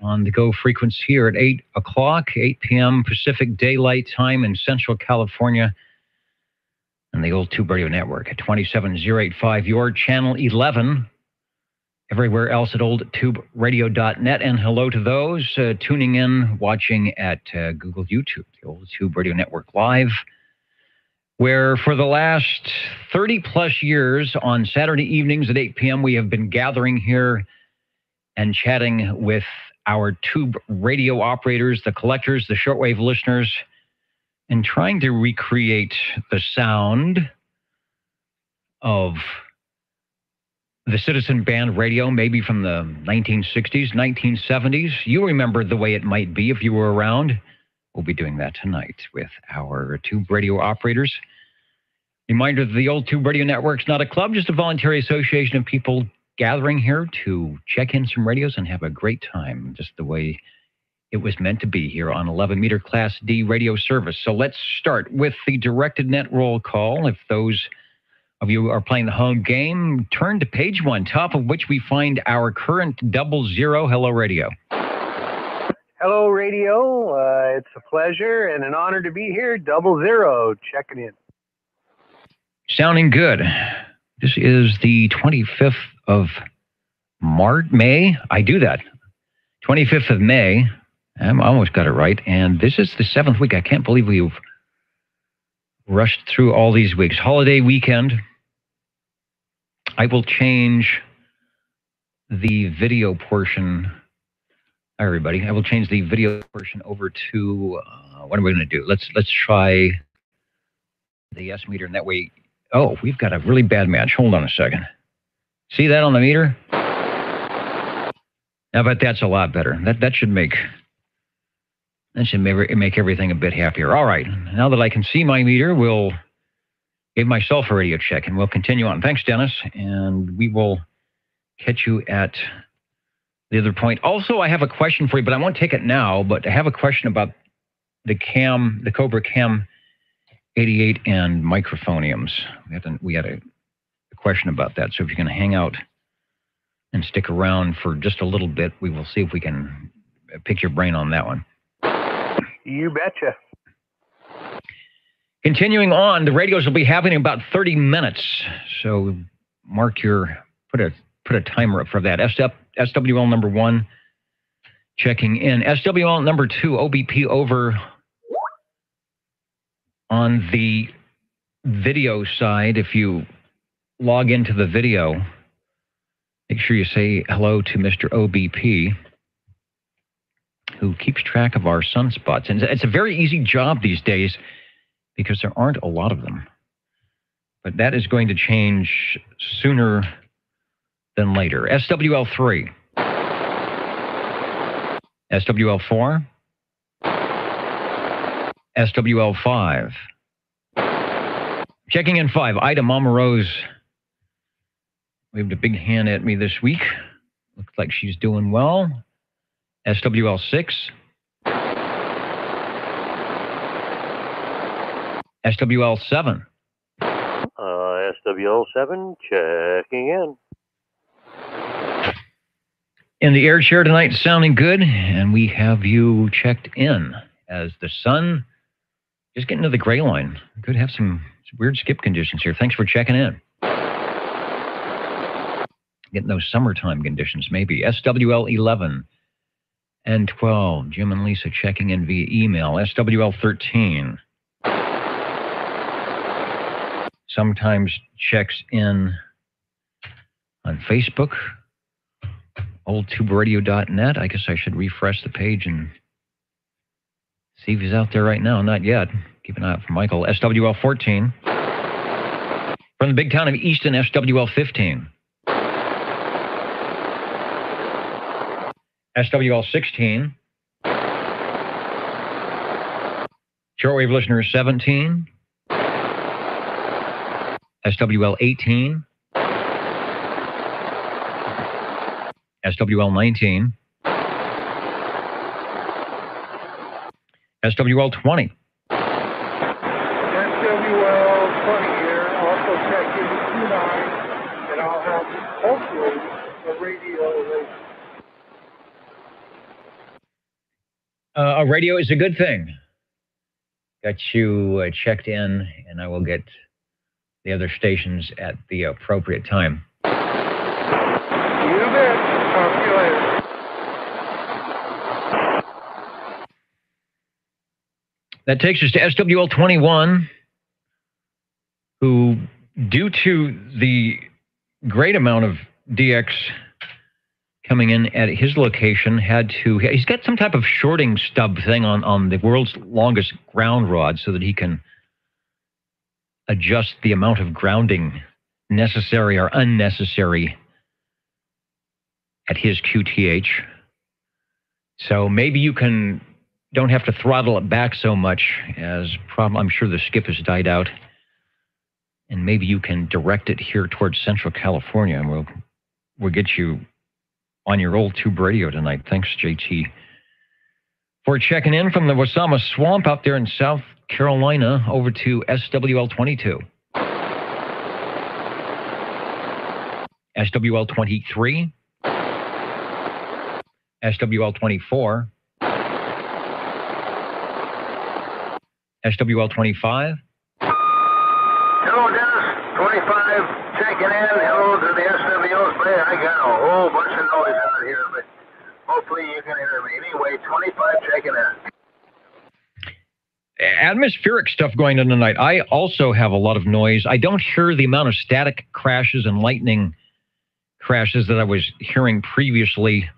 on the Go frequency here at 8 o'clock, 8 p.m. Pacific Daylight Time in Central California, and the old Tube Radio Network at 27085, your channel 11. Everywhere else at oldtuberadio.net. And hello to those tuning in, watching at Google YouTube, the Old Tube Radio Network Live, where for the last 30 plus years on Saturday evenings at 8 p.m. we have been gathering here and chatting with our tube radio operators, the collectors, the shortwave listeners, and trying to recreate the sound of the Citizen Band radio, maybe from the 1960s, 1970s. You remember the way it might be if you were around. We'll be doing that tonight with our tube radio operators. Reminder that the Old Tube Radio Network's not a club, just a voluntary association of people gathering here to check in some radios and have a great time, just the way it was meant to be here on 11-meter Class D radio service. So let's start with the directed net roll call. If those of you are playing the home game, turn to page 1, top of which we find our current 00. Hello, radio. Hello, radio. It's a pleasure and an honor to be here. 00, checking in. Sounding good. This is the 25th of May. I do that. 25th of May. I almost got it right. And this is the 7th week. I can't believe we've rushed through all these weeks. Holiday weekend. I will change the video portion. Hi, everybody. I will change the video portion over to, what are we going to do? Let's try the S meter, and that way, oh, we've got a really bad match. Hold on a second. See that on the meter? I bet that's a lot better. That should make everything a bit happier. All right. Now that I can see my meter, we'll give myself a radio check, and we'll continue on. Thanks, Dennis. And we will catch you at the other point. Also, I have a question for you, but I won't take it now, but I have a question about the Cobra Cam 88 and microphoniums. We had a question about that. So if you can hang out and stick around for just a little bit, we will see if we can pick your brain on that one. You betcha. Continuing on, the radios will be happening in about 30 minutes. So put a timer up for that. SWL number 1, checking in. SWL number 2, OBP over on the video side. If you log into the video, make sure you say hello to Mr. OBP, who keeps track of our sunspots. And it's a very easy job these days because there aren't a lot of them. But that is going to change sooner than later. SWL 3. SWL 4. SWL 5. Checking in 5. Ida Mama Rose waved a big hand at me this week. Looks like she's doing well. SWL 6. SWL 7. SWL 7, checking in. In the air chair tonight, sounding good, and we have you checked in as the sun is getting to the gray line. Could have some weird skip conditions here. Thanks for checking in. Getting those summertime conditions, maybe. SWL 11 and 12. Jim and Lisa checking in via email. SWL 13. Sometimes checks in on Facebook. oldtuberadio.net. I guess I should refresh the page and see if he's out there right now. Not yet. Keep an eye out for Michael. SWL 14. From the big town of Easton, SWL 15. SWL 16. Shortwave listener 17. SWL 18. SWL 19. SWL 20. SWL 20 here, also check in 29, and I'll have hopefully a radio later. A radio is a good thing. Got you checked in, and I will get the other stations at the appropriate time. You bet. Talk to you later. That takes us to SWL 21, who, due to the great amount of DX coming in at his location, he's got some type of shorting stub thing on the world's longest ground rod so that he can adjust the amount of grounding necessary or unnecessary at his QTH. So maybe you don't have to throttle it back so much as I'm sure the skip has died out. And maybe you can direct it here towards Central California, and we'll get you on your old tube radio tonight. Thanks, JT, for checking in from the Wasama Swamp out there in South Carolina over to SWL 22. SWL 23. SWL 24. SWL 25. Hello, Dennis. 25 checking in. Hello to the SWOs. Man, I got a whole bunch of noise out here, but hopefully you can hear me. Anyway, 25 checking in. Atmospheric stuff going on tonight. I also have a lot of noise. I don't hear the amount of static crashes and lightning crashes that I was hearing previously,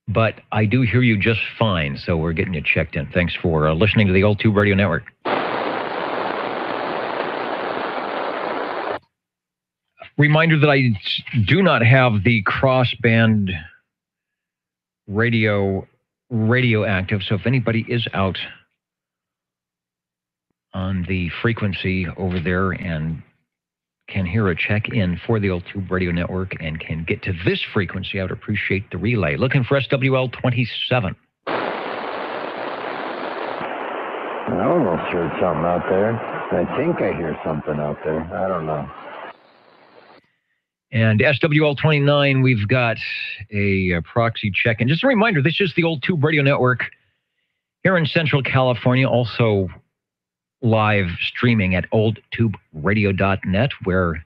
but I do hear you just fine, so we're getting you checked in. Thanks for listening to the Old Tube Radio Network. Reminder that I do not have the crossband radio active, so if anybody is out on the frequency over there and can hear a check-in for the Old Tube Radio Network and can get to this frequency, I would appreciate the relay. Looking for SWL 27. I almost heard something out there. I think I hear something out there. I don't know. And SWL 29, we've got a proxy check-in. Just a reminder, this is the Old Tube Radio Network here in Central California, also live streaming at oldtuberadio.net, where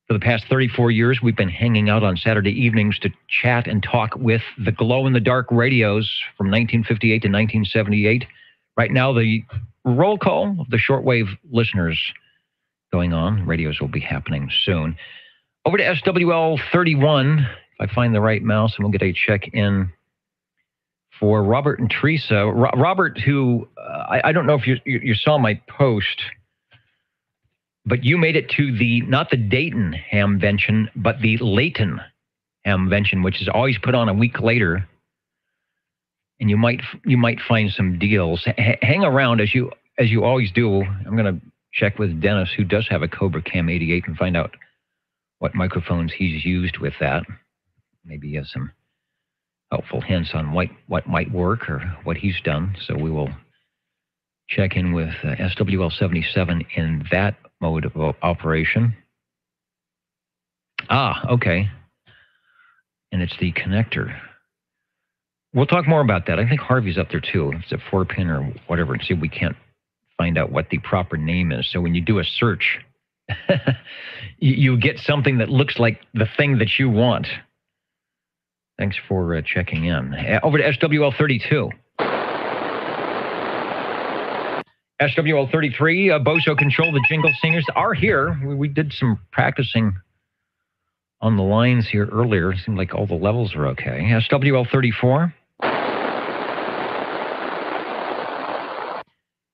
for the past 34 years we've been hanging out on Saturday evenings to chat and talk with the glow-in-the-dark radios from 1958 to 1978. Right now, the roll call of the shortwave listeners going on. Radios will be happening soon. Over to SWL 31, if I find the right mouse, and we'll get a check-in for Robert and Teresa. Robert, who, I don't know if you saw my post, but you made it to not the Dayton Hamvention, but the Layton Hamvention, which is always put on a week later. And you might find some deals. Hang around as you always do. I'm going to check with Dennis, who does have a Cobra Cam 88, and find out what microphones he's used with that. Maybe he has some helpful hints on what might work or what he's done. So we will check in with SWL 77 in that mode of operation. Okay. And it's the connector. We'll talk more about that. I think Harvey's up there too. If it's a 4-pin or whatever, and see if we can't find out what the proper name is. So when you do a search, you get something that looks like the thing that you want. Thanks for checking in. Over to SWL 32. SWL 33, Boso Control, the Jingle Singers are here. We did some practicing on the lines here earlier. It seemed like all the levels are okay. SWL 34.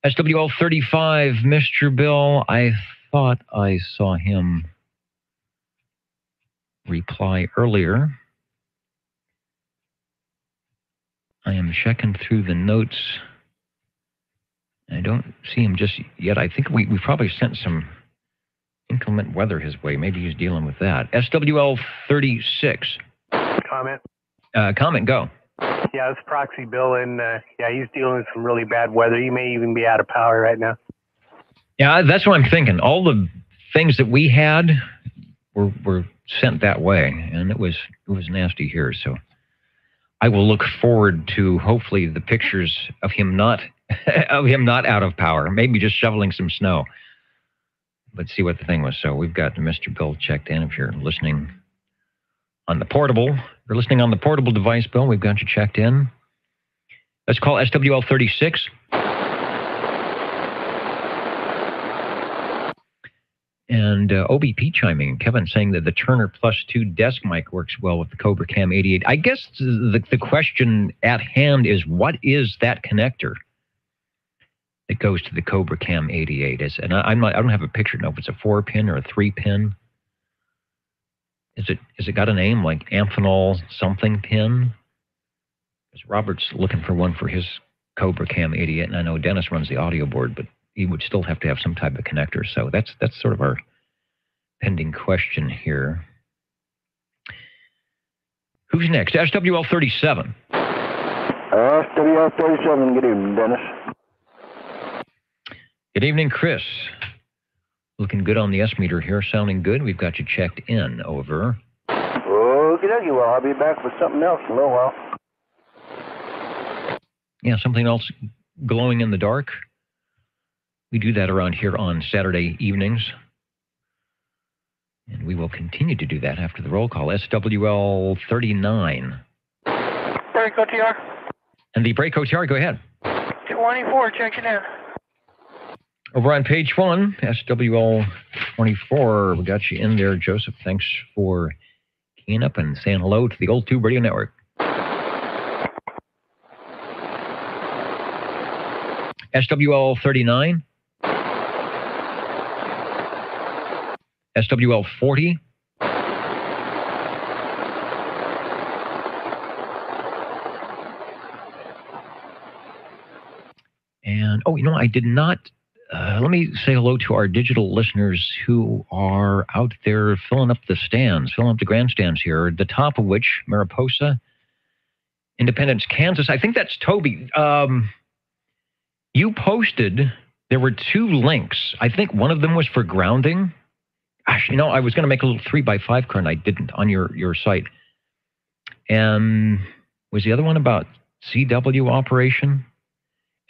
SWL 35, Mr. Bill, I thought I saw him reply earlier. I am checking through the notes. I don't see him just yet. I think we probably sent some inclement weather his way. Maybe he's dealing with that. SWL 36. Comment. Comment, go. Yeah, it's Proxy Bill, and he's dealing with some really bad weather. He may even be out of power right now. Yeah, that's what I'm thinking. All the things that we had were sent that way, and it was nasty here. So I will look forward to hopefully the pictures of him not out of power, maybe just shoveling some snow. Let's see what the thing was. So we've got Mr. Bill checked in. If you're listening on the portable, device, Bill, we've got you checked in. Let's call SWL 36. And OBP chiming in. Kevin saying that the Turner Plus 2 desk mic works well with the Cobra Cam 88. I guess the question at hand is, what is that connector that goes to the Cobra Cam 88? I don't have a picture. No, if it's a 4-pin or a 3-pin. Is it got a name like Amphenol something pin? Because Robert's looking for one for his Cobra Cam 88, and I know Dennis runs the audio board, but he would still have to have some type of connector. So that's sort of our pending question here. Who's next? SWL 37. SWL 37. Good evening, Dennis. Good evening, Chris. Looking good on the S-meter here. Sounding good. We've got you checked in. Over. Okie dokie. Well, I'll be back with something else in a little while. Yeah, something else glowing in the dark. We do that around here on Saturday evenings. And we will continue to do that after the roll call. SWL 39. Break OTR. And the break OTR, go ahead. 24, checking in. Over on page 1, SWL 24, we got you in there, Joseph. Thanks for keying up and saying hello to the Old Tube Radio Network. SWL 39. SWL 40. And, I did not, let me say hello to our digital listeners who are out there filling up the grandstands here, the top of which, Mariposa, Independence, Kansas. I think that's Toby. You posted, there were 2 links. I think one of them was for grounding. Gosh, I was going to make a little 3x5 card, and I didn't on your site. And was the other one about CW operation?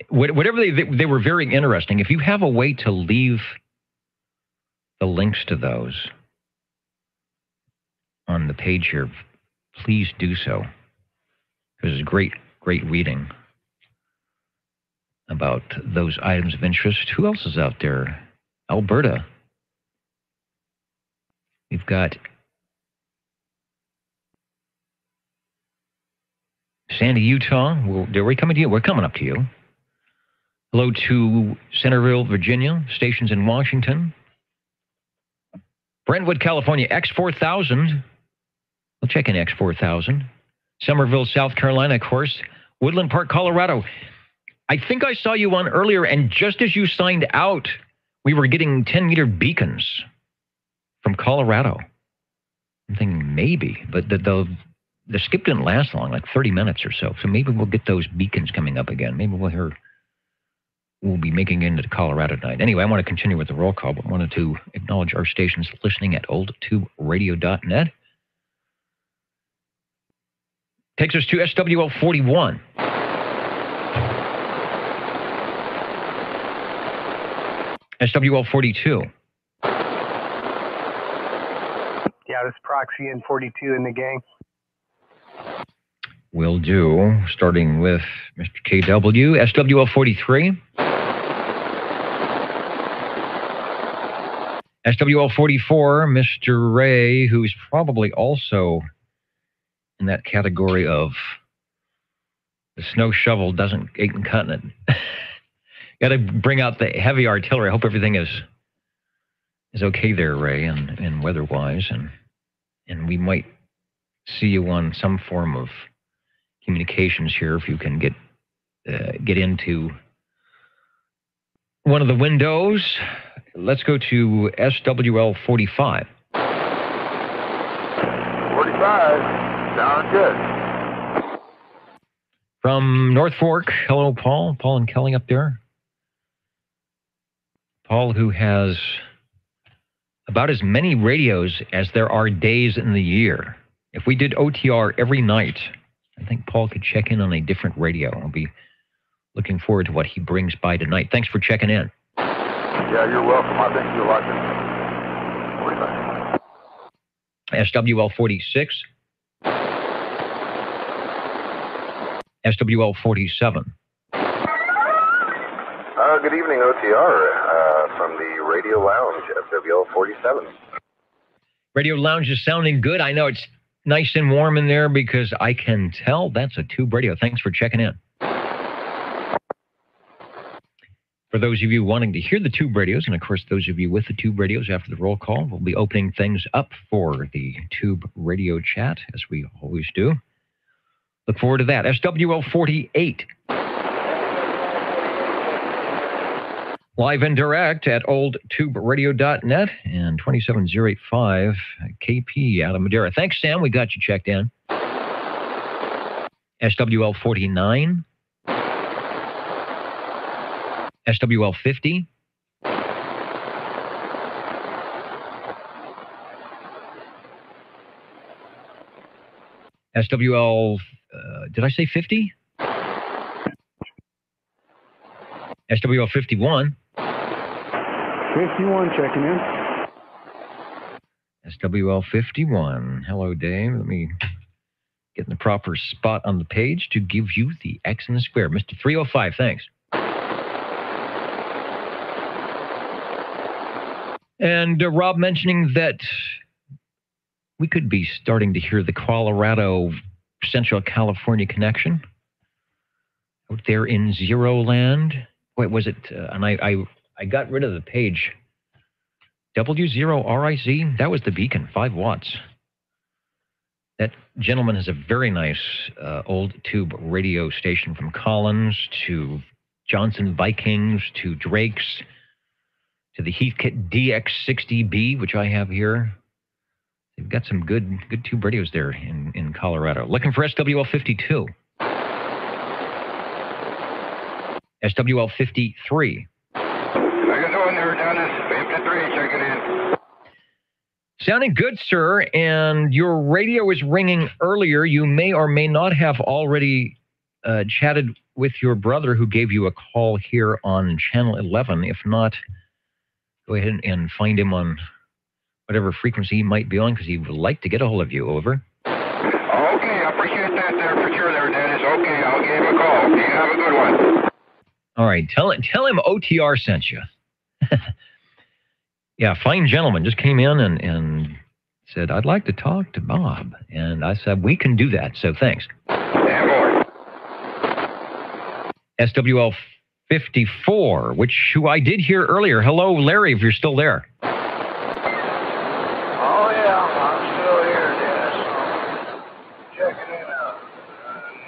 Whatever they were very interesting. If you have a way to leave the links to those on the page here, please do so. Because it's great reading about those items of interest. Who else is out there? Alberta. We've got Sandy, Utah. We're coming to you. We're coming up to you. Hello to Centerville, Virginia. Stations in Washington. Brentwood, California. X4000. We'll check in X4000. Somerville, South Carolina, of course. Woodland Park, Colorado. I think I saw you on earlier, and just as you signed out, we were getting 10-meter beacons from Colorado. I'm thinking maybe, but the skip didn't last long, like 30 minutes or so. So maybe we'll get those beacons coming up again. Maybe we'll be making it into Colorado tonight. Anyway, I want to continue with the roll call, but wanted to acknowledge our stations listening at oldtuberadio.net. Takes us to SWL 41. SWL 42. Yeah, this Proxy in 42 in the gang. Will do, starting with Mr. KW. SWL 43. SWL 44, Mr. Ray, who's probably also in that category of the snow shovel ain't cutting it. Got to bring out the heavy artillery. I hope everything is okay there, Ray, and weather-wise, and we might see you on some form of communications here if you can get into one of the windows. Let's go to SWL 45. 45. Sounds good. From North Fork, hello, Paul. Paul and Kelly up there. Paul, who has about as many radios as there are days in the year. If we did OTR every night I think Paul could check in on a different radio. I'll be looking forward to what he brings by tonight. Thanks for checking in. Yeah, you're welcome. I think you'll like it. SWL 46. SWL 47. Good evening, OTR, from the Radio Lounge, SWL 47. Radio Lounge is sounding good. I know it's nice and warm in there because I can tell that's a tube radio. Thanks for checking in. For those of you wanting to hear the tube radios, and of course those of you with the tube radios after the roll call, we'll be opening things up for the tube radio chat, as we always do. Look forward to that. SWL 48. Live and direct at oldtuberadio.net and 27085 KP out of Madera. Thanks, Sam. We got you checked in. SWL 49. SWL 50. SWL, did I say 50? SWL 51. 51 checking in. SWL 51. Hello, Dave. Let me get in the proper spot on the page to give you the X in the square. Mr. 305, thanks. And Rob mentioning that we could be starting to hear the Colorado Central California connection out there in Zero Land. Wait, was it? And I got rid of the page. W0RIC, that was the beacon, 5 watts. That gentleman has a very nice old tube radio station, from Collins to Johnson Vikings to Drake's to the Heathkit DX60B, which I have here. They've got some good tube radios there in Colorado. Looking for SWL 52. SWL 53. How you doing there, Dennis? 53 checking in. Sounding good, sir. And your radio is ringing earlier. You may or may not have already chatted with your brother who gave you a call here on Channel 11. If not, go ahead and find him on whatever frequency he might be on, because he would like to get a hold of you. Over. Okay, I appreciate that there for sure there, Dennis. Okay, I'll give him a call. You have a good one. All right, tell him OTR sent you. Yeah, fine gentleman just came in and said, I'd like to talk to Bob. And I said, we can do that, so thanks. And more. SWL 54, who I did hear earlier. Hello, Larry, if you're still there. Oh, yeah, I'm still here, Dennis. Checking in on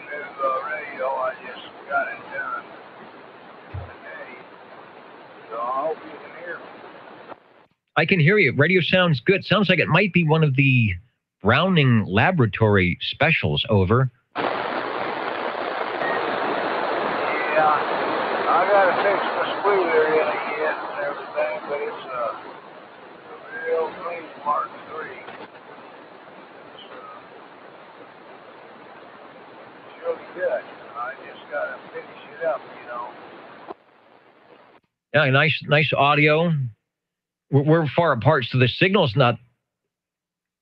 new radio. I just got it done today. So I hope you can hear me. I can hear you. Radio sounds good. Sounds like it might be one of the Browning Laboratory specials. Over. Yeah, I got to fix my squealer in it yet and everything, but it's a real clean Mark III. It's really good. I just got to finish it up, you know. Yeah, nice audio. We're far apart, so the signal's not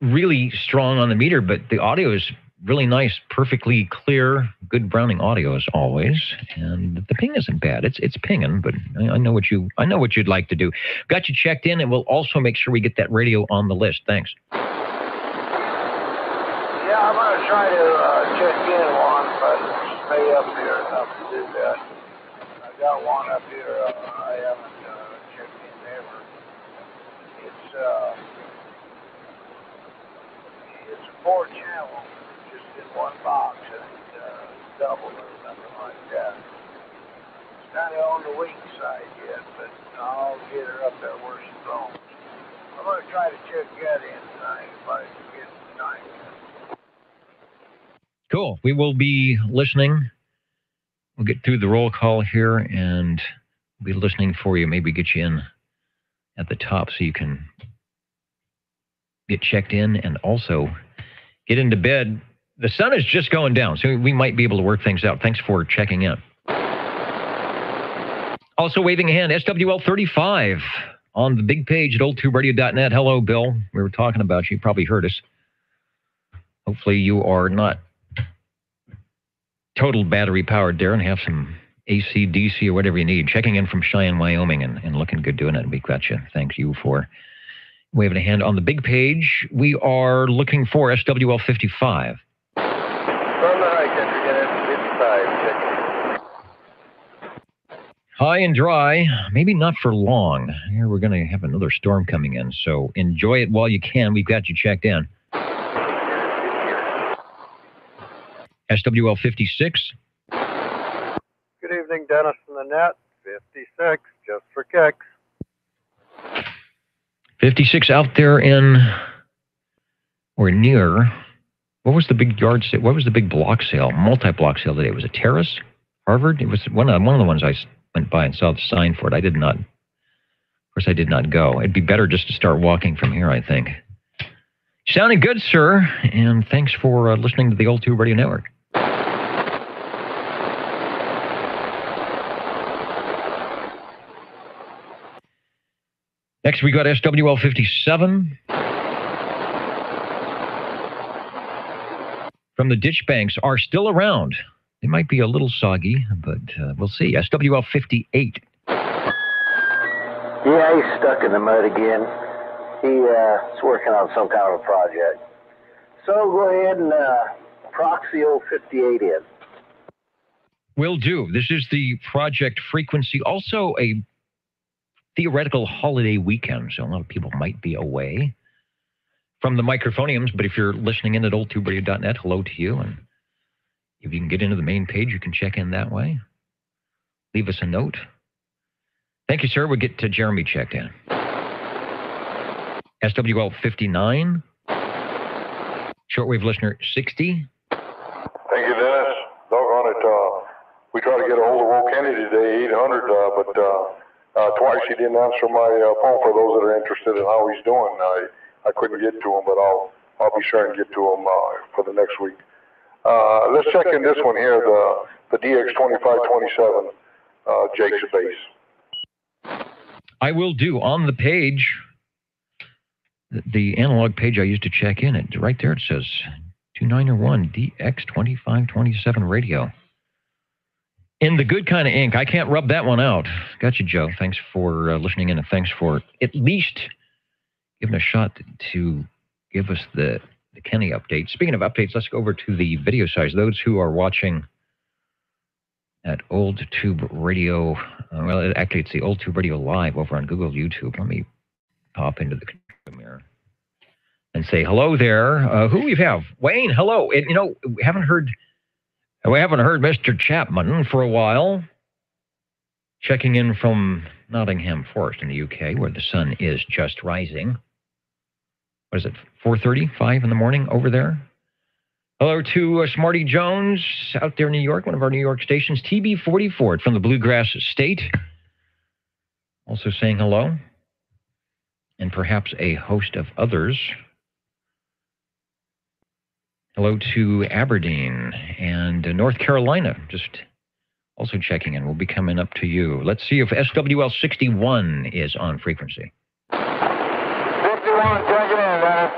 really strong on the meter, but the audio is really nice, perfectly clear, good Browning audio as always, and the ping isn't bad. It's pinging, but I know what you'd like to do. Got you checked in, and we'll also make sure we get that radio on the list. Thanks. Yeah, I'm gonna try to check in one, but stay up here enough to do that. I got one up here. I haven't checked in ever. It's a 4-channel, just in one box, and double or something like that. It's kind of on the weak side yet, but I'll get her up there where she belongs. I'm going to try to check that in tonight if I can get the time. Cool. We will be listening. We'll get through the roll call here, and we'll be listening for you. Maybe get you in at the top so you can get checked in and also get into bed. The sun is just going down, so we might be able to work things out. Thanks for checking in. Also waving a hand, SWL35 on the big page at oldtuberadio.net. Hello, Bill. We were talking about you. You probably heard us. Hopefully you are not total battery powered there and have some AC, DC, or whatever you need. Checking in from Cheyenne, Wyoming, and looking good doing it. We got you. Thank you for waving a hand on the big page. We are looking for SWL55. From the high country, again, 55. High and dry, maybe not for long. Here we're going to have another storm coming in, so enjoy it while you can. We've got you checked in. SWL 56. Good evening, Dennis from the net. 56, just for kicks. 56 out there in, or near, what was the big yard sale? What was the big block sale, multi-block sale today? Was it Terrace, Harvard? It was one of the ones I went by and saw the sign for it. I did not, of course, I did not go. It'd be better just to start walking from here, I think. Sounding good, sir, and thanks for listening to the Old Tube Radio Network. Next, we got SWL 57. From the ditch banks are still around. They might be a little soggy, but we'll see. SWL 58. Yeah, he's stuck in the mud again. He's working on some kind of a project. So go ahead and proxy 058 in. Will do. This is the project frequency. Also a theoretical holiday weekend, so a lot of people might be away from the microphoniums, but if you're listening in at oldtuberadio.net, hello to you, and if you can get into the main page, you can check in that way. Leave us a note. Thank you, sir. We'll get to Jeremy checked in. SWL 59. Shortwave listener 60. Thank you, Dennis. Doggone it. We tried to get a hold of Will Kennedy today, 800, but twice he didn't answer my phone for those that are interested in how he's doing. I couldn't get to him, but I'll be sure and get to him for the next week. Let's check in this one here, the DX2527 Jake's base. I will do. On the page, the analog page I used to check in, right there it says 2901 DX2527 radio. In the good kind of ink. I can't rub that one out. Got you, Joe. Thanks for listening in, and thanks for at least giving a shot to give us the Kenny update. Speaking of updates, let's go over to the video size. Those who are watching at Old Tube Radio, well, actually, it's the Old Tube Radio Live over on Google YouTube. Let me pop into the computer mirror and say hello there. Who we have? Wayne, hello. And, we haven't heard Mr. Chapman for a while. Checking in from Nottingham Forest in the UK, where the sun is just rising. What is it, 4:35 in the morning over there? Hello to Smarty Jones out there in New York, one of our New York stations. TB44 from the Bluegrass State. Also saying hello. And perhaps a host of others. Hello to Aberdeen and North Carolina, just also checking in. We'll be coming up to you. Let's see if SWL 61 is on frequency. 61, check it in, Dennis.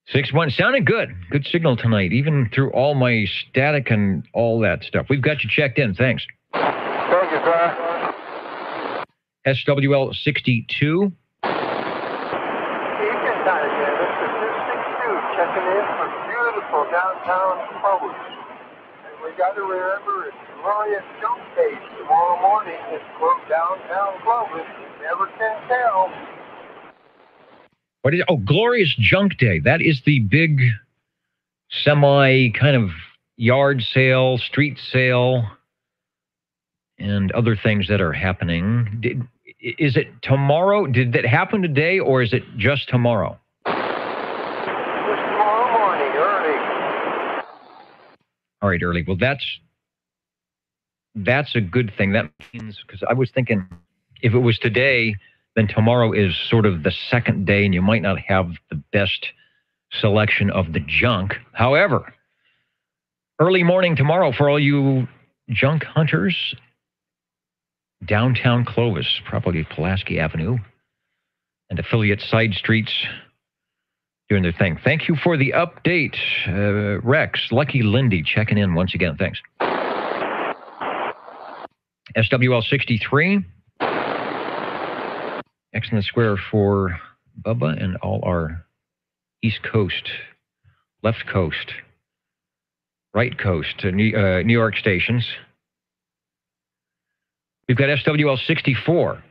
61, sounding good. Good signal tonight, even through all my static and all that stuff. We've got you checked in. Thanks. Thank you, sir. SWL 62. Checking in from beautiful downtown Publix. And we got to remember it's Glorious Junk Day tomorrow morning. It's downtown Publix. You never can tell. What is? Oh, Glorious Junk Day. That is the big semi kind of yard sale, street sale, and other things that are happening. Is it tomorrow? Did that happen today, or is it just tomorrow? All right, early. Well, that's a good thing. That means, because I was thinking if it was today, then tomorrow is sort of the second day, and you might not have the best selection of the junk. However, early morning tomorrow for all you junk hunters, downtown Clovis, probably Pulaski Avenue, and affiliate side streets doing their thing. Thank you for the update, Rex. Lucky Lindy checking in once again. Thanks. SWL 63. X in the square for Bubba and all our East Coast, left coast, right coast, New York stations. We've got SWL 64.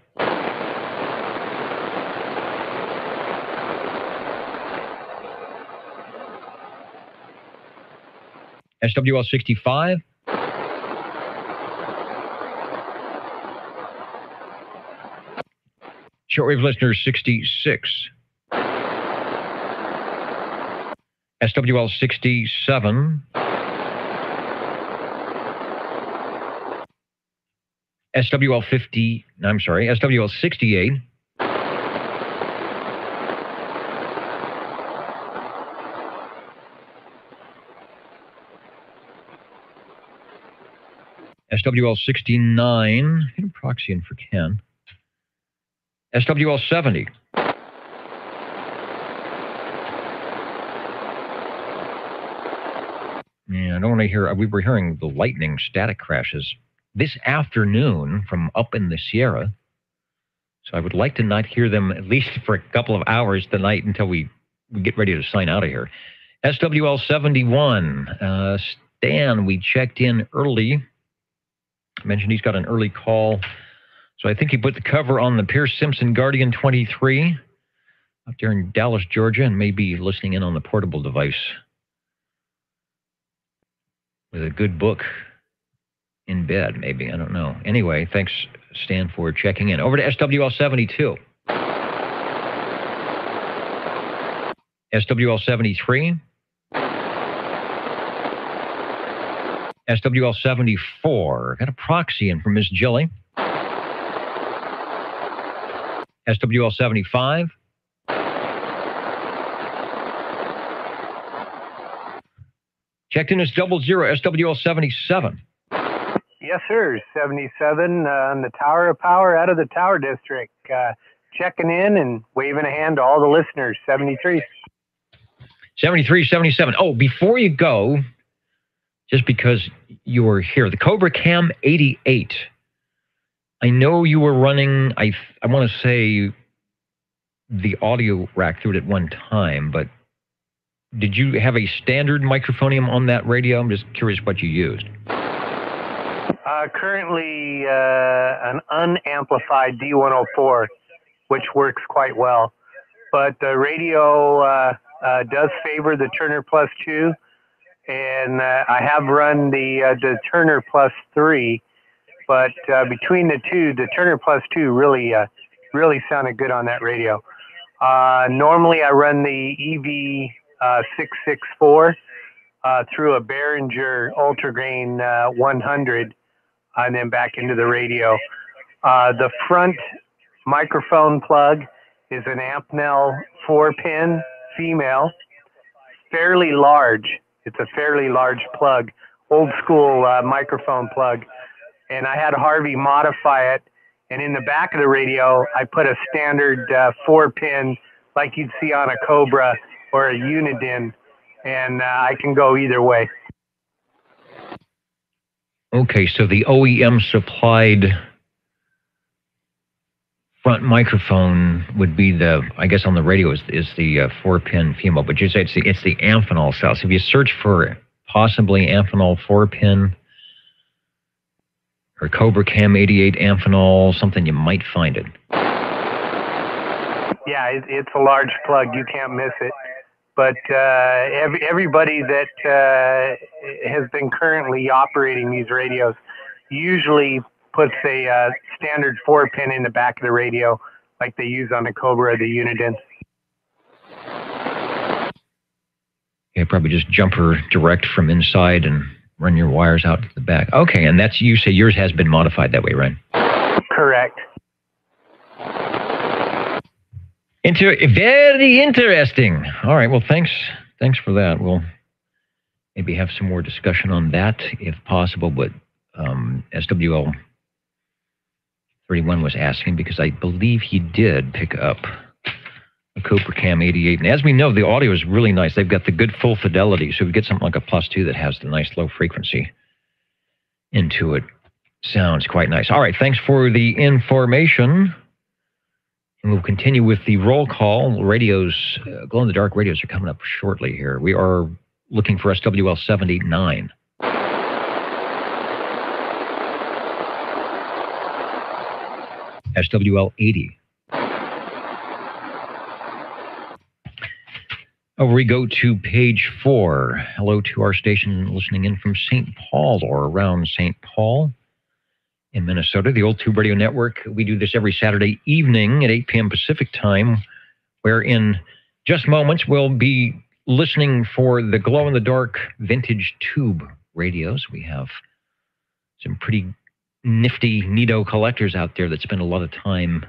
SWL 65. Shortwave listeners 66. SWL 67. SWL 50, I'm sorry, SWL 68. SWL 69, hit a proxy in for Ken. SWL 70. Yeah, I don't want to hear, we were hearing the lightning static crashes this afternoon from up in the Sierra. So I would like to not hear them at least for a couple of hours tonight until we get ready to sign out of here. SWL 71, Stan, we checked in early. I mentioned he's got an early call. So I think he put the cover on the Pierce Simpson Guardian 23 out there in Dallas, Georgia, and may be listening in on the portable device with a good book in bed, maybe. I don't know. Anyway, thanks, Stan, for checking in. Over to SWL 72. SWL 73. SWL 74. Got a proxy in from Miss Jilly. SWL 75. Checked in as 00, SWL 77. Yes, sir. 77 on the Tower of Power out of the Tower District. Checking in and waving a hand to all the listeners. 73. 73, 77. Oh, before you go, just because you were here, the Cobra Cam 88. I know you were running, I want to say, the audio rack through it at one time, but did you have a standard microphonium on that radio? I'm just curious what you used. Currently, an unamplified D104, which works quite well. But the radio does favor the Turner Plus 2, and I have run the Turner Plus 3. But between the two, the Turner Plus 2 really sounded good on that radio. Normally, I run the EV664 through a Behringer Ultragrain 100, and then back into the radio. The front microphone plug is an Ampnell 4-pin female, fairly large. It's a fairly large plug, old school microphone plug. And I had Harvey modify it. And in the back of the radio, I put a standard 4-pin like you'd see on a Cobra or a Uniden. And I can go either way. Okay, so the OEM supplied front microphone would be the, I guess on the radio is the 4-pin female, but you say it's the Amphenol cell. So if you search for possibly Amphenol 4-pin or Cobra Cam 88 Amphenol, something, you might find it. Yeah, it's a large plug. You can't miss it. But everybody that has been currently operating these radios usually puts a standard 4-pin in the back of the radio like they use on the Cobra or the Uniden. Yeah, probably just jumper direct from inside and run your wires out to the back. Okay, and that's, you say yours has been modified that way, right? Correct. Very interesting. All right. Well, thanks for that. We'll maybe have some more discussion on that if possible. But SWL 31 was asking because I believe he did pick up a CopraCam 88. And as we know, the audio is really nice. They've got the good full fidelity. So we get something like a +2 that has the nice low frequency into it. Sounds quite nice. All right. Thanks for the information. And we'll continue with the roll call. Radios, glow-in-the-dark radios are coming up shortly here. We are looking for SWL 79. SWL 80. Over we go to page 4. Hello to our station listening in from St. Paul or around St. Paul in Minnesota, the Old Tube Radio Network. We do this every Saturday evening at 8 p.m. Pacific time, where in just moments we'll be listening for the glow-in-the-dark vintage tube radios. We have some pretty nifty, neato collectors out there that spend a lot of time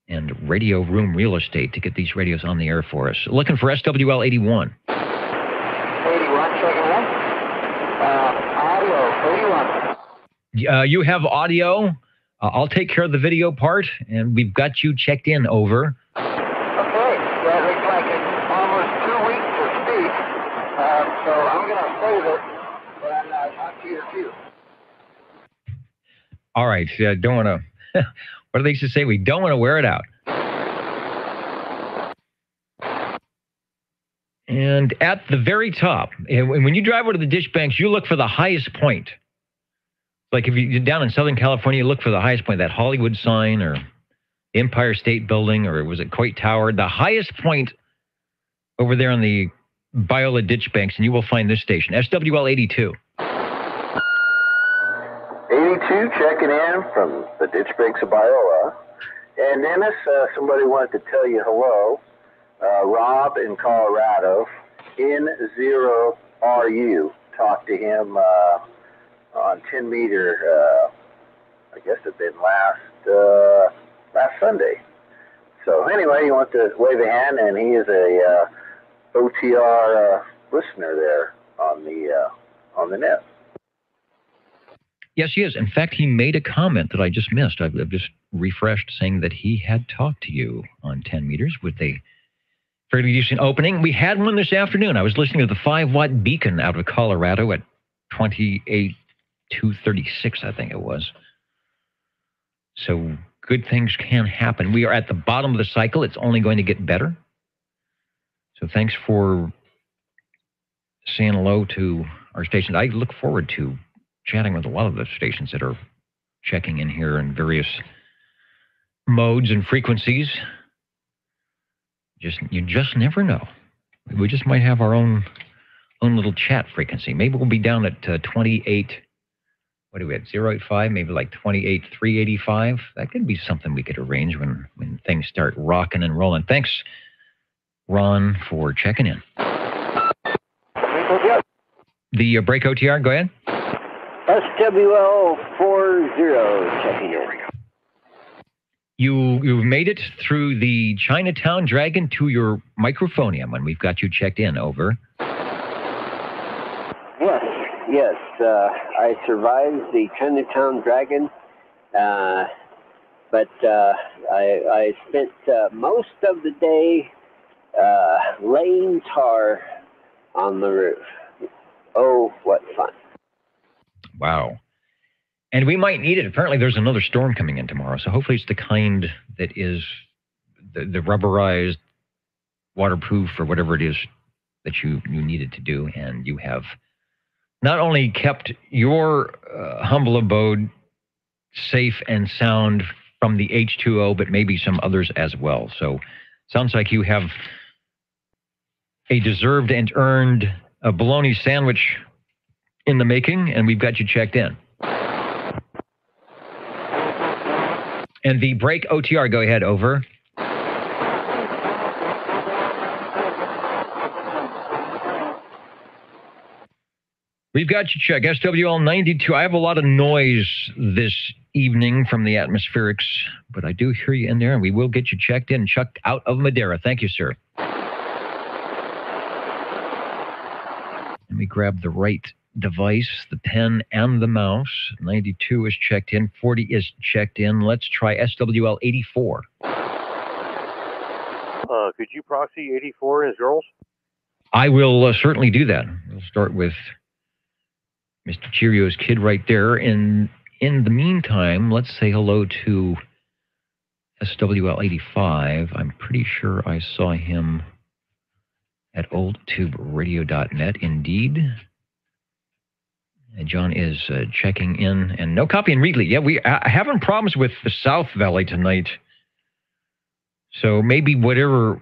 and radio room real estate to get these radios on the air for us. Looking for SWL 81. 81, checking in. Audio, 81. You have audio. I'll take care of the video part, and we've got you checked in. Over. Okay. That looks like it's almost 2 weeks to speak. So I'm going to save it and talk to you in a few. All right. Don't want to. What do they used to say? We don't want to wear it out. And at the very top, when you drive over to the ditch banks, you look for the highest point. Like if you're down in Southern California, you look for the highest point, that Hollywood sign or Empire State Building, or was it Coit Tower? The highest point over there on the Biola ditch banks, and you will find this station, SWL 82. 82, checking in from the ditch banks of Biola. And Dennis, somebody wanted to tell you hello. Rob in Colorado, N0RU. Talked to him on 10 meter, I guess it been last Sunday. So anyway, he wants to wave a hand, and he is a OTR listener there on the net. Yes, he is. In fact, he made a comment that I just missed. I've just refreshed, saying that he had talked to you on 10 meters with a fairly decent opening. We had one this afternoon. I was listening to the 5-watt beacon out of Colorado at 28,236, I think it was. So good things can happen. We are at the bottom of the cycle. It's only going to get better. So thanks for saying hello to our station. I look forward to chatting with a lot of the stations that are checking in here in various modes and frequencies. You just never know. We just might have our own little chat frequency. Maybe we'll be down at 28. What are we at? 085, maybe like 28,385. That could be something we could arrange when things start rocking and rolling. Thanks, Ron, for checking in. The break OTR, go ahead. SWL 40, checking in. You've made it through the Chinatown Dragon to your microphonium, and we've got you checked in. Over. Yes. I survived the Chinatown Dragon, but I spent most of the day laying tar on the roof. Oh, what fun. Wow. And we might need it. Apparently there's another storm coming in tomorrow, so hopefully it's the kind that is the rubberized, waterproof, or whatever it is that you needed to do, and you have not only kept your humble abode safe and sound from the H2O, but maybe some others as well. So sounds like you have a deserved and earned bologna sandwich in the making, and we've got you checked in. And the break OTR, go ahead, over. We've got you checked. SWL 92. I have a lot of noise this evening from the atmospherics, but I do hear you in there, and we will get you checked in and chucked out of Madera. Thank you, sir. Let me grab the right device, the pen and the mouse. 92 is checked in. 40 is checked in. Let's try SWL 84. Could you proxy 84 as girls? I will certainly do that. We'll start with Mr. Cheerios Kid right there. And in the meantime, let's say hello to SWL 85. I'm pretty sure I saw him at oldtuberadio.net. Indeed. And John is checking in. And no copy in Reedley. Yeah, we are having problems with the South Valley tonight. So maybe whatever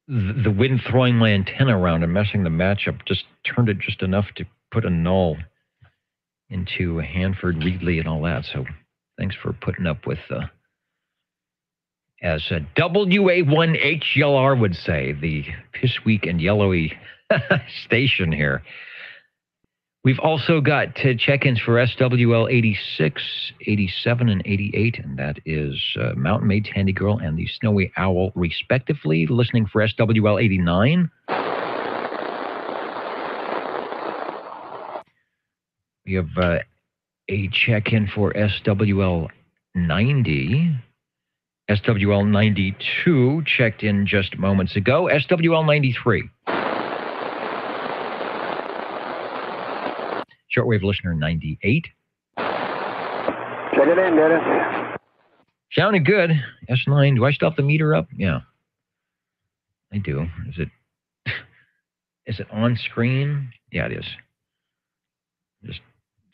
the wind throwing my antenna around and messing the matchup just turned it just enough to put a null into Hanford, Reedley, and all that. So thanks for putting up with, as WA1HLR would say, the piss weak and yellowy station here. We've also got check-ins for SWL 86, 87, and 88, and that is Mountain Maid, Tandy Girl, and the Snowy Owl, respectively. Listening for SWL 89. We have a check-in for SWL 90. SWL 92 checked in just moments ago. SWL 93. Shortwave listener 98. Check it in, Dennis. Sounded good. S9. Do I still have the meter up? Yeah. I do. Is it on screen? Yeah, it is. Just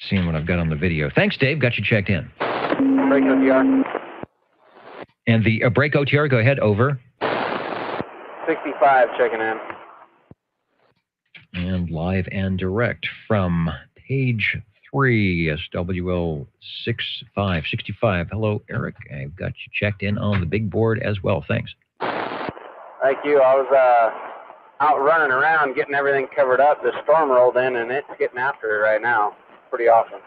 seeing what I've got on the video. Thanks, Dave. Got you checked in. Break OTR. And the break OTR, go ahead. Over. 65 checking in. And live and direct from page 3, SWL 65. Hello, Eric. I've got you checked in on the big board as well. Thanks. Thank you. I was out running around getting everything covered up. The storm rolled in, and it's getting after it right now. Pretty awesome.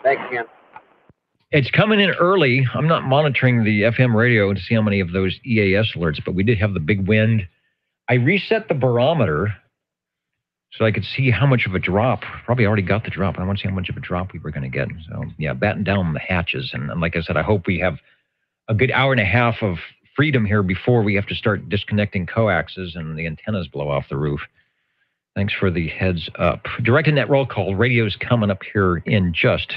Thanks again. It's coming in early. I'm not monitoring the FM radio to see how many of those EAS alerts, but we did have the big wind. I reset the barometer so I could see how much of a drop. Probably already got the drop. I want to see how much of a drop we were going to get. So, yeah, batten down the hatches. And like I said, I hope we have a good hour and a half of freedom here before we have to start disconnecting coaxes and the antennas blow off the roof. Thanks for the heads up. Directed net roll call. Radio's coming up here in just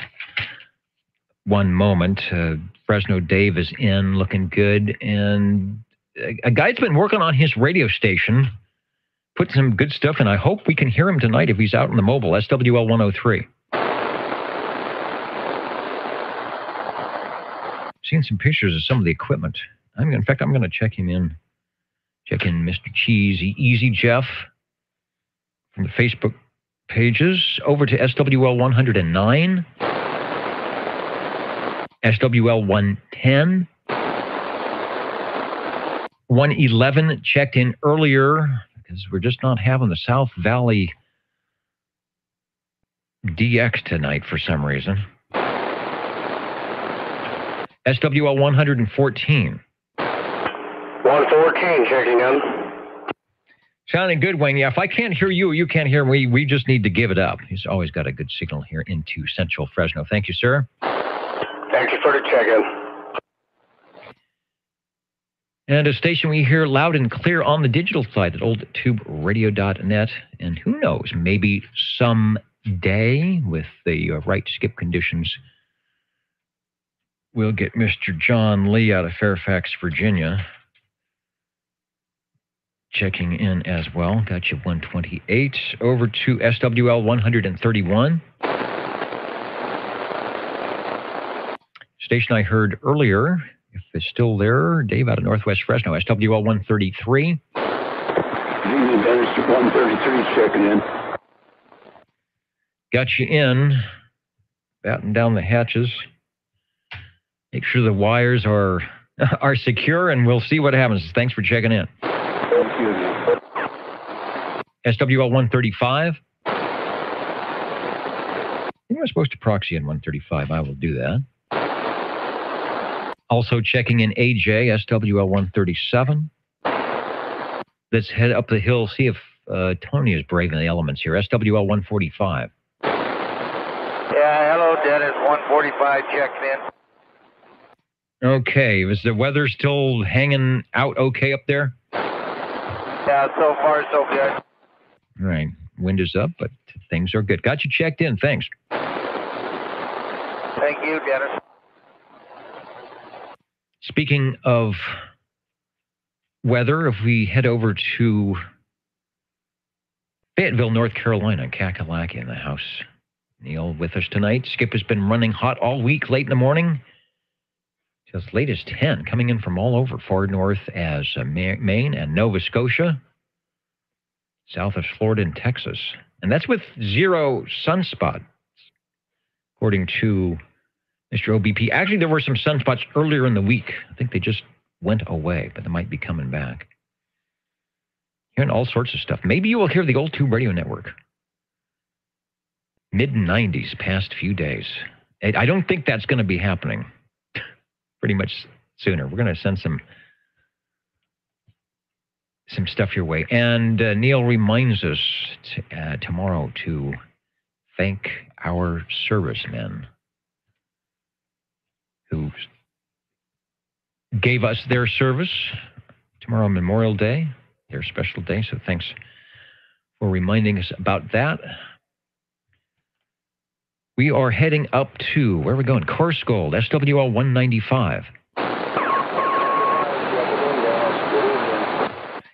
one moment. Fresno Dave is in, looking good. And a guy's been working on his radio station, put some good stuff in. I hope we can hear him tonight if he's out in the mobile. SWL 103. Seen some pictures of some of the equipment. In fact, I'm going to check him in. Check in Mr. Cheesy, Easy Jeff from the Facebook pages. Over to SWL 109. SWL 110. 111 checked in earlier because we're just not having the South Valley DX tonight for some reason. SWL 114. 114 checking in. Sounding good, Wayne. Yeah, if I can't hear you, you can't hear me. We just need to give it up. He's always got a good signal here into Central Fresno. Thank you, sir. Thank you for the check-in. And a station we hear loud and clear on the digital side at oldtuberadio.net. And who knows, maybe someday with the right skip conditions, we'll get Mr. John Lee out of Fairfax, Virginia. Checking in as well. Got you 128. Over to SWL 131. Station I heard earlier, if it's still there, Dave out of Northwest Fresno, SWL 133. 133 checking in. Got you in. Batten down the hatches. Make sure the wires are secure, and we'll see what happens. Thanks for checking in. Thank you. SWL 135. was supposed to proxy in 135. I will do that. Also checking in AJ, SWL 137. Let's head up the hill, see if Tony is braving the elements here. SWL 145. Yeah, hello, Dennis. 145 checking in. Okay, is the weather still hanging out okay up there? Yeah, so far so good. All right, wind is up, but things are good. Got you checked in, thanks. Thank you, Dennis. Speaking of weather, if we head over to Fayetteville, North Carolina, Kakalaki in the house. Neil with us tonight. Skip has been running hot all week, late in the morning. Just late as 10, coming in from all over, far north as Maine and Nova Scotia, south of Florida and Texas. And that's with 0 sunspots, according to Mr. OBP. Actually, there were some sunspots earlier in the week. I think they just went away, but they might be coming back. Hearing all sorts of stuff. Maybe you will hear the Old Tube Radio Network. Mid-90s, past few days. I don't think that's going to be happening pretty much sooner. We're going to send some stuff your way. And Neil reminds us tomorrow to thank our servicemen who gave us their service. Tomorrow, Memorial Day, their special day. So thanks for reminding us about that. We are heading up to, where are we going? Coarse Gold, SWL 195.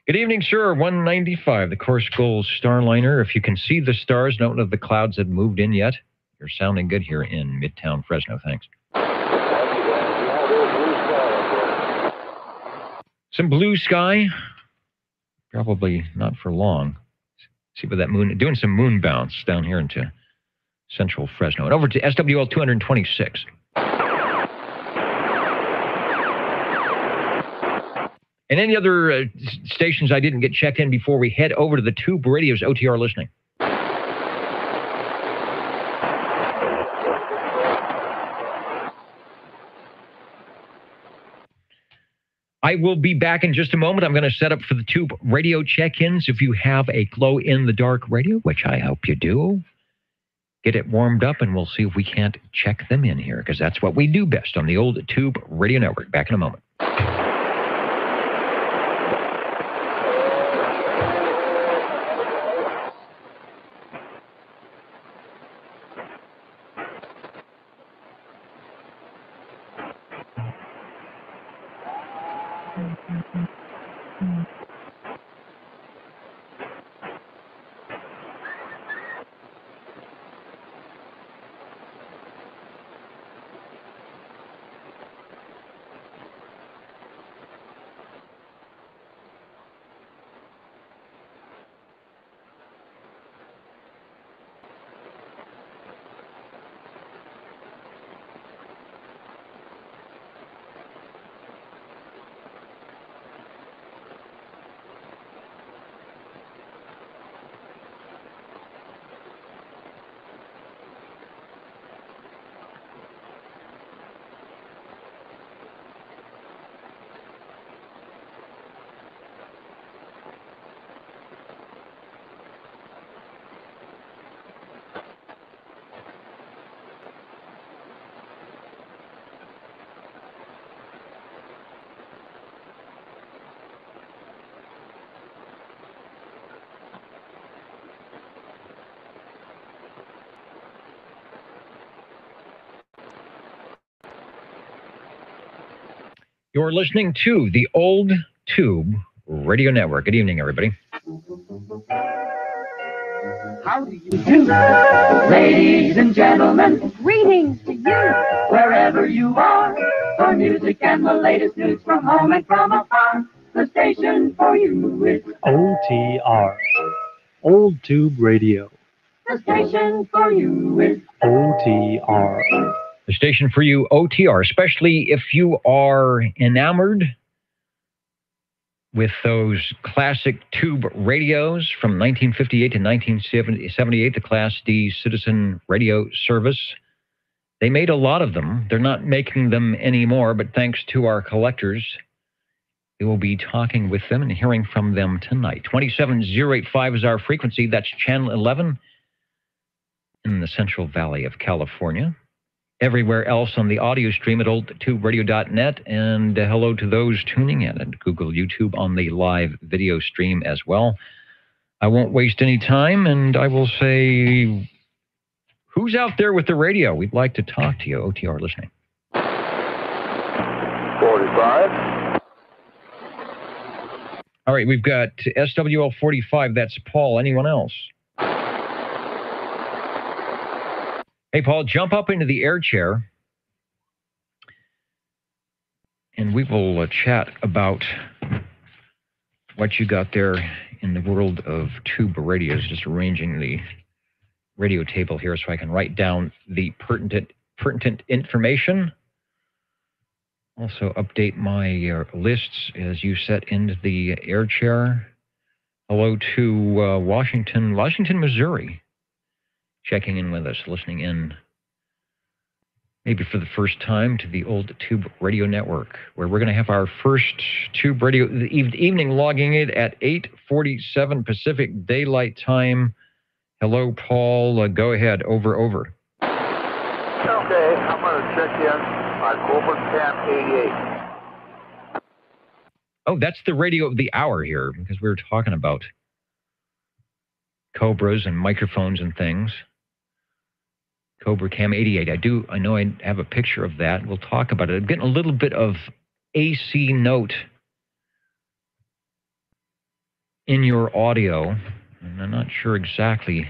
Good evening, sir. 195, the Coarse Gold Starliner. If you can see the stars, don't know if the clouds have moved in yet. You're sounding good here in Midtown Fresno. Thanks. Some blue sky. Probably not for long. See about that moon, doing some moon bounce down here into Central Fresno. And over to SWL 226. And any other stations I didn't get checked in before we head over to the Tube Radio's OTR listening. I will be back in just a moment. I'm going to set up for the Tube Radio check-ins. If you have a glow-in-the-dark radio, which I hope you do, get it warmed up, and we'll see if we can't check them in here, because that's what we do best on the Old Tube Radio Network. Back in a moment. You're listening to the Old Tube Radio Network. Good evening, everybody. How do you do, ladies and gentlemen? Greetings to you, wherever you are. For music and the latest news from home and from afar, the station for you is OTR, Old Tube Radio. The station for you is OTR. The station for you, OTR, especially if you are enamored with those classic tube radios from 1958 to 1978, the Class D Citizen Radio Service. They made a lot of them. They're not making them anymore, but thanks to our collectors, we will be talking with them and hearing from them tonight. 27085 is our frequency. That's channel 11 in the Central Valley of California. Everywhere else on the audio stream at oldtuberadio.net, and hello to those tuning in at Google YouTube on the live video stream as well. I won't waste any time, and I will say, who's out there with the radio? We'd like to talk to you. OTR listening. 45. All right, we've got SWL 45. That's Paul. Anyone else? Hey, Paul, jump up into the air chair, and we will chat about what you got there in the world of tube radios. Just arranging the radio table here so I can write down the pertinent information. Also update my lists as you set into the air chair. Hello to Washington, Missouri. Checking in with us, listening in, maybe for the first time, to the Old Tube Radio Network, where we're going to have our first tube radio evening, logging in at 8:47 Pacific Daylight Time. Hello, Paul. Go ahead. Over. Okay, I'm going to check in on Cobra Cam 88. Oh, that's the radio of the hour here, because we were talking about Cobras and microphones and things. Cobra Cam 88. I know I have a picture of that. We'll talk about it. I'm getting a little bit of AC note in your audio, and I'm not sure exactly.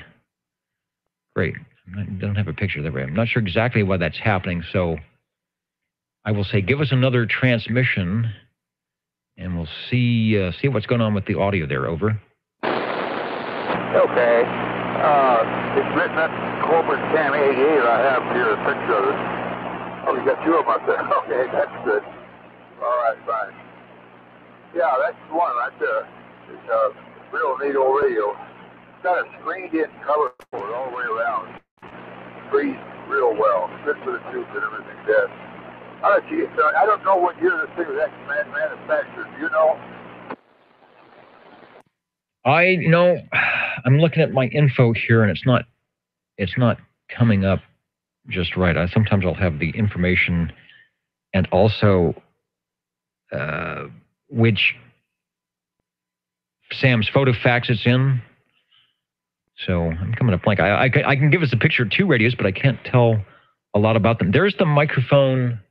Great. I don't have a picture there. I'm not sure exactly why that's happening, so I will say give us another transmission, and we'll see what's going on with the audio there. Over. Okay. It's written up Cobra Cam 88. I have here a picture of it. Oh, you got two of them up there. Okay, that's good. All right, fine. Yeah, that's one right there. It's a real neat old radio. It's got a screened-in cover for it all the way around. Screened real well. Good for the tubes and everything there. I don't know what year this thing was actually manufactured. Do you know? I'm looking at my info here, and it's not coming up just right. Sometimes I'll have the information and also which Sam's photo fax it's in. So I'm coming up blank. I can give us a picture of two radios, but I can't tell a lot about them. There's the microphone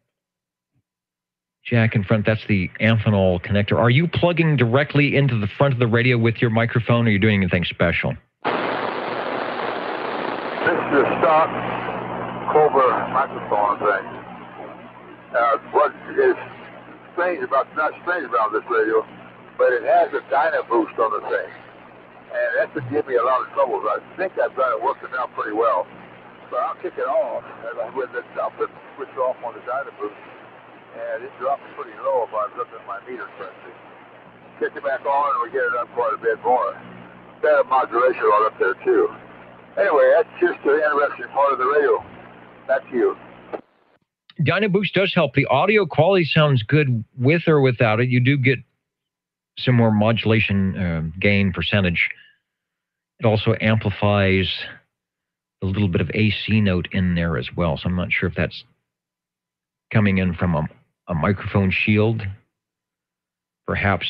jack in front. That's the Amphenol connector. Are you plugging directly into the front of the radio with your microphone, or are you doing anything special? This is a stock Cobra microphone thing. What is not strange about this radio, but it has a Dynaboost on the thing. And that could give me a lot of trouble. I think I've got it working out pretty well. So I'll kick it off, and I'll put the switch off on the Dynaboost. And it drops pretty low if I look at my meter correctly. Kick it back on, and we get it up quite a bit more. Better modulation on up there, too. Anyway, that's just the interesting part of the radio. Back to you. Dynaboost does help. The audio quality sounds good with or without it. You do get some more modulation gain percentage. It also amplifies a little bit of AC note in there as well. So I'm not sure if that's coming in from a microphone shield. Perhaps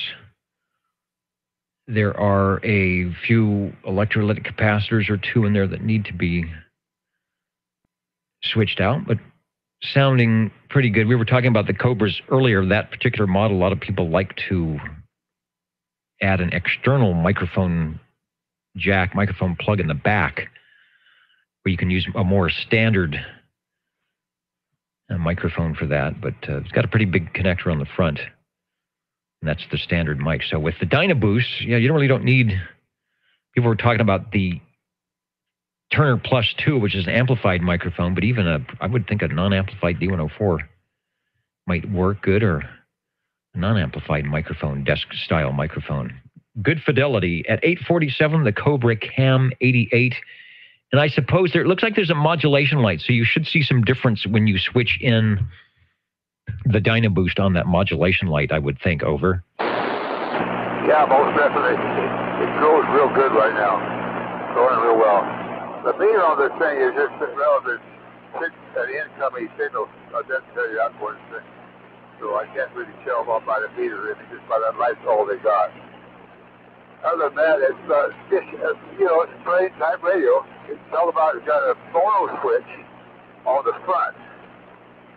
there are a few electrolytic capacitors or two in there that need to be switched out, but sounding pretty good. We were talking about the Cobras earlier. That particular model, a lot of people like to add an external microphone jack, microphone plug in the back, where you can use a more standard microphone for that, but it's got a pretty big connector on the front, and that's the standard mic. So with the Dynaboost, yeah, you really don't need. People were talking about the Turner Plus 2, which is an amplified microphone, but even I would think a non-amplified D104 might work good, or non-amplified microphone, desk-style microphone. Good fidelity. At 847, the Cobra Cam 88. And I suppose it looks like there's a modulation light, so you should see some difference when you switch in the Dynaboost on that modulation light, I would think. Over. Yeah, most definitely. It grows real good right now. Growing real well. The meter on this thing is just relative to the incoming signal. Doesn't tell you outgoing thing. So I can't really tell them by the meter. It's just by that light's all they got. Other than that, it's it's brain type radio. It's all about, it's got a phono switch on the front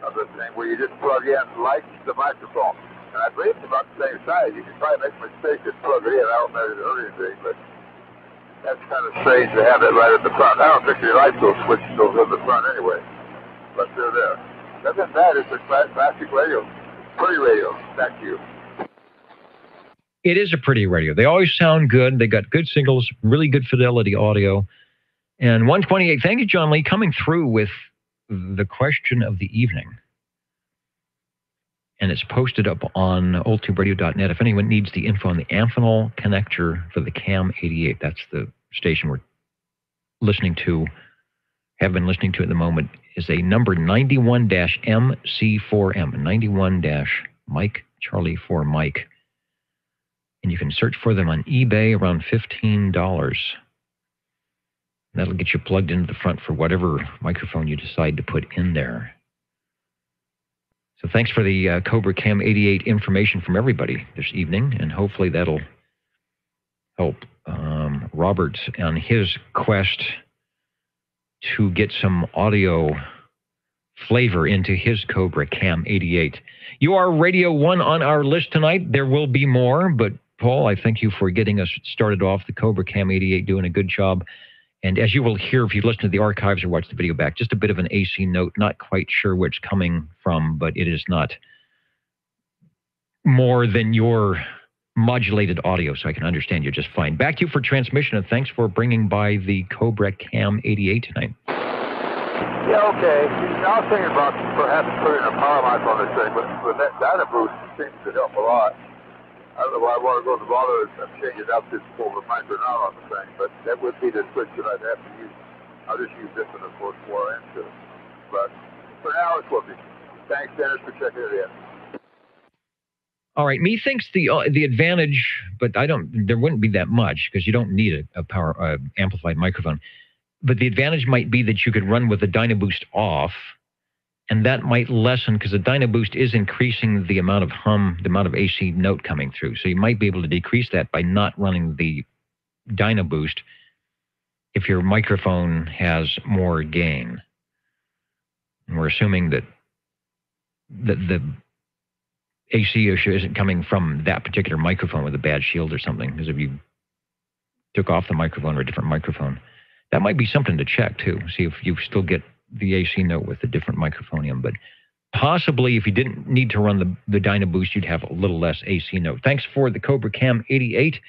of the thing where you just plug in like the microphone. And I believe it's about the same size. You can probably make a mistake and plug it in. I don't measure it or anything, but that's kind of strange to have that right at the front. I don't think they like those switches those at the front anyway, but they're there. Other than that, it's a classic radio. Pretty radio. Thank you. It is a pretty radio. They always sound good. They got good signals, really good fidelity audio. And 128, thank you, John Lee, coming through with the question of the evening. And it's posted up on oldtuberadio.net. If anyone needs the info on the Amphenol connector for the Cam 88, that's the station we're listening to, have been listening to at the moment, is a number 91-MC4M, 91-Mike, Charlie 4 Mike. And you can search for them on eBay, around $15. That'll get you plugged into the front for whatever microphone you decide to put in there. So thanks for the Cobra Cam 88 information from everybody this evening, and hopefully that'll help Robert on his quest to get some audio flavor into his Cobra Cam 88. You are Radio 1 on our list tonight. There will be more, but Paul, I thank you for getting us started off. The Cobra Cam 88 doing a good job. And as you will hear if you listen to the archives or watch the video back, just a bit of an AC note, not quite sure where it's coming from, but it is not more than your modulated audio, so I can understand you just fine. Back to you for transmission, and thanks for bringing by the Cobra Cam 88 tonight. Yeah, okay. I was thinking about perhaps putting a power mic on this thing, but that Dynaboost seems to help a lot. I don't know why I want to go to the bother and change it up to over mic or not on the thing, but that would be the switch that I'd have to use. I'll just use this one, of course, 4 into it. But for now, it's working. Thanks, Dennis, for checking it in. All right, methinks the advantage, but there wouldn't be that much because you don't need a power amplified microphone. But the advantage might be that you could run with the Dynaboost off, and that might lessen because the Dynaboost is increasing the amount of hum, the amount of AC note coming through. So you might be able to decrease that by not running the Dynaboost if your microphone has more gain. And we're assuming that the AC issue isn't coming from that particular microphone with a bad shield or something, because if you took off the microphone or a different microphone, that might be something to check too. See if you still get the AC note with a different microphonium, but possibly if you didn't need to run the Dynaboost, you'd have a little less AC note. Thanks for the Cobra Cam 88.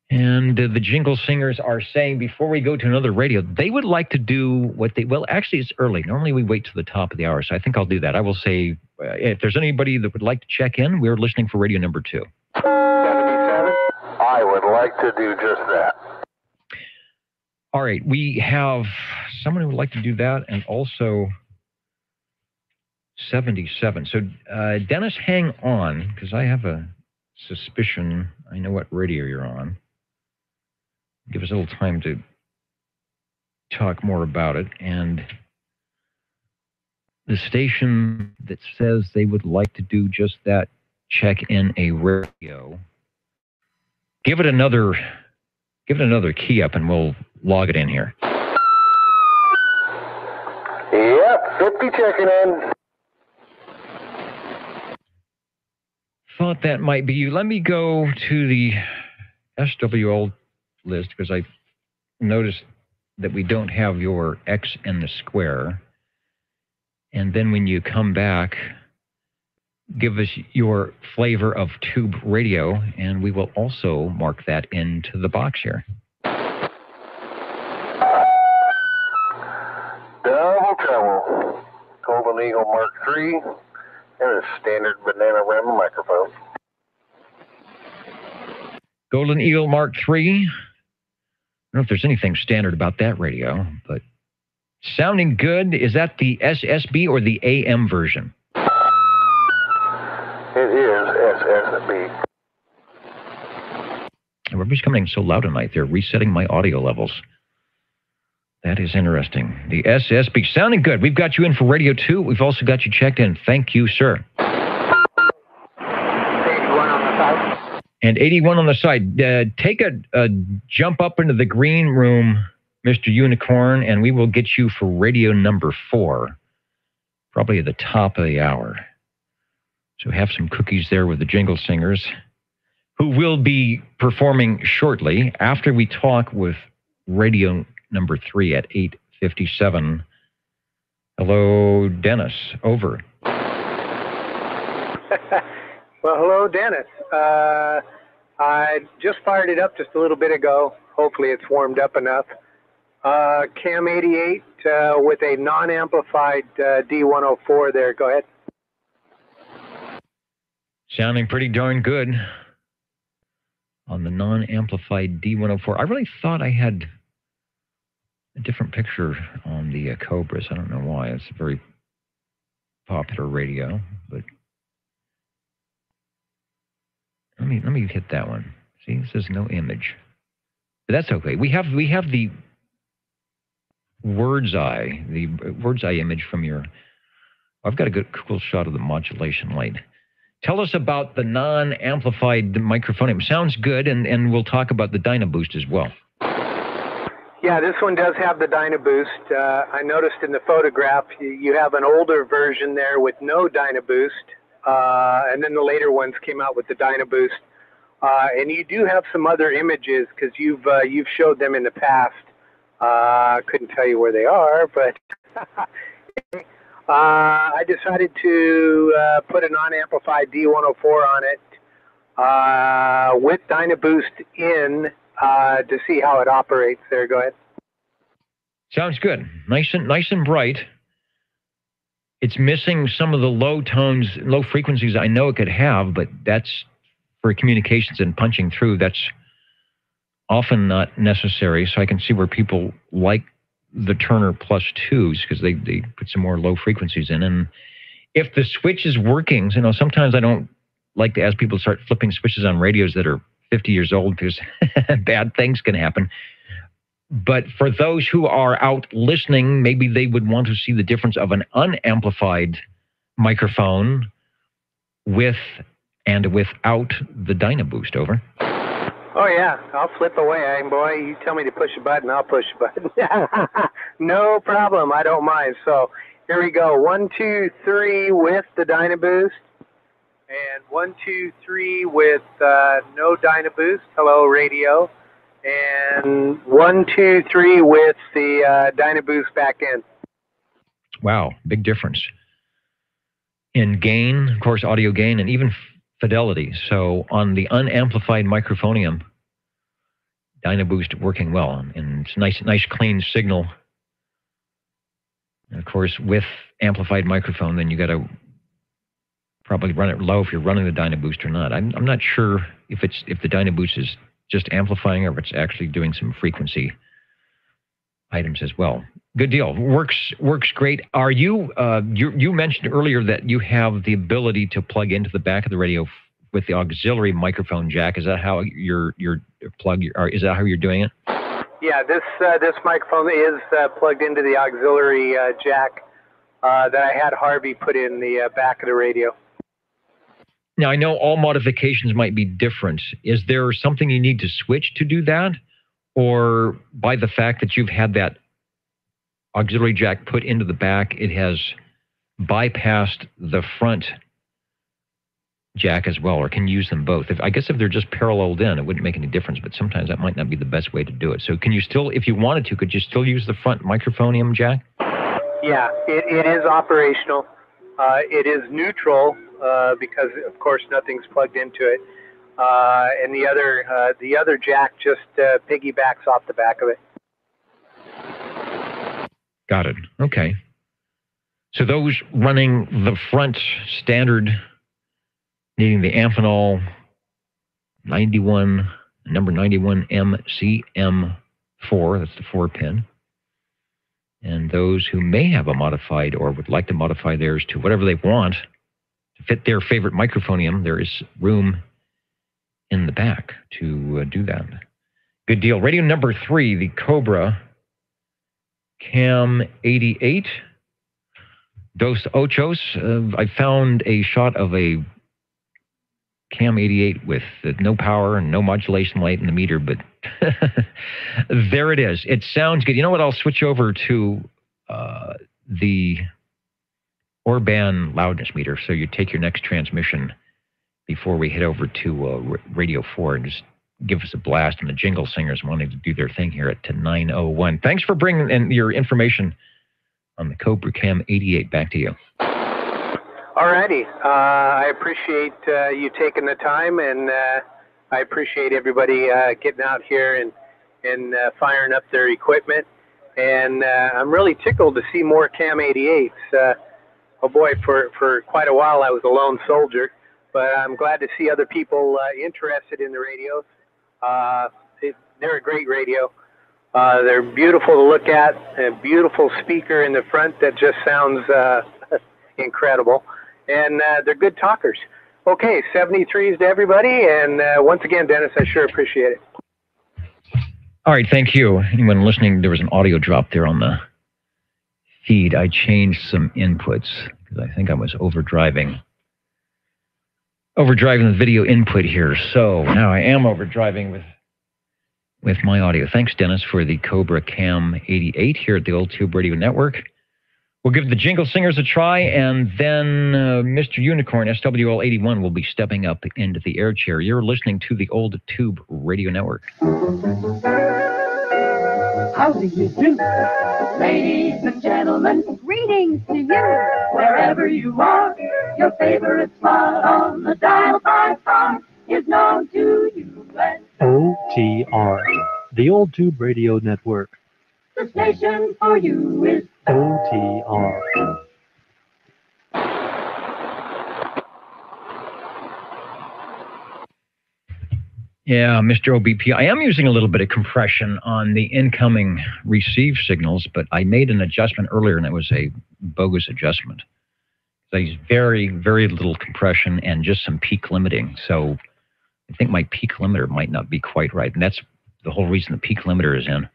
And the Jingle Singers are saying before we go to another radio, they would like to do well, actually it's early. Normally we wait till the top of the hour, so I think I'll do that. I will say, if there's anybody that would like to check in, we're listening for radio number 2. 77. I would like to do just that. All right, we have someone who would like to do that, and also 77. So, Dennis, hang on, because I have a suspicion I know what radio you're on. Give us a little time to talk more about it. And the station that says they would like to do just that, check in a radio. Give it another key up, and we'll log it in here. Yep, 50 checking in. Thought that might be you. Let me go to the SWL list because I noticed that we don't have your X in the square. And then when you come back, give us your flavor of tube radio, and we will also mark that into the box here. Double trouble. Golden Eagle Mark III, And a standard banana rim microphone. Golden Eagle Mark III. I don't know if there's anything standard about that radio, but sounding good. Is that the SSB or the AM version? It is SSB. Everybody's coming in so loud tonight. They're resetting my audio levels. That is interesting. The SSB sounding good. We've got you in for Radio 2. We've also got you checked in. Thank you, sir. 81 on the side. And 81 on the side. Take a jump up into the green room, Mr. Unicorn, and we will get you for radio number 4, probably at the top of the hour. So have some cookies there with the Jingle Singers, who will be performing shortly after we talk with radio number 3 at 8:57. Hello, Dennis. Over. Well, hello, Dennis. I just fired it up just a little bit ago. Hopefully it's warmed up enough. Cam 88 with a non-amplified D104 there. Go ahead. Sounding pretty darn good on the non-amplified D104. I really thought I had a different picture on the Cobras. I don't know why. It's a very popular radio, but let me hit that one. See, it says no image, but that's okay. We have the Word's Eye image from your. I've got a good cool shot of the modulation light. Tell us about the non-amplified microphone. It sounds good, and we'll talk about the Dynaboost as well. Yeah, this one does have the Dynaboost. I noticed in the photograph you have an older version there with no Dynaboost, and then the later ones came out with the Dynaboost. And you do have some other images because you've showed them in the past. Couldn't tell you where they are, but I decided to put a non-amplified D104 on it with Dynaboost in to see how it operates. There, go ahead. Sounds good. Nice and bright. It's missing some of the low tones, low frequencies I know it could have, but that's for communications and punching through. That's often not necessary. So I can see where people like the Turner Plus 2s because they put some more low frequencies in. And if the switch is working, sometimes I don't like to ask people to start flipping switches on radios that are 50 years old because bad things can happen. But for those who are out listening, maybe they would want to see the difference of an unamplified microphone with and without the Dynaboost. Over. Oh, yeah. I'll flip away, boy. You tell me to push a button, I'll push a button. No problem. I don't mind. So here we go. 1, 2, 3 with the Dynaboost. And 1, 2, 3 with no Dynaboost. Hello, radio. And 1, 2, 3 with the Dynaboost back in. Wow, big difference in gain, of course, audio gain, and even fidelity. So on the unamplified microphonium, Dynaboost working well, and it's nice clean signal. And of course, with amplified microphone, then you got to probably run it low if you're running the Dynaboost or not. I'm not sure if the Dynaboost is just amplifying or if it's actually doing some frequency items as well. Good deal. Works great. Are you you mentioned earlier that you have the ability to plug into the back of the radio with the auxiliary microphone jack. Is that how you're is that how you're doing it? Yeah, this microphone is plugged into the auxiliary jack that I had Harvey put in the back of the radio. Now, I know all modifications might be different. Is there something you need to switch to do that? Or by the fact that you've had that auxiliary jack put into the back, it has bypassed the front jack as well, or can you use them both? I guess if they're just paralleled in, it wouldn't make any difference, but sometimes that might not be the best way to do it. So can you still, if you wanted to, could you still use the front microphonium jack? Yeah, it is operational. It is neutral because, of course, nothing's plugged into it. And the other jack just piggybacks off the back of it. Got it. Okay. So those running the front standard, needing the Amphenol 91, number 91 MCM4, that's the 4-pin. And those who may have a modified or would like to modify theirs to whatever they want to fit their favorite microphonium, there is room in the back to do that. Good deal. Radio number 3, the Cobra Cam 88. Dos Ochos. I found a shot of a Cam 88 with no power and no modulation light in the meter, but there it is. It sounds good. You know what? I'll switch over to the Orban loudness meter. So you take your next transmission before we head over to Radio 4 and just give us a blast on the Jingle Singers wanting to do their thing here at 9:01. Thanks for bringing in your information on the Cobra Cam 88. Back to you. All righty. I appreciate you taking the time, and I appreciate everybody getting out here and firing up their equipment. And I'm really tickled to see more Cam 88s. Oh boy, for quite a while I was a lone soldier, but I'm glad to see other people interested in the radios. They're a great radio. They're beautiful to look at, a beautiful speaker in the front that just sounds incredible. And they're good talkers. Okay, 73s to everybody. And once again, Dennis, I sure appreciate it. All right, thank you. Anyone listening, there was an audio drop there on the feed. I changed some inputs because I think I was overdriving the video input here. So now I am overdriving with my audio. Thanks, Dennis, for the Cobra Cam 88 here at the Old Tube Radio Network. We'll give the Jingle Singers a try, and then Mr. Unicorn, SWL 81, will be stepping up into the air chair. You're listening to the Old Tube Radio Network. How do you do? Ladies and gentlemen, greetings to you. Wherever you are, your favorite spot on the dial by far is known to you as OTR, the Old Tube Radio Network. The station for you is OTR. Yeah, Mr. OBP, I am using a little bit of compression on the incoming receive signals, but I made an adjustment earlier, and it was a bogus adjustment. So I used very, very little compression and just some peak limiting. So I think my peak limiter might not be quite right, and that's the whole reason the peak limiter is in,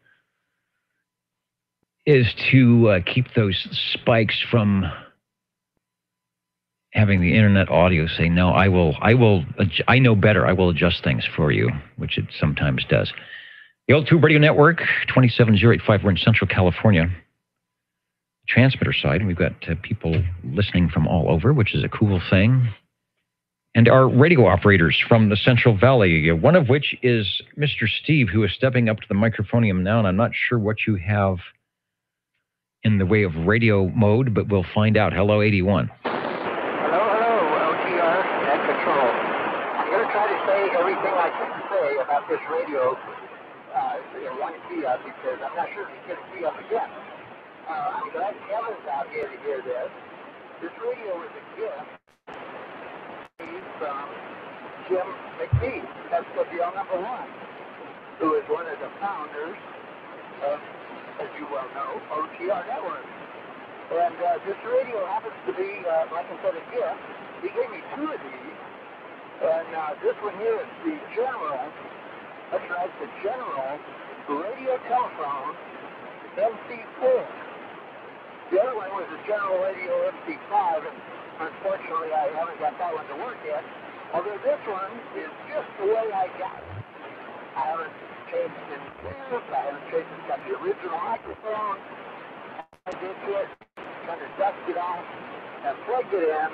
is to keep those spikes from having the internet audio say, no, I know better. I will adjust things for you, which it sometimes does. The Old Tube Radio Network, 27085. We're in Central California. Transmitter side, we've got people listening from all over, which is a cool thing. And our radio operators from the Central Valley, one of which is Mr. Steve, who is stepping up to the microphonium now, and I'm not sure what you have in the way of radio mode, but we'll find out. Hello, 81. About this radio in one key up, because I'm not sure if it's going to key up again. I'm glad Kevin's out here to hear this. This radio is a gift from Jim McBee, SWL number 1, who is one of the founders of, as you well know, OTR Network. And this radio happens to be, like I said, a gift. He gave me 2 of these. And this one here is the General, that's right, the General Radio Telephone MC4. The other one was the General Radio MC5, and unfortunately I haven't got that one to work yet. Although this one is just the way I got it. I haven't changed any tubes, I haven't changed it, got the original microphone. I did it, kind of dusted it off, and plugged it in.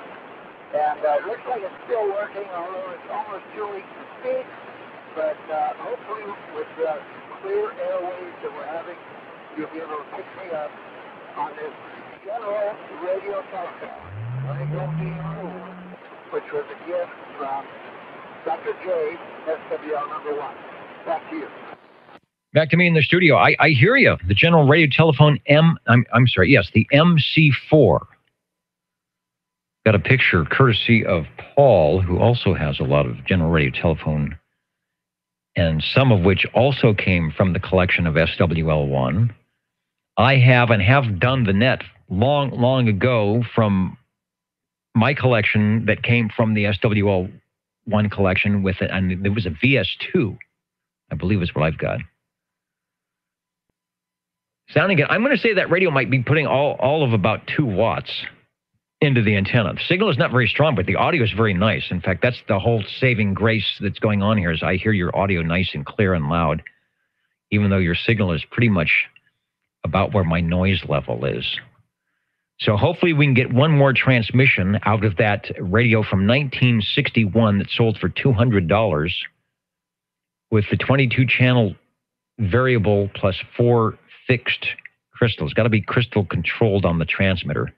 And it looks like it's still working, although it's almost 2 weeks to speak. But hopefully with the clear airwaves that we're having, you'll be able to pick me up on this General Radio Telephone, which was a gift from Dr. J, SWL number 1. Back to you. Back to me in the studio. I hear you. The General Radio Telephone the MC4. Got a picture courtesy of Paul, who also has a lot of general radio telephone, and some of which also came from the collection of SWL1. I have and have done the net long ago from my collection that came from the SWL1 collection with it, and there was a VS2, I believe is what I've got. Sounding good. I'm going to say that radio might be putting all of about 2 watts into the antenna. The signal is not very strong, but the audio is very nice. In fact, that's the whole saving grace that's going on here, is I hear your audio nice and clear and loud, even though your signal is pretty much about where my noise level is. So hopefully we can get one more transmission out of that radio from 1961 that sold for $200 with the 22-channel variable plus 4 fixed crystals. Got to be crystal controlled on the transmitter.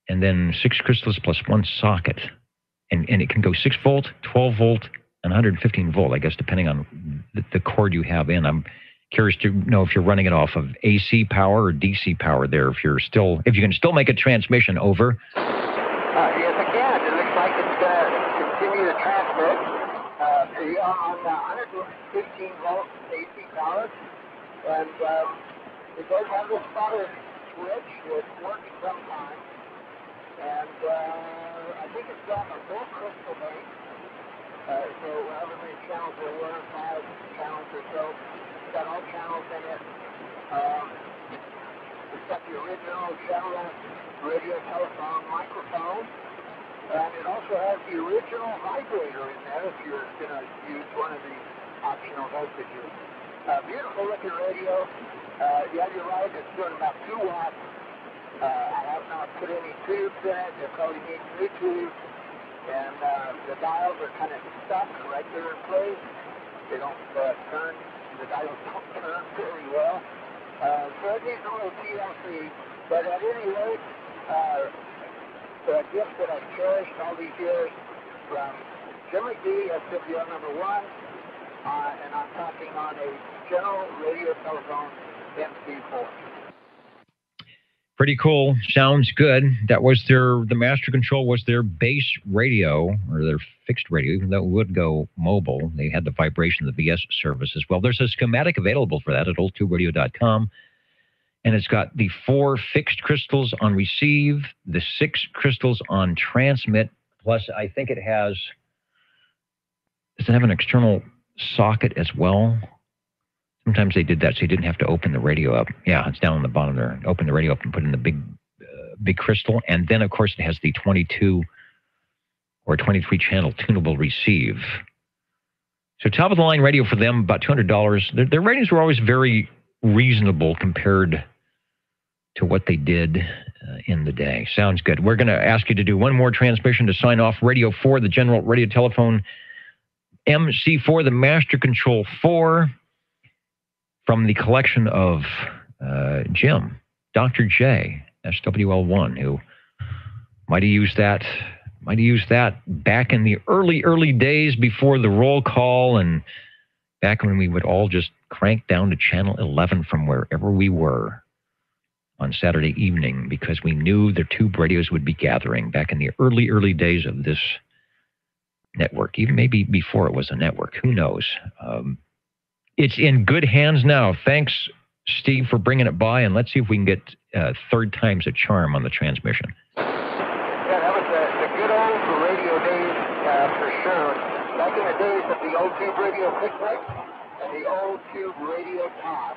And then 6 crystals plus 1 socket. And it can go 6 volt, 12 volt, and 115 volt, I guess, depending on the cord you have in. I'm curious to know if you're running it off of AC power or DC power there, if you can still make a transmission over. Yes, I can. It looks like it's going to continue to transmit. We are on 115 volts AC power. And it does have this spotter switch. It works sometimes. And I think it's on a full crystal base. So however many channels there were, 5 channels or so. It's got all channels in it. It's got the original General radio telephone microphone. And it also has the original vibrator in there if you're going to use one of the optional voltages. Beautiful looking radio. Yeah, you're right. It's doing about 2 watts. I have not put any tubes in it. It probably needs new tubes. And the dials are kind of stuck right there in place. They don't turn. The dials don't turn very well. So it needs a little TLC. But at any rate, the gift that I've cherished all these years from Jim McGee, SWL number 1, and I'm talking on a General Radio Telephone MC4. Pretty cool. Sounds good. That was the master control was their base radio, or their fixed radio, even though it would go mobile. They had the vibration of the VS service as well. There's a schematic available for that at oldtuberadio.com. And it's got the 4 fixed crystals on receive, the 6 crystals on transmit, plus I think it has, does it have an external socket as well? Sometimes they did that so you didn't have to open the radio up. Yeah, it's down on the bottom there. Open the radio up and put in the big crystal. And then, of course, it has the 22 or 23 channel tunable receive. So top of the line radio for them, about $200. Their ratings were always very reasonable compared to what they did in the day. Sounds good. We're going to ask you to do one more transmission to sign off. Radio 4, the General Radio Telephone MC4, the Master Control 4, from the collection of Jim, Dr. J, SWL1, who might have used that back in the early days before the roll call, and back when we would all just crank down to channel 11 from wherever we were on Saturday evening, because we knew the tube radios would be gathering back in the early days of this network, even maybe before it was a network. Who knows? It's in good hands now. Thanks, Steve, for bringing it by, and let's see if we can get 3rd time's a charm on the transmission. Yeah, that was the good old radio days for sure. Back in the days of the old tube radio picnic and the old tube radio toss.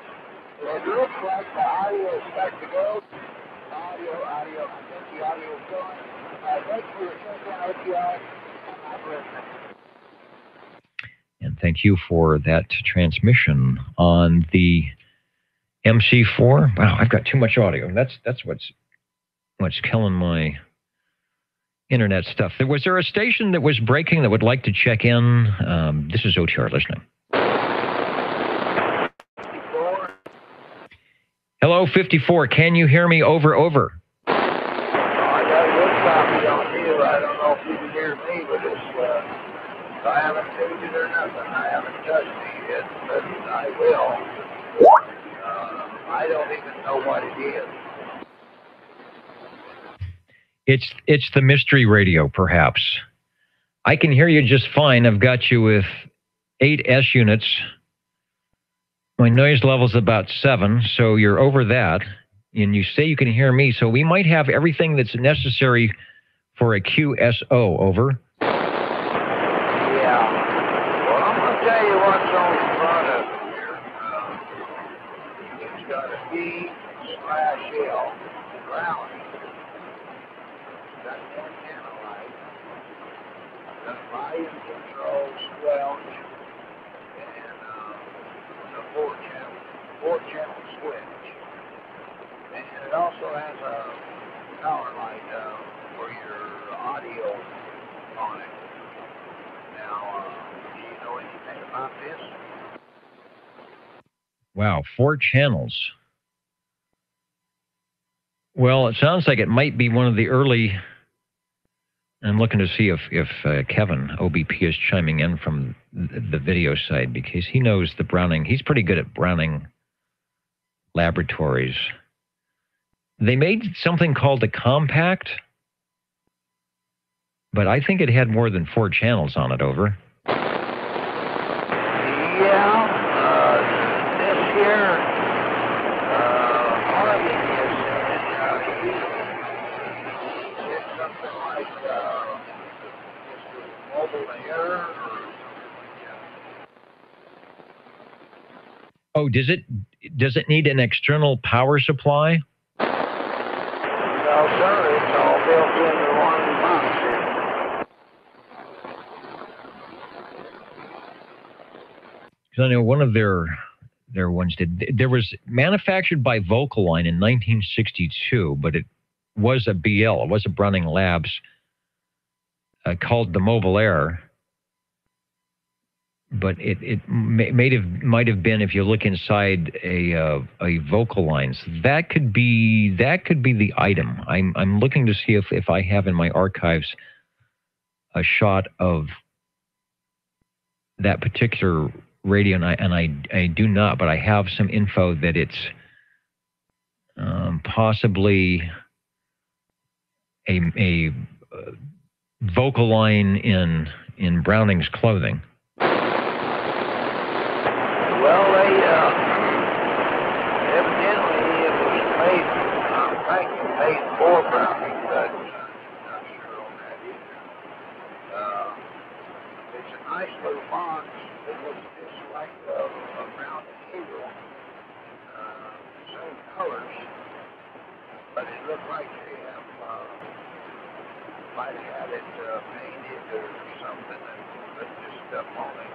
It looks like the audio is starting to go. Audio. I think the audio is going. Thanks for your attention, OTR. I'm listening. And thank you for that transmission on the MC4. Wow, I've got too much audio. That's what's killing my internet stuff. Was there a station that was breaking that would like to check in? This is OTR listening. Hello, 54. Can you hear me? Over. I got a good copy on you. I don't know if you can hear me, but I haven't tuned it or nothing. I haven't touched it yet, but I will. I don't even know what it is. It's the mystery radio, perhaps. I can hear you just fine. I've got you with 8 S units. My noise level's about 7, so you're over that. And you say you can hear me, so we might have everything that's necessary for a QSO. Over. Yeah. Well, I'm going to tell you what's on the front of it here. It's got a B/L ground. Got an antenna light. Got volume control, squelch, and a 4-channel switch. And it also has a power light for your audio on it. Now, do you know anything about this? Wow, 4 channels. Well, it sounds like it might be one of the early. I'm looking to see if Kevin OBP is chiming in from the video side, because he knows the Browning. He's pretty good at Browning Laboratories. They made something called a compact, but I think it had more than 4 channels on it. Over. Yeah, this here, Harvey is something like mobile air or something like that. Oh, does it need an external power supply? No, sir, it's all built into one box here. Because I know one of their ones did. There was manufactured by Vocaline in 1962, but it was a BL. It was a Browning Labs called the Mobile Air. But it might have been, if you look inside a Vocaline's, that could be the item. I'm looking to see if I have in my archives a shot of that particular radio, and I do not, but I have some info that it's possibly a Vocaline in Browning's clothing. Well, they evidently it was made, I think it made for Browning, but I'm not sure on that either. It's a nice little box. It looks just like a Browning Eagle. Same colors, but it looked like they might have had it painted or something and put this stuff on it.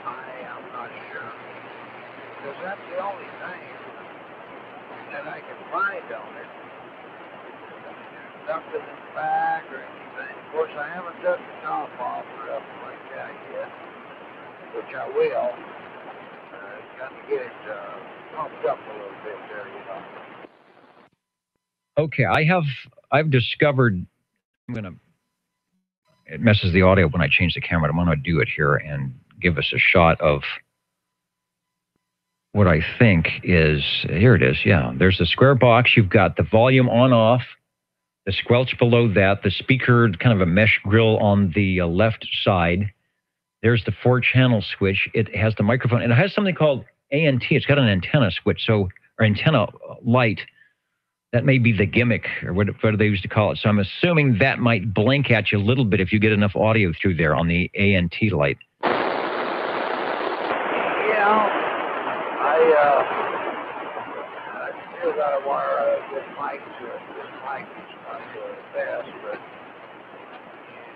I'm not sure. Because that's the only thing that I can find on it. There's nothing in the back or anything. Of course, I haven't done the top off or nothing like that yet, which I will. Got to get it pumped up a little bit there, you know. Okay, I've discovered. It messes the audio when I change the camera. I'm going to do it here and give us a shot of what I think is, here it is, yeah. There's the square box. You've got the volume on-off, the squelch below that, the speaker, kind of a mesh grill on the left side. There's the 4-channel switch. It has the microphone, and it has something called ANT. It's got an antenna switch, or antenna light. That may be the gimmick, or what do they used to call it. So I'm assuming that might blink at you a little bit if you get enough audio through there on the ANT light. I still got to wire a good mic to it. This mic is not the best, but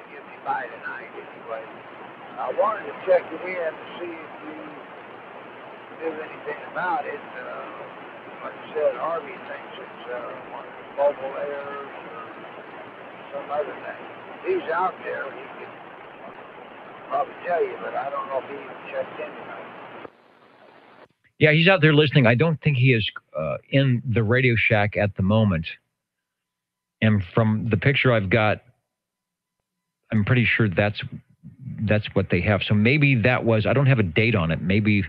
get me by tonight anyway. I wanted to check you in to see if you knew anything about it. Like I said, Harvey thinks it's one of the mobile airs or some other thing. He's out there, he can probably tell you, but I don't know if he even checked in tonight. Yeah, he's out there listening. I don't think he is in the Radio Shack at the moment. And from the picture I've got, I'm pretty sure that's what they have. So maybe that was, I don't have a date on it. Maybe,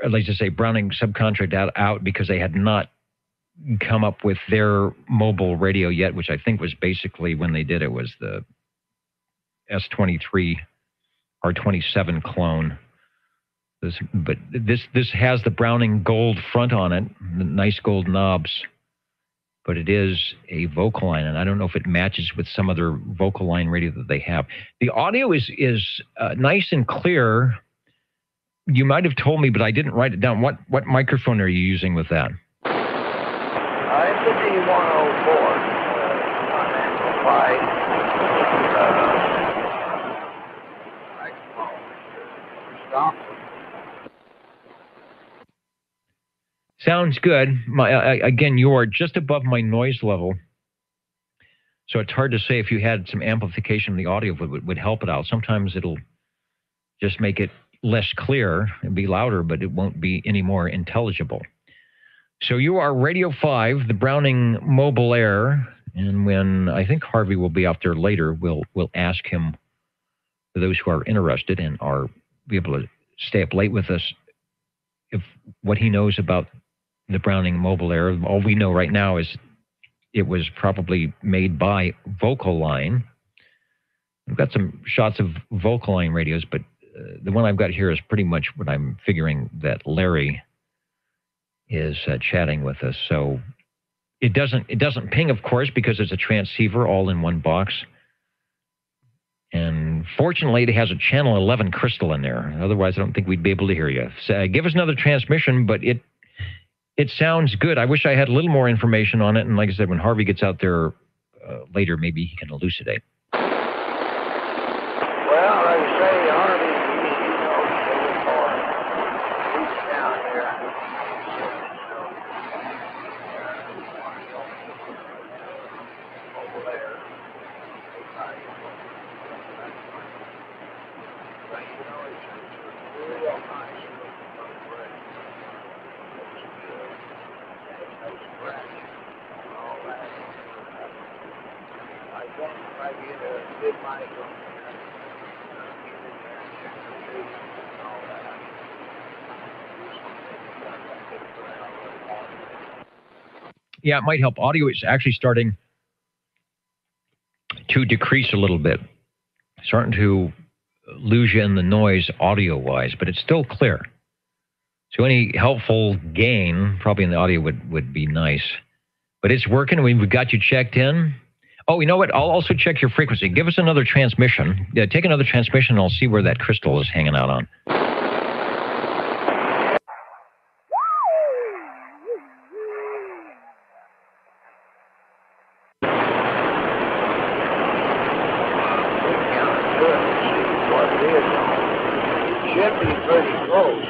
let's just say Browning subcontracted out because they had not come up with their mobile radio yet, which I think was basically when they did it was the S23 R27 clone. But this has the Browning gold front on it, the nice gold knobs, but it is a Vocaline, and I don't know if it matches with some other Vocaline radio that they have. The audio is nice and clear. You might have told me, but I didn't write it down. What microphone are you using with that? It's a D104 amplified. Sounds good. Again, you are just above my noise level, so it's hard to say if you had some amplification in the audio would help it out. Sometimes it'll just make it less clear and be louder, but it won't be any more intelligible. So you are Radio 5, the Browning Mobile Air, and when I think Harvey will be out there later, we'll ask him, for those who are interested and are be able to stay up late with us, if what he knows about the Browning Mobile Air. All we know right now is it was probably made by Vocaline. We've got some shots of Vocaline radios, but the one I've got here is pretty much what I'm figuring that Larry is chatting with us. So it doesn't ping, of course, because it's a transceiver all in one box. And fortunately, it has a channel 11 crystal in there. Otherwise, I don't think we'd be able to hear you. So, give us another transmission, but it sounds good. I wish I had a little more information on it. And like I said, when Harvey gets out there later, maybe he can elucidate. Well, like I say, Harvey, he knows a little more. He's down there. Over there. But you know, it's real nice. Yeah, it might help. Audio is actually starting to decrease a little bit. Starting to lose you in the noise audio-wise, but it's still clear. So any helpful gain, probably in the audio, would be nice. But it's working. We've got you checked in. Oh, you know what? I'll also check your frequency. Give us another transmission. Yeah, take another transmission, and I'll see where that crystal is hanging out on. Should be pretty close.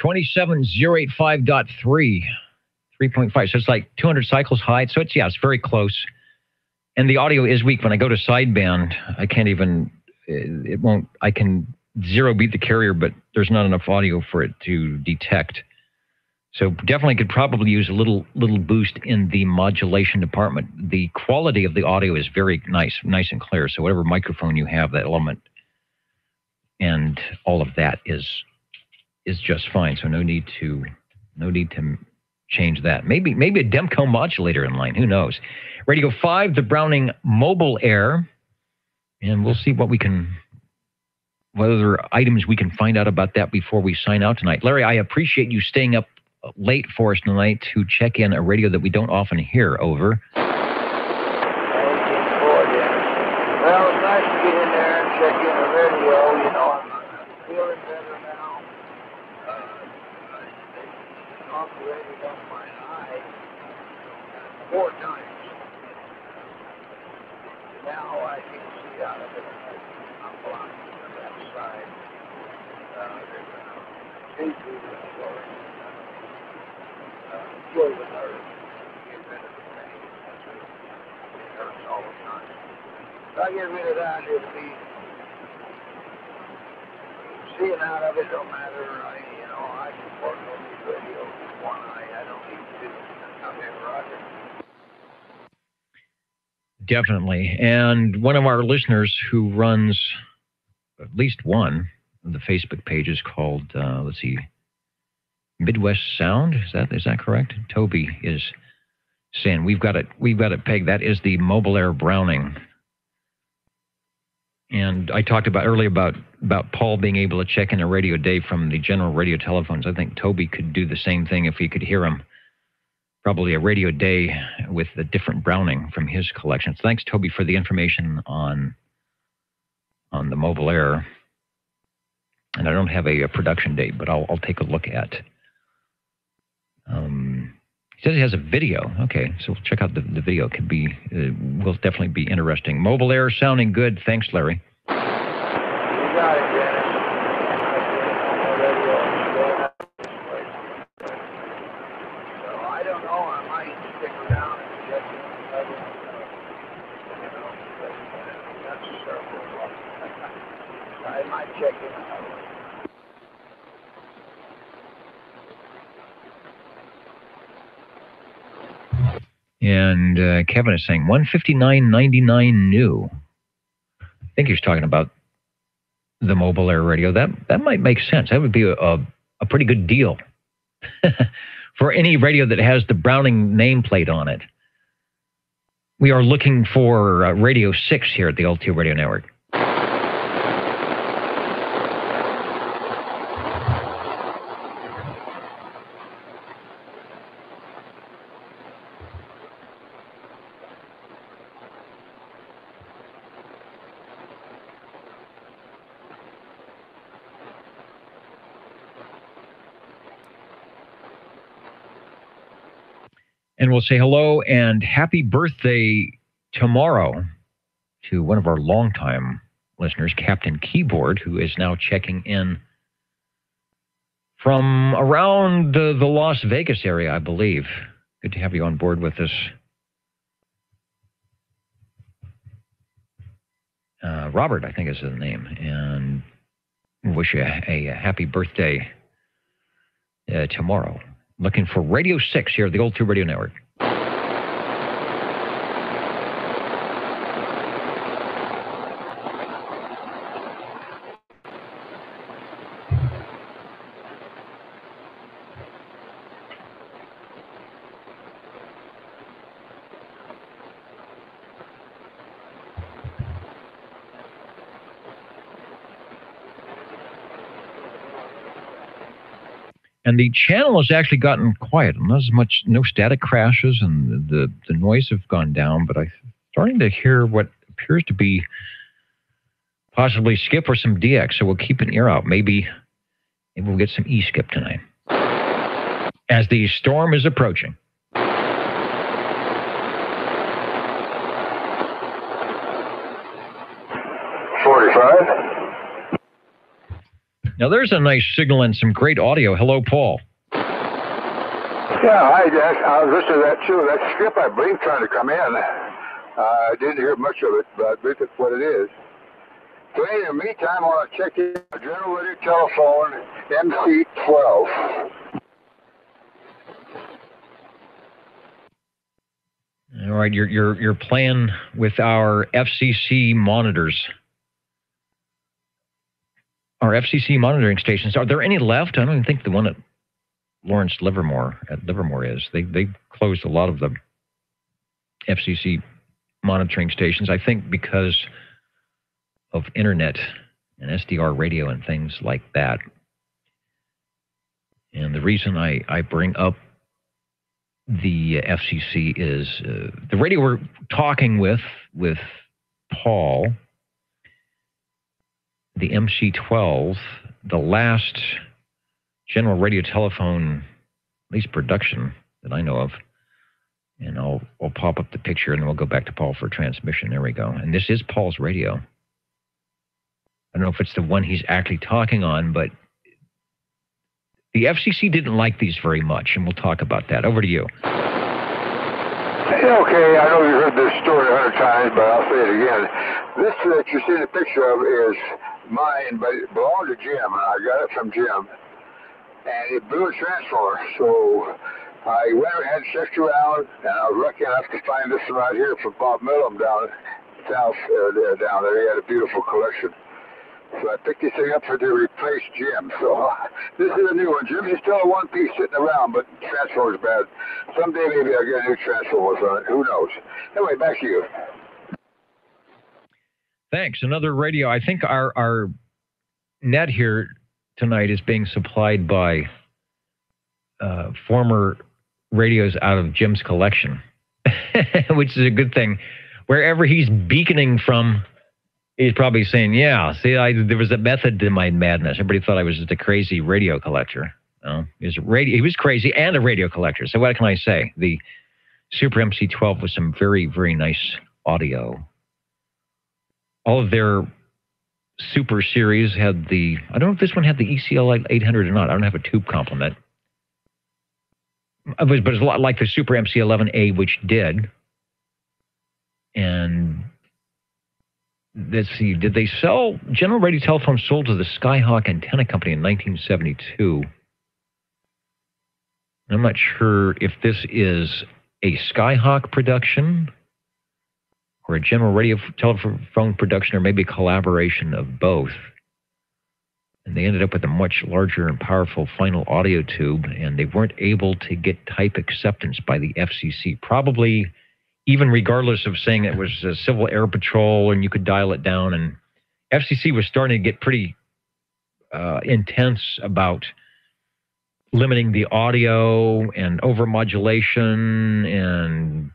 27085.3, 3.5. So it's like 200 cycles high. So it's very close. And the audio is weak. When I go to sideband, I can't even, it won't, I can zero beat the carrier, but there's not enough audio for it to detect. So definitely could probably use a little boost in the modulation department. The quality of the audio is very nice and clear. So whatever microphone you have, that element and all of that is just fine. So no need to change that. Maybe a Demco modulator in line. Who knows? Radio 5, the Browning Mobile Air, and we'll see what other items we can find out about that before we sign out tonight. Larry, I appreciate you staying up late for us tonight to check in a radio that we don't often hear. Over. Well, it's nice to get in there and check in the radio. You know, I'm feeling better now. They operated on my eye 4 times. Now I can see out of it. I'm blind on that side. There's a tube that's flowing. Flow the nerve. Get rid of the pain. It hurts all the time. If I get rid of that, it'll be seeing out of it. Don't matter. I can work on these radios with one eye. I don't need to. Okay, Roger. Definitely. And one of our listeners who runs at least one of the Facebook pages called, let's see, Midwest Sound. Is that correct? Toby is saying we've got it pegged. That is the Mobile Air Browning. And I talked earlier about Paul being able to check in a radio day from the general radio telephones. I think Toby could do the same thing if he could hear him. Probably a radio day with a different Browning from his collections. Thanks, Toby, for the information on the Mobile Air. And I don't have a production date, but I'll take a look at. He says he has a video. Okay, so we'll check out the video. Will definitely be interesting. Mobile Air sounding good. Thanks, Larry. You got it, Dennis. So I don't know. I might stick around and get that's a circle. I might check it out. And Kevin is saying $159.99 new. I think he's talking about the Mobile Air radio. That might make sense. That would be a pretty good deal for any radio that has the Browning nameplate on it. We are looking for Radio 6 here at the L2 Radio Network. And we'll say hello and happy birthday tomorrow to one of our longtime listeners, Captain Keyboard, who is now checking in from around the Las Vegas area, I believe. Good to have you on board with us. Robert, I think is his name. And wish you a happy birthday tomorrow. Looking for Radio 6 here at the Old Tube Radio Network. And the channel has actually gotten quiet. Not as much, no static crashes, and the noise have gone down. But I'm starting to hear what appears to be possibly skip or some DX. So we'll keep an ear out. Maybe we'll get some E-skip tonight as the storm is approaching. 45. Now, there's a nice signal and some great audio. Hello, Paul. Yeah, hi, Dennis. I was listening to that, too. That skip, I believe, trying to come in. I didn't hear much of it, but I believe that's what it is. So, in the meantime, I want to check in the General Radio Telephone MC12. All right, you're playing with our FCC monitors. Our FCC monitoring stations, are there any left? I don't even think the one at Lawrence Livermore is. They closed a lot of the FCC monitoring stations, I think because of internet and SDR radio and things like that. And the reason I bring up the FCC is the radio we're talking with Paul, the MC12, the last general radio telephone, at least production that I know of. And I'll pop up the picture and then we'll go back to Paul for transmission. There we go. And this is Paul's radio. I don't know if it's the one he's actually talking on, but the FCC didn't like these very much, and we'll talk about that. Over to you. Okay, I know you heard this story 100 times, but I'll say it again. This that you see the picture of is mine, but it belonged to Jim. I got it from Jim, and it blew a transformer. So I went and searched around, and I was lucky enough to find this one right here from Bob Millum down south down there. He had a beautiful collection. So I I picked this thing up to replace Jim. So this is a new one. Jim's is still a one-piece sitting around, but transformer's bad. Someday maybe I'll get a new transformer on it. Who knows? Anyway, back to you. Thanks. Another radio. I think our net here tonight is being supplied by former radios out of Jim's collection, which is a good thing. Wherever he's beaconing from, he's probably saying, yeah, see, there was a method to my madness. Everybody thought I was just a crazy radio collector. No, he was crazy and a radio collector. So what can I say? The Super MC12 was some very, very nice audio. All of their Super series had I don't know if this one had the ECL 800 or not. I don't have a tube complement. But it's a lot like the Super MC11A, which did. And let's see, did they sell? General Radio Telephone sold to the Skyhawk Antenna Company in 1972. I'm not sure if this is a Skyhawk production or a General Radio Telephone production, or maybe a collaboration of both. And they ended up with a much larger and powerful final audio tube, and they weren't able to get type acceptance by the FCC. Probably even regardless of saying it was a Civil Air Patrol and you could dial it down. And FCC was starting to get pretty intense about limiting the audio and overmodulation and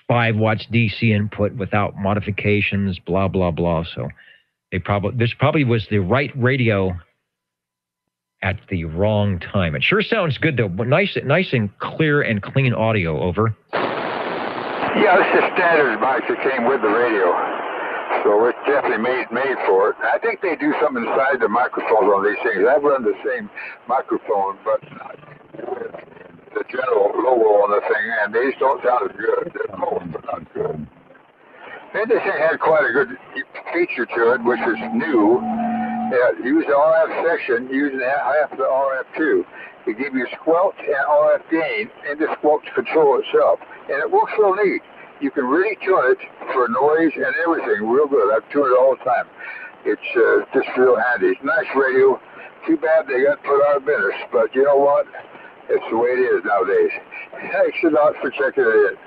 5 watts DC input without modifications, blah, blah, blah. So this probably was the right radio at the wrong time. It sure sounds good, though. Nice and clear and clean audio, over. Yeah, it's just standard mic that came with the radio. So it's definitely made for it. I think they do something inside the microphones on these things. I've run the same microphone, but the general logo on the thing, and they just don't sound as good. They're close, but not good. And this thing had quite a good feature to it, which is new. Use the RF section using half the RF2. It gives you squelch and RF gain, and the squelch control itself. And it works real neat. You can really tune it for noise and everything real good. I've tuned it all the time. It's just real handy. It's nice radio. Too bad they got put out of business, but you know what? It's the way it is nowadays. Thanks a lot for checking it in.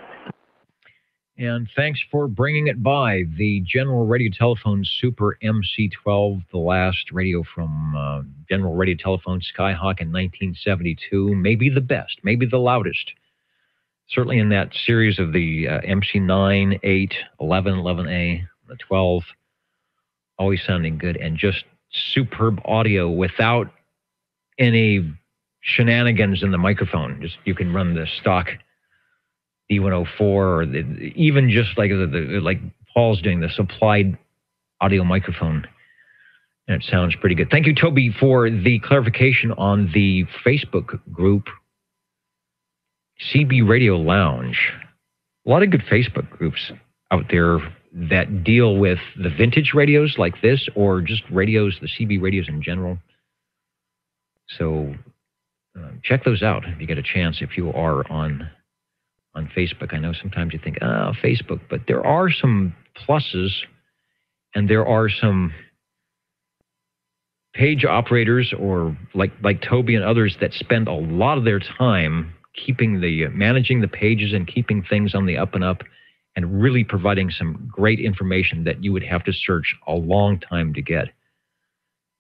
And thanks for bringing it by. The General Radio Telephone Super MC12, the last radio from General Radio Telephone Skyhawk in 1972. Maybe the best, maybe the loudest. Certainly in that series of the MC9, 8, 11, 11A, the 12. Always sounding good and just superb audio without any shenanigans in the microphone. Just you can run the stock D104 or even just like Paul's doing, the supplied audio microphone, and it sounds pretty good. Thank you, Toby, for the clarification on the Facebook group, CB Radio Lounge. A lot of good Facebook groups out there that deal with the vintage radios like this, or just radios, the CB radios in general. So check those out if you get a chance, if you are on Facebook. I know sometimes you think, Facebook, but there are some pluses, and there are some page operators, or like Toby and others, that spend a lot of their time managing the pages and keeping things on the up and up, and really providing some great information that you would have to search a long time to get,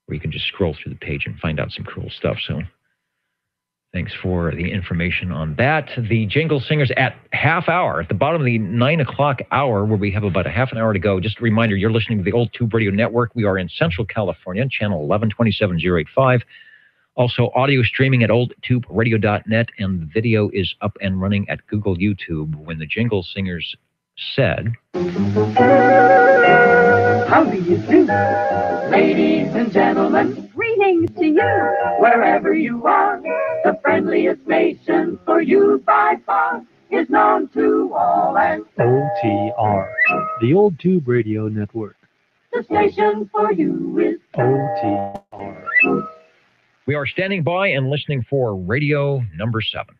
where you can just scroll through the page and find out some cool stuff. So thanks for the information on that. The Jingle Singers at half hour, at the bottom of the 9 o'clock hour, where we have about a half an hour to go. Just a reminder, you're listening to the Old Tube Radio Network. We are in Central California, channel 11-27085. Also, audio streaming at oldtuberadio.net, and the video is up and running at Google YouTube. When the Jingle Singers said, How do you do, ladies and gentlemen? Greetings to you, wherever you are. The friendliest nation for you by far is known to all as OTR, the Old Tube Radio Network. The station for you is OTR. We are standing by and listening for radio number 7.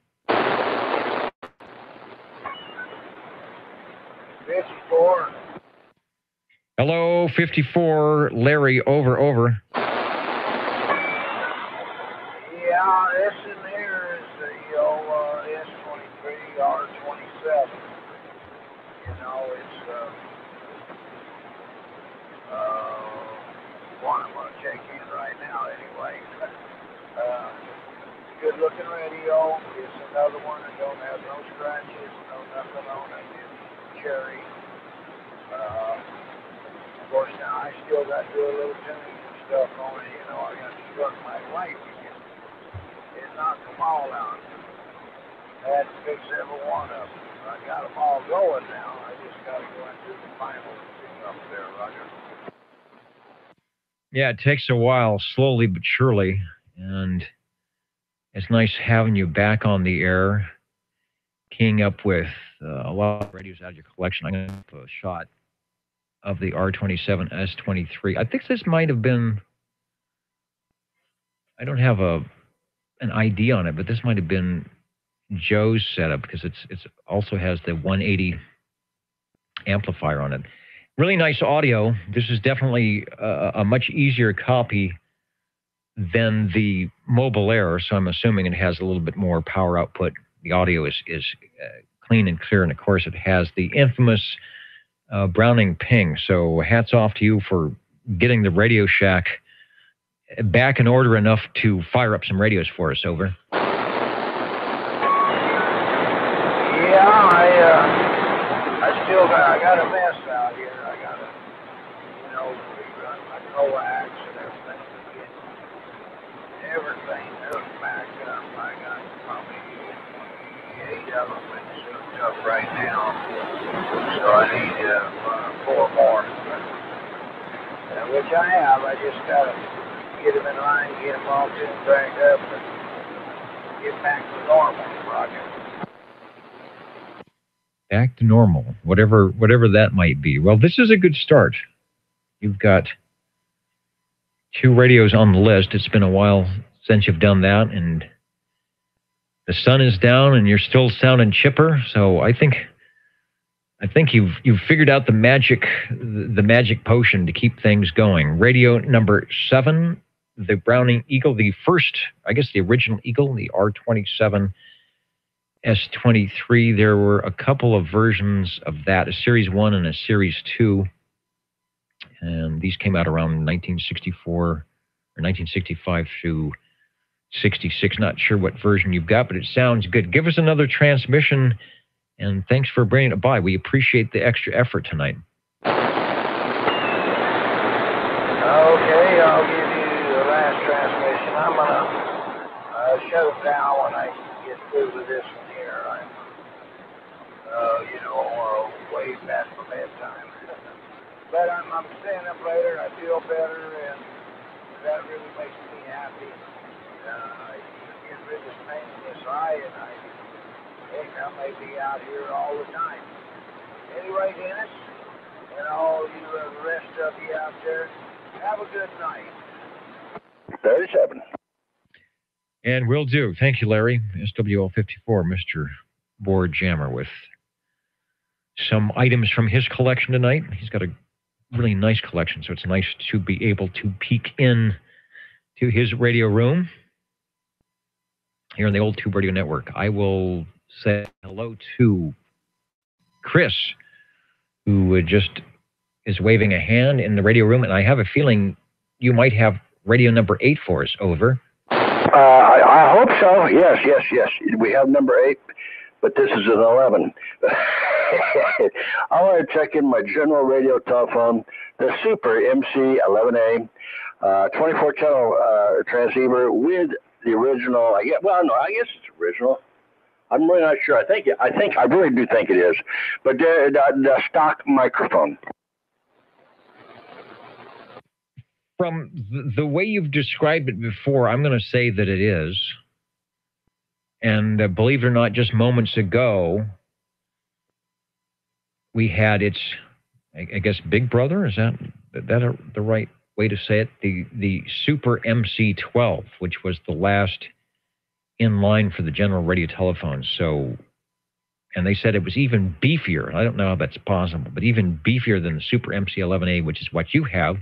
Hello, 54, Larry, over. Yeah, this in here is the S23 R27. You know, it's one I'm going to check in right now anyway. Good looking radio. It's another one that don't have no scratches, no nothing on it. It's cherry. Of course, now I still got to do a little tuning and stuff on it. You know, I got to struck my light. It knocked them all out. I had to fix every one of them. I got them all going now. I just got to go and do the final thing up there, Roger. Yeah, it takes a while, slowly but surely, and it's nice having you back on the air, keying up with a lot of radios out of your collection. I'm going to put a shot of the R27 S23. I think this might have been, I don't have an ID on it, but this might have been Joe's setup because it's also has the 180 amplifier on it. Really nice audio. This is definitely a much easier copy than the Mobile Air, so I'm assuming it has a little bit more power output. The audio is clean and clear, and of course it has the infamous Browning ping. So hats off to you for getting the Radio Shack back in order enough to fire up some radios for us. Over. Yeah, I got a mess out here. I got to, rerun my coax and everything. They're backed up. I got probably 8 of them hooked up right now. So I need 4 more. Which I have. I just got to get them in line, get them all tuned back up, and get back to normal, Roger. Back to normal, whatever that might be. Well, this is a good start. You've got 2 radios on the list. It's been a while since you've done that, and the sun is down, and you're still sounding chipper. So I think you've figured out the magic potion to keep things going. Radio number 7, the Browning Eagle, the first, I guess the original Eagle, the R27 S23. There were a couple of versions of that, a Series 1 and a Series 2. And these came out around 1964 or 1965 through 66. Not sure what version you've got, but it sounds good. Give us another transmission, and thanks for bringing it by. We appreciate the extra effort tonight. Okay, I'll give you the last transmission. I'm going to shut it down when I get through with this one here. I'm way past my bedtime. But I'm staying up later. I feel better, and that really makes me happy. I get rid of this pain in this eye, and I may be out here all the time. Anyway, Dennis, and all you the rest of you out there, have a good night. 37. And will do. Thank you, Larry. SWL54, Mr. Board Jammer, with some items from his collection tonight. He's got a really nice collection, so it's nice to be able to peek in to his radio room here on the Old Tube Radio Network. I will say hello to Chris, who just is waving a hand in the radio room, and I have a feeling you might have radio number 8 for us. Over. I hope so. Yes. We have number 8, but this is an 11. I want to check in my general radio telephone, the Super MC11A, 24-channel transceiver with the original. I guess it's original. I'm really not sure. I really do think it is, but the stock microphone. From the way you've described it before, I'm going to say that it is. And believe it or not, just moments ago, we had its, I guess, big brother. Is that the right way to say it? The Super MC12, which was the last in line for the general radio telephone. So And they said it was even beefier. I don't know how that's possible, but even beefier than the Super MC11A, which is what you have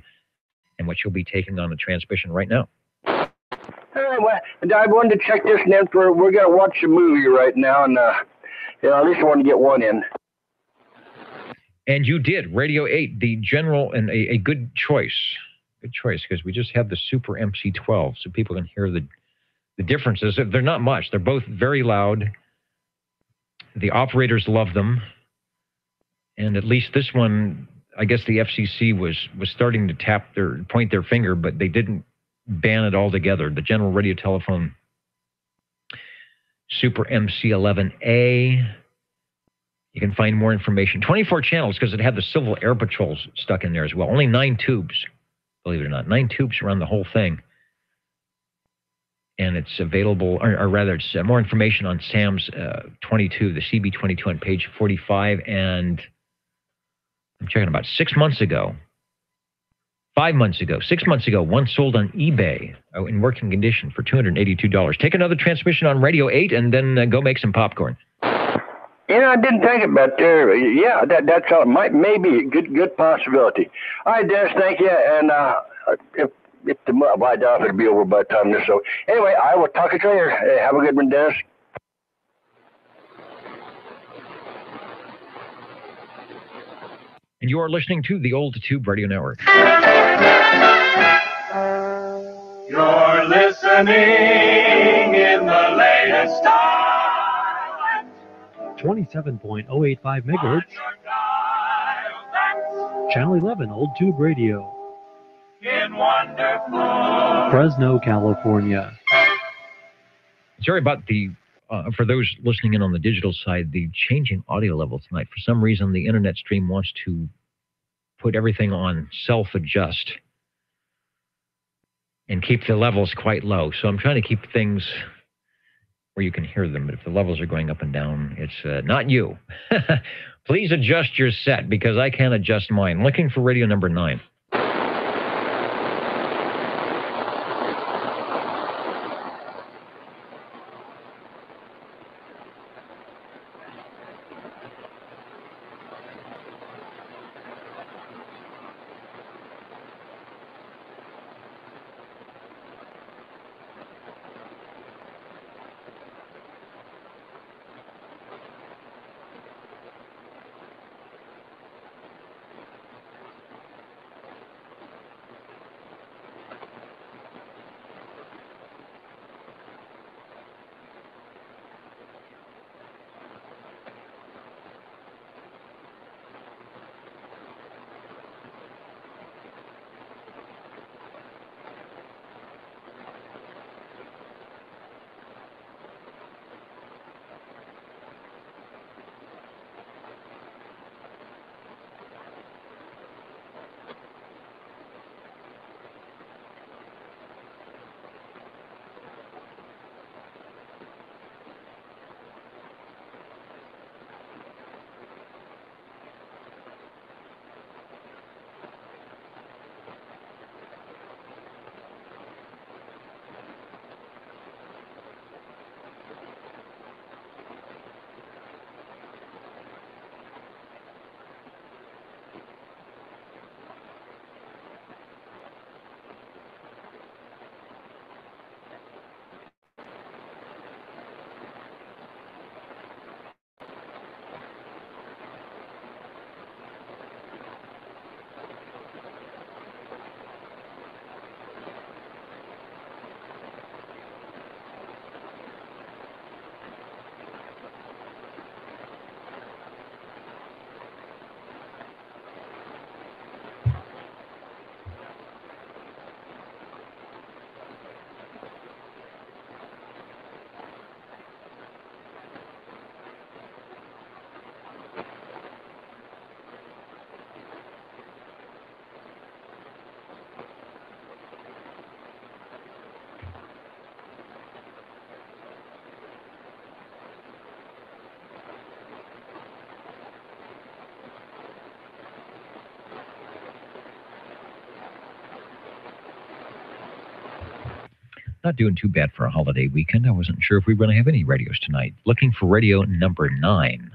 and what you'll be taking on the transmission right now. Well, I wanted to check this in for, we're going to watch a movie right now, and at least I want to get one in. And you did. Radio 8, the general, and a good choice. Good choice, because we just have the Super MC12, so people can hear the differences. They're not much. They're both very loud. The operators love them. And at least this one, I guess the FCC was starting to point their finger, but they didn't ban it altogether. The General Radio Telephone Super MC11A. You can find more information. 24 channels, because it had the Civil Air Patrols stuck in there as well. Only 9 tubes, believe it or not. 9 tubes around the whole thing. And it's available, or rather, it's more information on SAMS 22, the CB22 on page 45. And I'm checking about 6 months ago. 5 months ago, 6 months ago, one sold on eBay in working condition for $282. Take another transmission on Radio 8 and then go make some popcorn. I didn't think about that. Yeah, that's all. Maybe a good possibility. All right, Dennis, thank you. And if I doubt it'll be over by the time this. So anyway, I will talk to you later. Hey, have a good one, Dennis. And you are listening to the Old Tube Radio Network. You're listening in the latest style. 27.085 megahertz. Channel 11, Old Tube Radio. In wonderful Fresno, California. Sorry about the, for those listening in on the digital side, the changing audio level tonight. For some reason, the internet stream wants to put everything on self-adjust and keep the levels quite low. So I'm trying to keep things where you can hear them. But if the levels are going up and down, it's not you. Please adjust your set, because I can't adjust mine. Looking for radio number 9. Not doing too bad for a holiday weekend. I wasn't sure if we were going to have any radios tonight. Looking for radio number 9.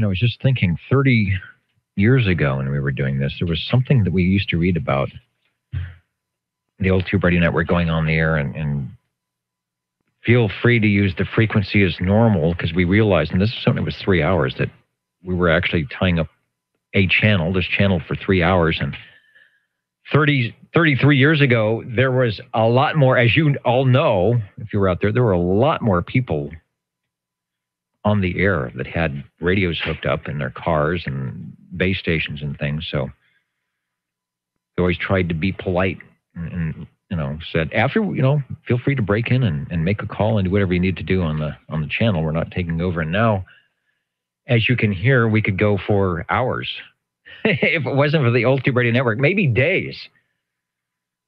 I was just thinking 30 years ago when we were doing this, there was something that we used to read about the old Tube Radio Network going on the air, and feel free to use the frequency as normal, because we realized, and this is something that was 3 hours, that we were actually tying up this channel for 3 hours. And 33 years ago, there was a lot more, as you all know, if you were out there were a lot more people on the air that had radios hooked up in their cars and base stations and things. So they always tried to be polite and said, after, feel free to break in and make a call and do whatever you need to do on the channel. We're not taking over. And now, as you can hear, we could go for hours if it wasn't for the old Tube Radio Network, maybe days.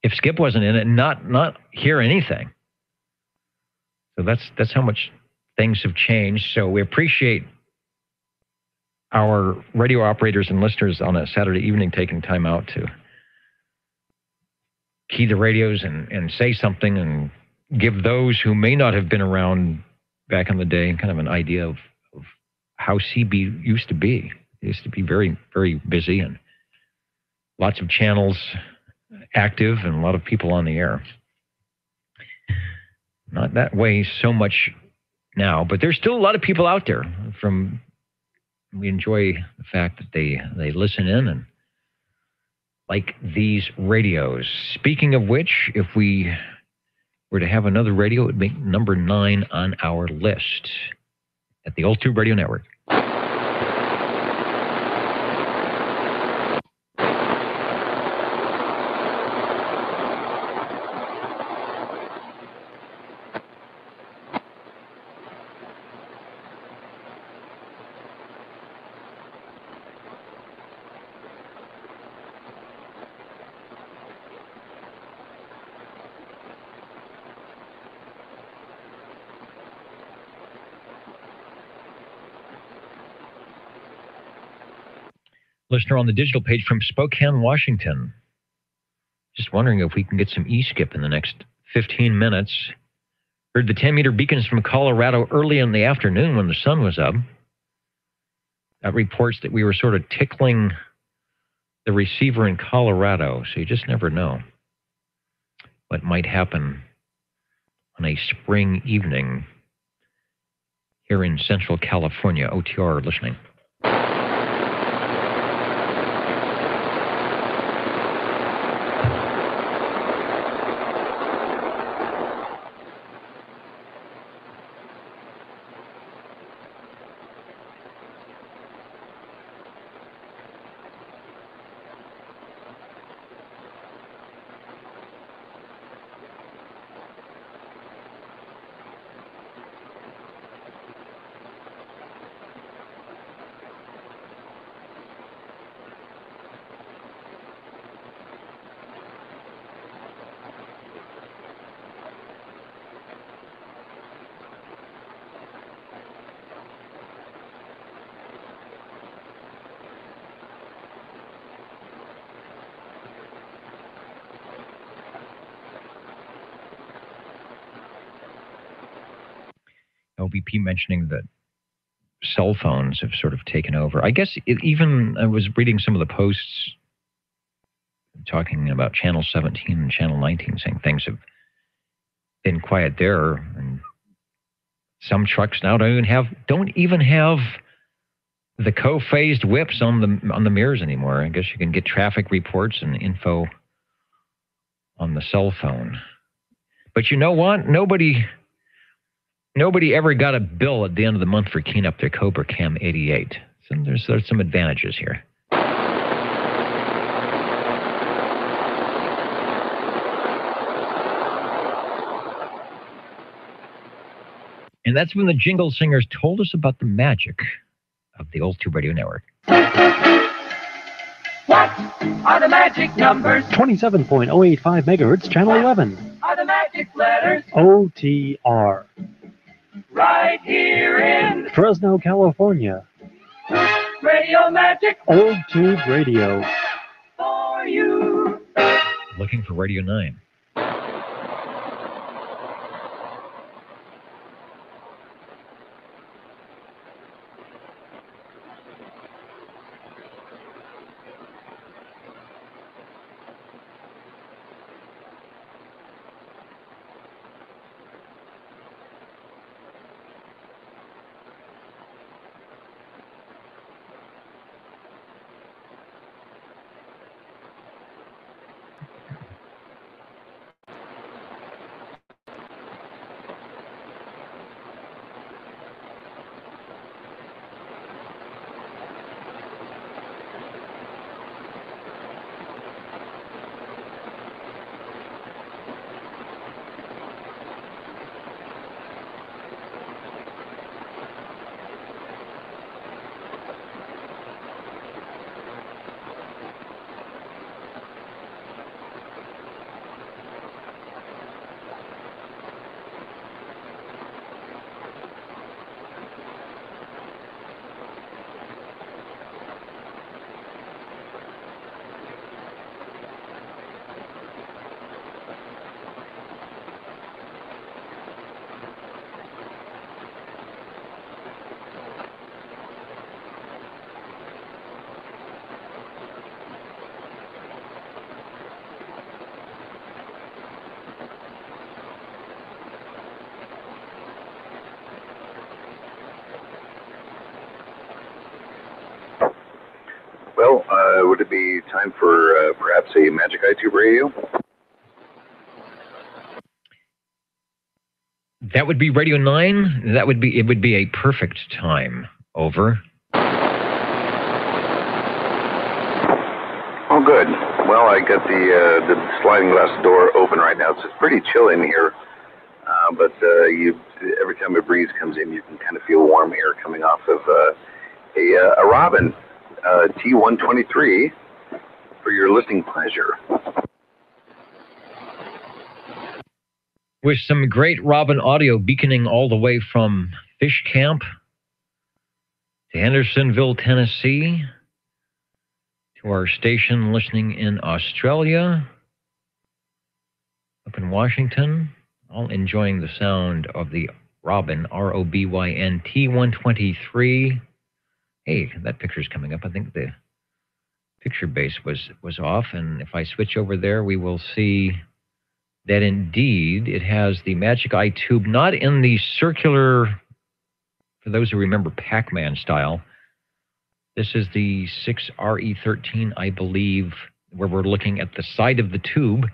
If Skip wasn't in it, not hear anything. So that's how much things have changed. So we appreciate our radio operators and listeners on a Saturday evening taking time out to key the radios and say something and give those who may not have been around back in the day kind of an idea of how CB used to be. It used to be very, very busy and lots of channels active and a lot of people on the air. Not that way so much now, but there's still a lot of people out there. We enjoy the fact that they listen in and like these radios. Speaking of which, if we were to have another radio, it would make number 9 on our list at the Old Tube Radio Network. Listener on the digital page from Spokane, Washington. Just wondering if we can get some E-skip in the next 15 minutes. Heard the 10-meter beacons from Colorado early in the afternoon when the sun was up. That reports that we were sort of tickling the receiver in Colorado, so you just never know what might happen on a spring evening here in Central California. OTR listening. LBP mentioning that cell phones have sort of taken over. I guess I was reading some of the posts talking about Channel 17 and Channel 19, saying things have been quiet there, and some trucks now don't even have the co-phased whips on the mirrors anymore. I guess you can get traffic reports and info on the cell phone. But you know what? Nobody ever got a bill at the end of the month for keying up their Cobra Cam 88. So there's some advantages here. And that's when the jingle singers told us about the magic of the Old Tube Radio Network. What are the magic numbers? 27.085 megahertz, channel 11. Are the magic letters? OTR. Right here in Fresno, California. Radio Magic. Old Tube Radio. For you. Looking for Radio 9. would it be time for perhaps a Magic iTube radio? That would be Radio 9. It would be a perfect time. Over. Oh, good. Well, I got the sliding glass door open right now. It's pretty chill in here, but every time a breeze comes in, you can kind of feel warm air coming off of a Robin T123 for your listening pleasure. With some great Robin audio beaconing all the way from Fish Camp to Hendersonville, Tennessee, to our station listening in Australia, up in Washington, all enjoying the sound of the Robin, R-O-B-Y-N T123. Hey, that picture's coming up. I think the picture base was off, and if I switch over there, we will see that indeed it has the Magic iTube, not in the circular, for those who remember Pac-Man style. This is the 6RE13, I believe, where we're looking at the side of the tube.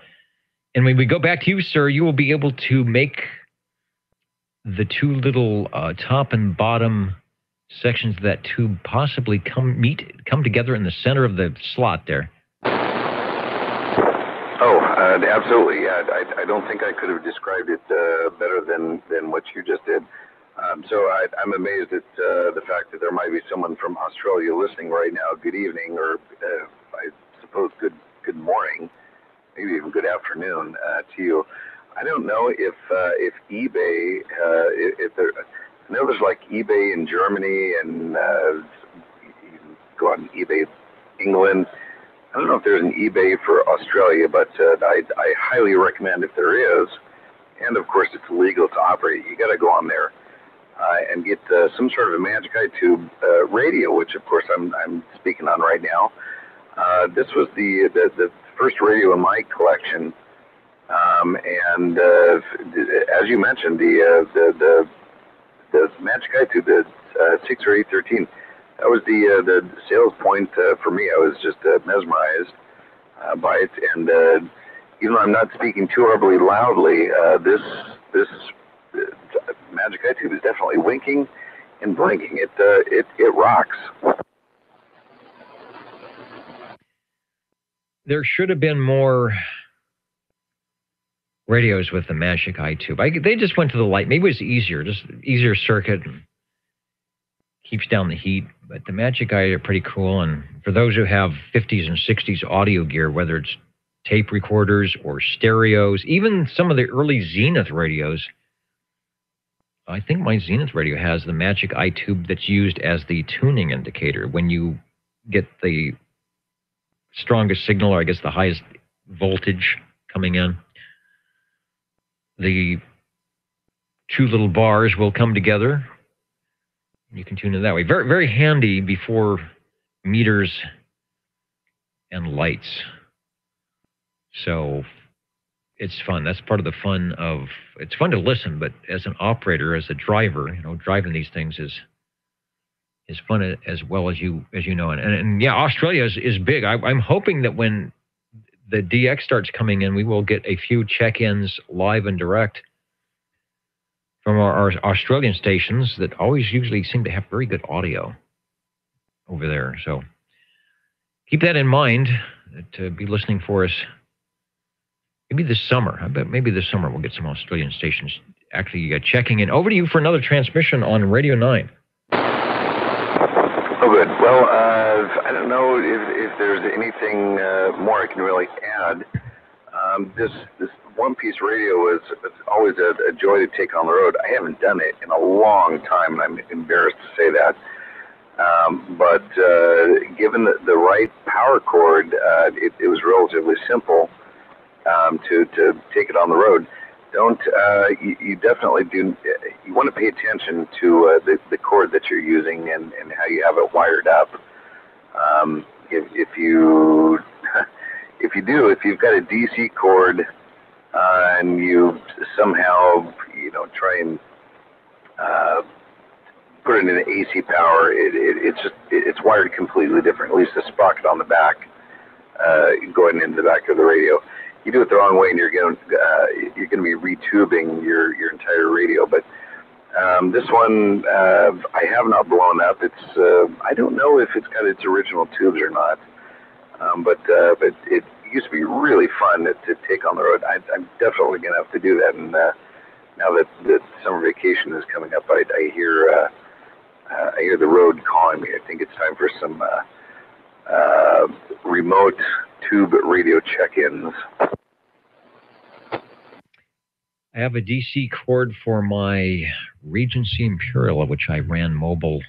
And when we go back to you, sir, you will be able to make the two little top and bottom sections of that tube possibly come together in the center of the slot there. Oh, absolutely. I don't think I could have described it better than what you just did. So I'm amazed at the fact that there might be someone from Australia listening right now. Good evening, or I suppose good morning, maybe even good afternoon to you. I don't know if eBay, if there, I know there's like eBay in Germany, and you can go on eBay England. I don't know if there's an eBay for Australia, but I highly recommend if there is, and of course it's legal to operate. You got to go on there and get some sort of a Magic iTube radio, which of course I'm speaking on right now. This was the first radio in my collection, and as you mentioned, the Magic iTube, the 6RE13. That was the sales point for me. I was just mesmerized by it, and even though I'm not speaking too horribly loudly, this Magic iTube is definitely winking and blinking. It rocks. There should have been more radios with the Magic iTube. They just went to the light. Maybe it was easier circuit. And keeps down the heat, but the Magic Eye are pretty cool. And for those who have 50s and 60s audio gear, whether it's tape recorders or stereos, even some of the early Zenith radios, I think my Zenith radio has the Magic iTube that's used as the tuning indicator. When you get the strongest signal, or I guess the highest voltage coming in, the two little bars will come together. You can tune in that way. Very, very handy before meters and lights. So it's fun. That's part of the fun of, it's fun to listen, but as an operator, as a driver, driving these things is fun as well as you know. And yeah, Australia is big. I'm hoping that when the DX starts coming in, we will get a few check-ins live and direct from our Australian stations that usually seem to have very good audio over there. So keep that in mind, to be listening for us. Maybe this summer. I bet maybe this summer we'll get some Australian stations actually checking in. Over to you for another transmission on Radio 9. Oh, good. Well, I don't know if there's anything more I can really add. This one-piece radio is always a joy to take on the road. I haven't done it in a long time, and I'm embarrassed to say that. But given the right power cord, it was relatively simple to take it on the road. You definitely do. You want to pay attention to the cord that you're using and how you have it wired up. If you've got a DC cord and you somehow try and put it in AC power, it's wired completely different. At least the sprocket on the back going into the back of the radio. You do it the wrong way, and you're going to be retubing your entire radio. But this one I have not blown up. It's I don't know if it's got its original tubes or not. But it used to be really fun to take on the road. I'm definitely going to have to do that. And now that summer vacation is coming up, I hear the road calling me. I think it's time for some remote tube radio check-ins. I have a DC cord for my Regency Imperial, which I ran mobile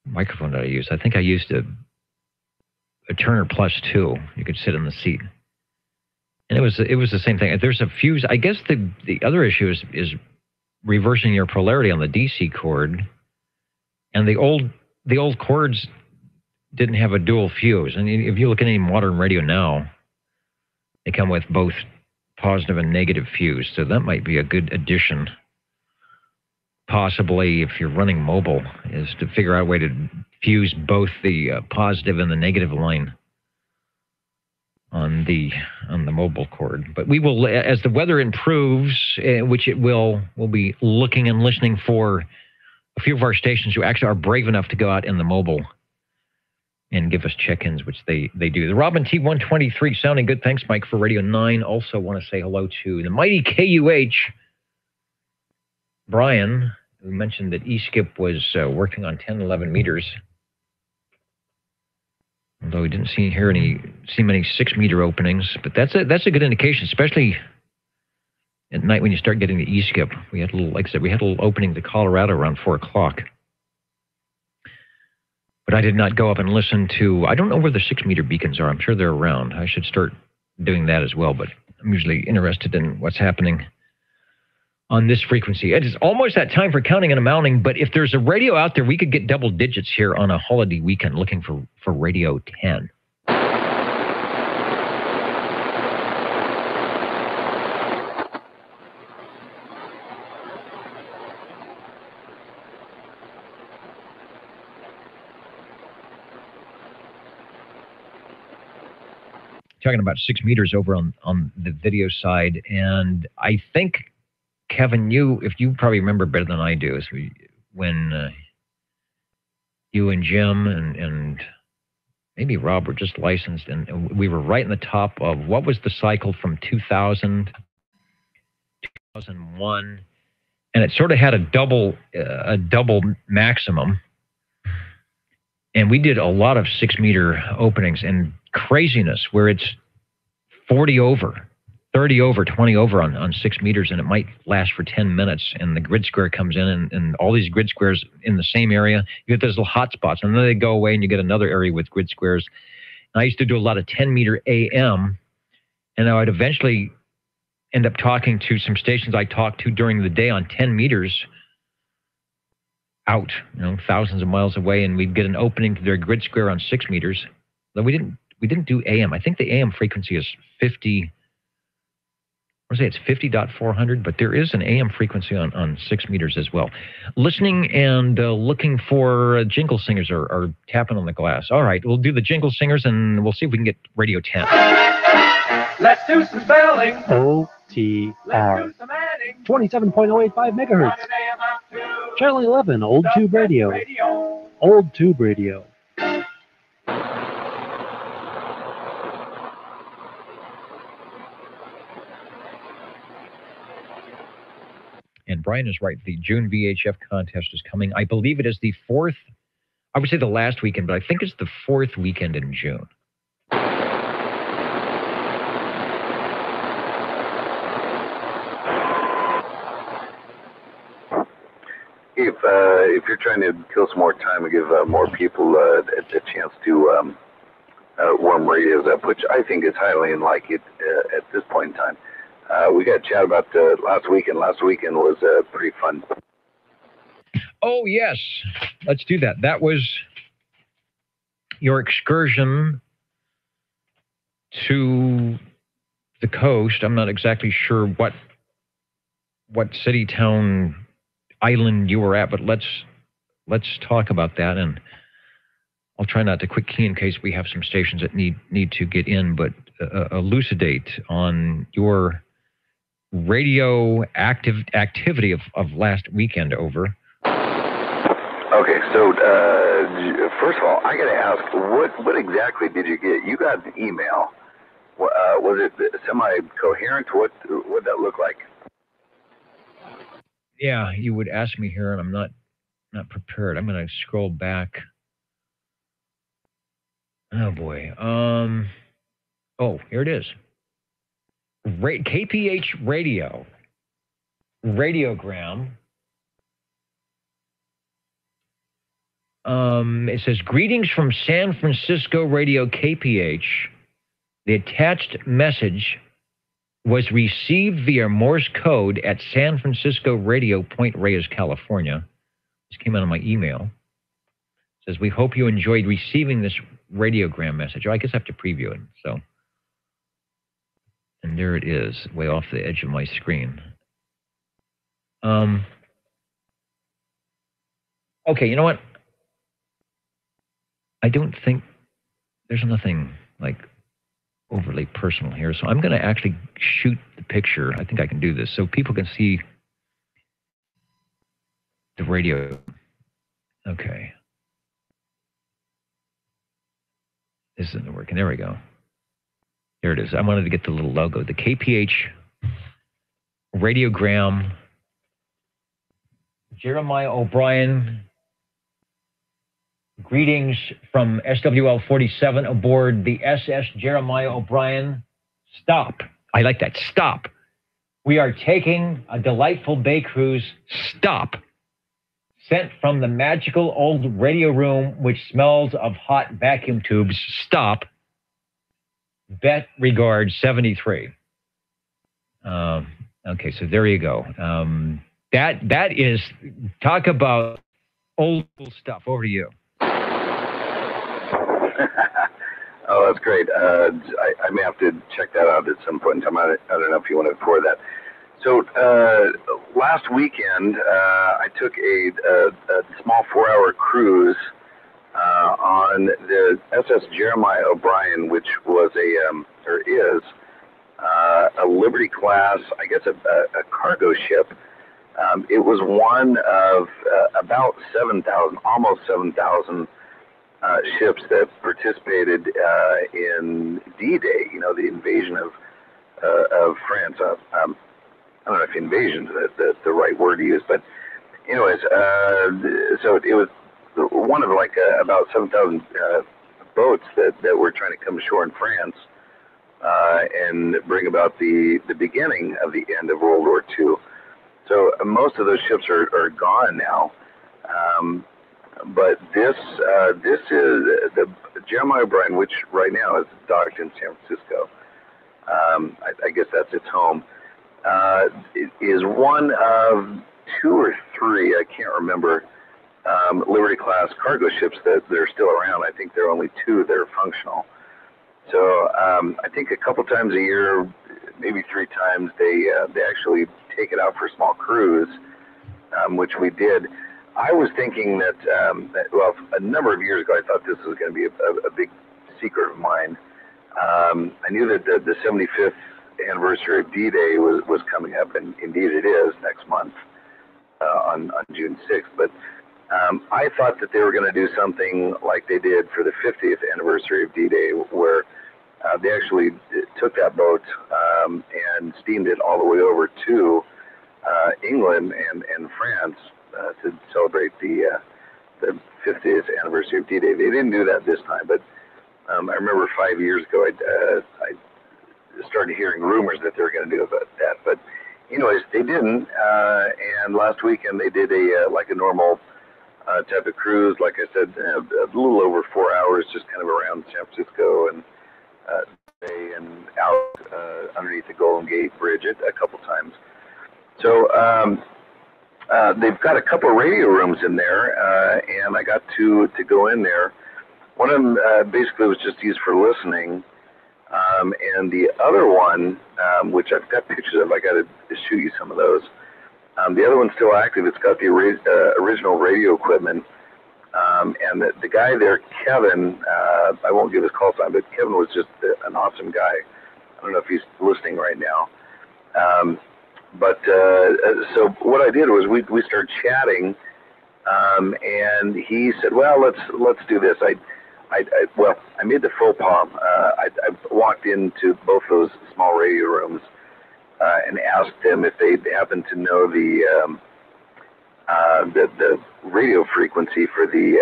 microphone that I used. I think I used a Turner Plus 2. You could sit in the seat. And it was the same thing. There's a fuse. I guess the other issue is reversing your polarity on the DC cord. And the old cords didn't have a dual fuse. And if you look at any modern radio now, they come with both positive and negative fuse. So that might be a good addition. Possibly, if you're running mobile, is to figure out a way to fuse both the positive and the negative line on the mobile cord. But we will, as the weather improves, which it will, we'll be looking and listening for a few of our stations who actually are brave enough to go out in the mobile and give us check-ins, which they do. The Robin T123 sounding good. Thanks, Mike, for Radio 9. Also want to say hello to the mighty KUH, Brian, who mentioned that eSkip was working on 10, 11 meters. Although we didn't see many 6-meter openings. But that's a good indication, especially at night when you start getting the eSkip. We had a little opening to Colorado around 4 o'clock. But I did not go up and listen to, I don't know where the 6-meter beacons are. I'm sure they're around. I should start doing that as well, but I'm usually interested in what's happening on this frequency. It is almost that time for counting and amounting, but if there's a radio out there, we could get double digits here on a holiday weekend looking for Radio 10. Talking about 6 meters over on the video side, and I think, Kevin, if you probably remember better than I do, is when you and Jim and maybe Rob were just licensed, and we were right in the top of what was the cycle from 2000, 2001, and it sort of had a double maximum, and we did a lot of 6-meter openings and craziness where it's 40 over, 30 over, 20 over on 6 meters, and it might last for 10 minutes, and the grid square comes in, and all these grid squares in the same area, you get those little hot spots, and then they go away, and you get another area with grid squares. And I used to do a lot of 10-meter AM, and I would eventually end up talking to some stations I talked to during the day on 10 meters out, thousands of miles away, and we'd get an opening to their grid square on 6 meters. Though we didn't do AM. I think the AM frequency is 50. I want to say it's 50.400, but there is an AM frequency on 6 meters as well. Listening and looking for jingle singers are tapping on the glass. All right, we'll do the jingle singers, and we'll see if we can get Radio 10. Let's do some spelling. OTR. 27.085 megahertz. Channel 11, Old Tube Radio. Old Tube Radio. And Brian is right. The June VHF contest is coming. I believe it is the 4th, I would say the last weekend, but I think it's the 4th weekend in June. If you're trying to kill some more time and give more people a chance to warm radios up, which I think is highly unlikely at this point in time. We got to chat about last weekend. Last weekend was pretty fun. Oh, yes. Let's do that. That was your excursion to the coast. I'm not exactly sure what city, town, island you were at, but let's talk about that. And I'll try not to quick key in case we have some stations that need to get in, but elucidate on your radio activity of last weekend. Over. Okay, so first of all, I got to ask, what exactly did you get? You got an email. Was it semi-coherent? What did that look like? Yeah, you would ask me here, and I'm not prepared. I'm going to scroll back. Oh boy. Oh, here it is. KPH Radio. Radiogram. It says, greetings from San Francisco Radio KPH. The attached message was received via Morse code at San Francisco Radio, Point Reyes, California. This came out of my email. It says, we hope you enjoyed receiving this radiogram message. Oh, I guess I have to preview it. So, and there it is, way off the edge of my screen. Okay, you know what? I don't think there's nothing like overly personal here, so I'm going to actually shoot the picture. I think I can do this so people can see the radio. Okay. This isn't working. There we go. There it is. I wanted to get the little logo. The KPH radiogram. Jeremiah O'Brien. Greetings from SWL 47 aboard the SS Jeremiah O'Brien. Stop. I like that. Stop. We are taking a delightful bay cruise. Stop. Sent from the magical old radio room, which smells of hot vacuum tubes. Stop. Bet regards 73. Okay, so there you go. That is, talk about old stuff. Over to you. Oh, that's great. I may have to check that out at some point in time. I don't know if you want to forward that. So last weekend, I took a small 4-hour cruise on the SS Jeremiah O'Brien, which was is a Liberty class, I guess a cargo ship. It was one of about 7,000, almost 7,000 ships that participated in D-Day. You know, the invasion of France. I don't know if invasion is the right word to use, but anyways, so it was one of like about 7,000 boats that were trying to come ashore in France and bring about the beginning of the end of World War II. So most of those ships are gone now, but this is the Jeremiah O'Brien, which right now is docked in San Francisco. I guess that's its home. It is one of 2 or 3, I can't remember, Liberty class cargo ships that are still around. I think there are only 2 that are functional. So I think a couple times a year, maybe 3 times, they actually take it out for a small cruise, which we did. I was thinking that, well, a number of years ago, I thought this was going to be a big secret of mine. I knew that the 75th anniversary of D-Day was coming up, and indeed it is next month on June 6th. But I thought that they were going to do something like they did for the 50th anniversary of D-Day, where they actually took that boat and steamed it all the way over to England and France to celebrate the 50th anniversary of D-Day. They didn't do that this time, but I remember 5 years ago I started hearing rumors that they were going to do about that. But anyways, they didn't. And last weekend they did a normal type of cruise. Like I said, a little over 4 hours, just kind of around San Francisco and out underneath the Golden Gate Bridge a couple times. So they've got a couple of radio rooms in there, and I got to go in there. One of them basically was just used for listening, and the other one, which I've got pictures of, I got to shoot you some of those. The other one's still active. It's got the original radio equipment, And the guy there, Kevin, I won't give his call sign, but Kevin was just an awesome guy. I don't know if he's listening right now. So what I did was we started chatting, and he said, well, let's do this. I made the faux pas. I walked into both those small radio rooms and asked them if they happened to know the radio frequency for the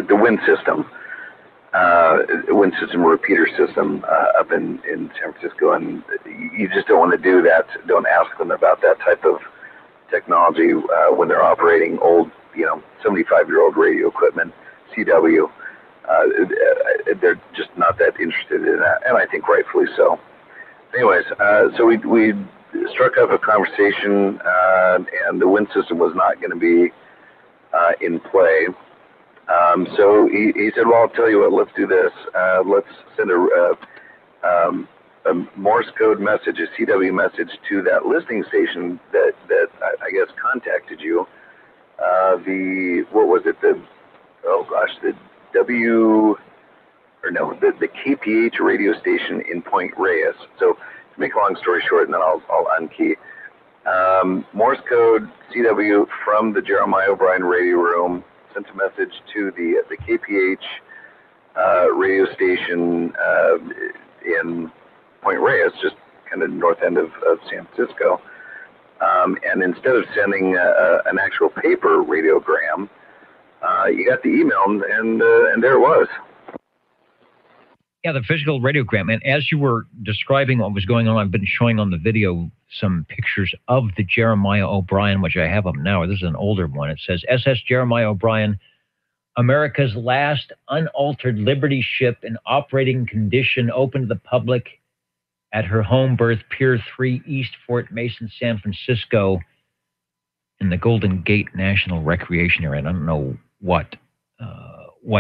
the wind system. Wind system repeater system up in San Francisco, and you just don't want to do that. Don't ask them about that type of technology when they're operating old, 75-year-old radio equipment, CW. They're just not that interested in that, and I think rightfully so. Anyways, so we struck up a conversation, and the wind system was not going to be in play. So he said, well, I'll tell you what, let's do this. Let's send a Morse code message, a CW message to that listening station that I guess contacted you. The KPH radio station in Point Reyes. So to make a long story short, and then I'll unkey. Morse code CW from the Jeremiah O'Brien radio room, sent a message to the KPH radio station in Point Reyes, just kind of north end of San Francisco. And instead of sending an actual paper radiogram, you got the email, and there it was. Yeah, the physical radiogram. And as you were describing what was going on, I've been showing on the video some pictures of the Jeremiah O'Brien, which I have up now. This is an older one. It says, SS Jeremiah O'Brien, America's last unaltered Liberty ship in operating condition, open to the public at her home berth, Pier 3, East Fort Mason, San Francisco, in the Golden Gate National Recreation Area. And I don't know what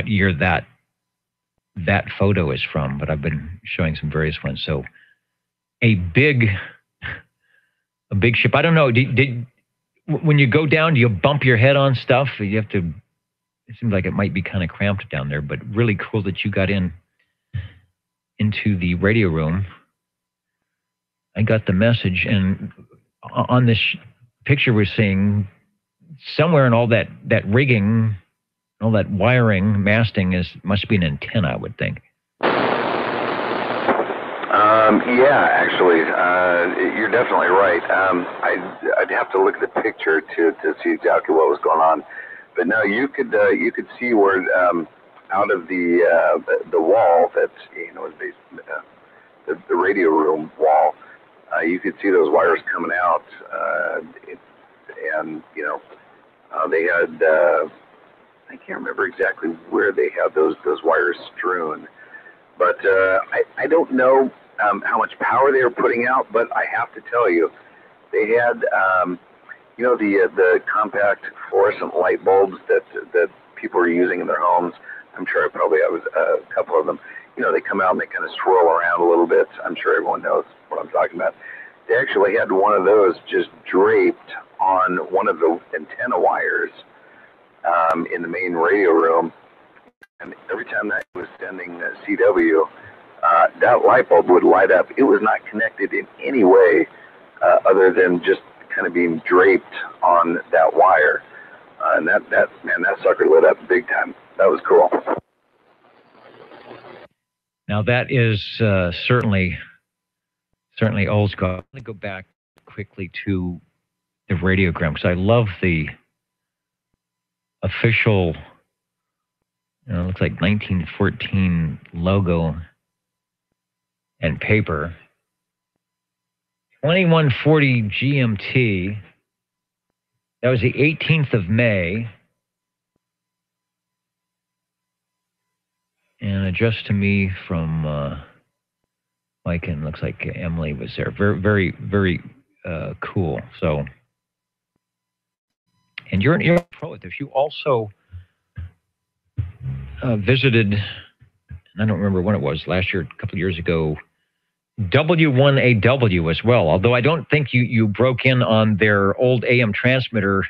year that photo is from, but I've been showing some various ones. So a big ship. I don't know. When you go down, do you bump your head on stuff? You have to. It seems like it might be kind of cramped down there, but really cool that you got into the radio room. I got the message, and on this picture we're seeing, somewhere in all that rigging, all that wiring, masting must be an antenna, I would think. Yeah, actually, you're definitely right. I'd have to look at the picture to see exactly what was going on. But no, you could see where out of the wall that's the radio room wall, you could see those wires coming out, and they had. I can't remember exactly where they had those wires strewn, but I don't know how much power they were putting out. But I have to tell you, they had the compact fluorescent light bulbs that people are using in their homes. I'm sure I probably have a couple of them. They come out and they kind of swirl around a little bit. I'm sure everyone knows what I'm talking about. They actually had one of those just draped on one of the antenna wires in the main radio room, and every time that was sending CW, that light bulb would light up. It was not connected in any way other than just kind of being draped on that wire, and that sucker lit up big time. That was cool. Now that is certainly old school. I'm going to go back quickly to the radiogram because I love the official, looks like 1914 logo and paper. 2140 GMT. That was the 18th of May. And addressed to me from Mike, and looks like Emily was there. Very, very, very cool. So, and you're a pro at this. You also visited, and I don't remember when it was, last year, a couple of years ago, W1AW as well. Although I don't think you broke in on their old AM transmitter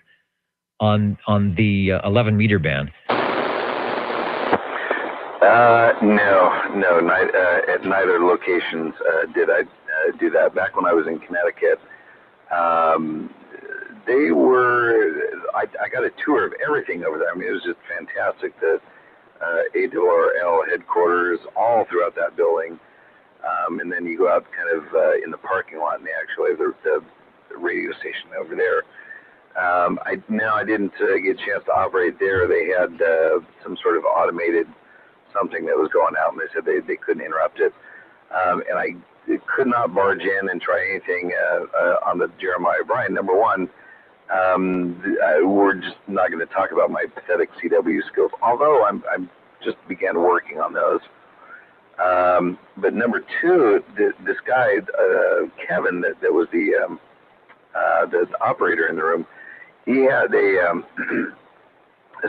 on the 11 meter band? No, at neither locations did I do that. Back when I was in Connecticut, they were. I got a tour of everything over there. I mean, it was just fantastic. The ARRL headquarters, all throughout that building, and then you go out kind of in the parking lot, and they actually have the radio station over there. I didn't get a chance to operate there. They had some sort of automated something that was going out, and they said they couldn't interrupt it. And I could not barge in and try anything on the Jeremiah O'Brien. Number one, we're just not going to talk about my pathetic CW skills, although I'm just began working on those. But number two, this guy, Kevin, that was the operator in the room, he had a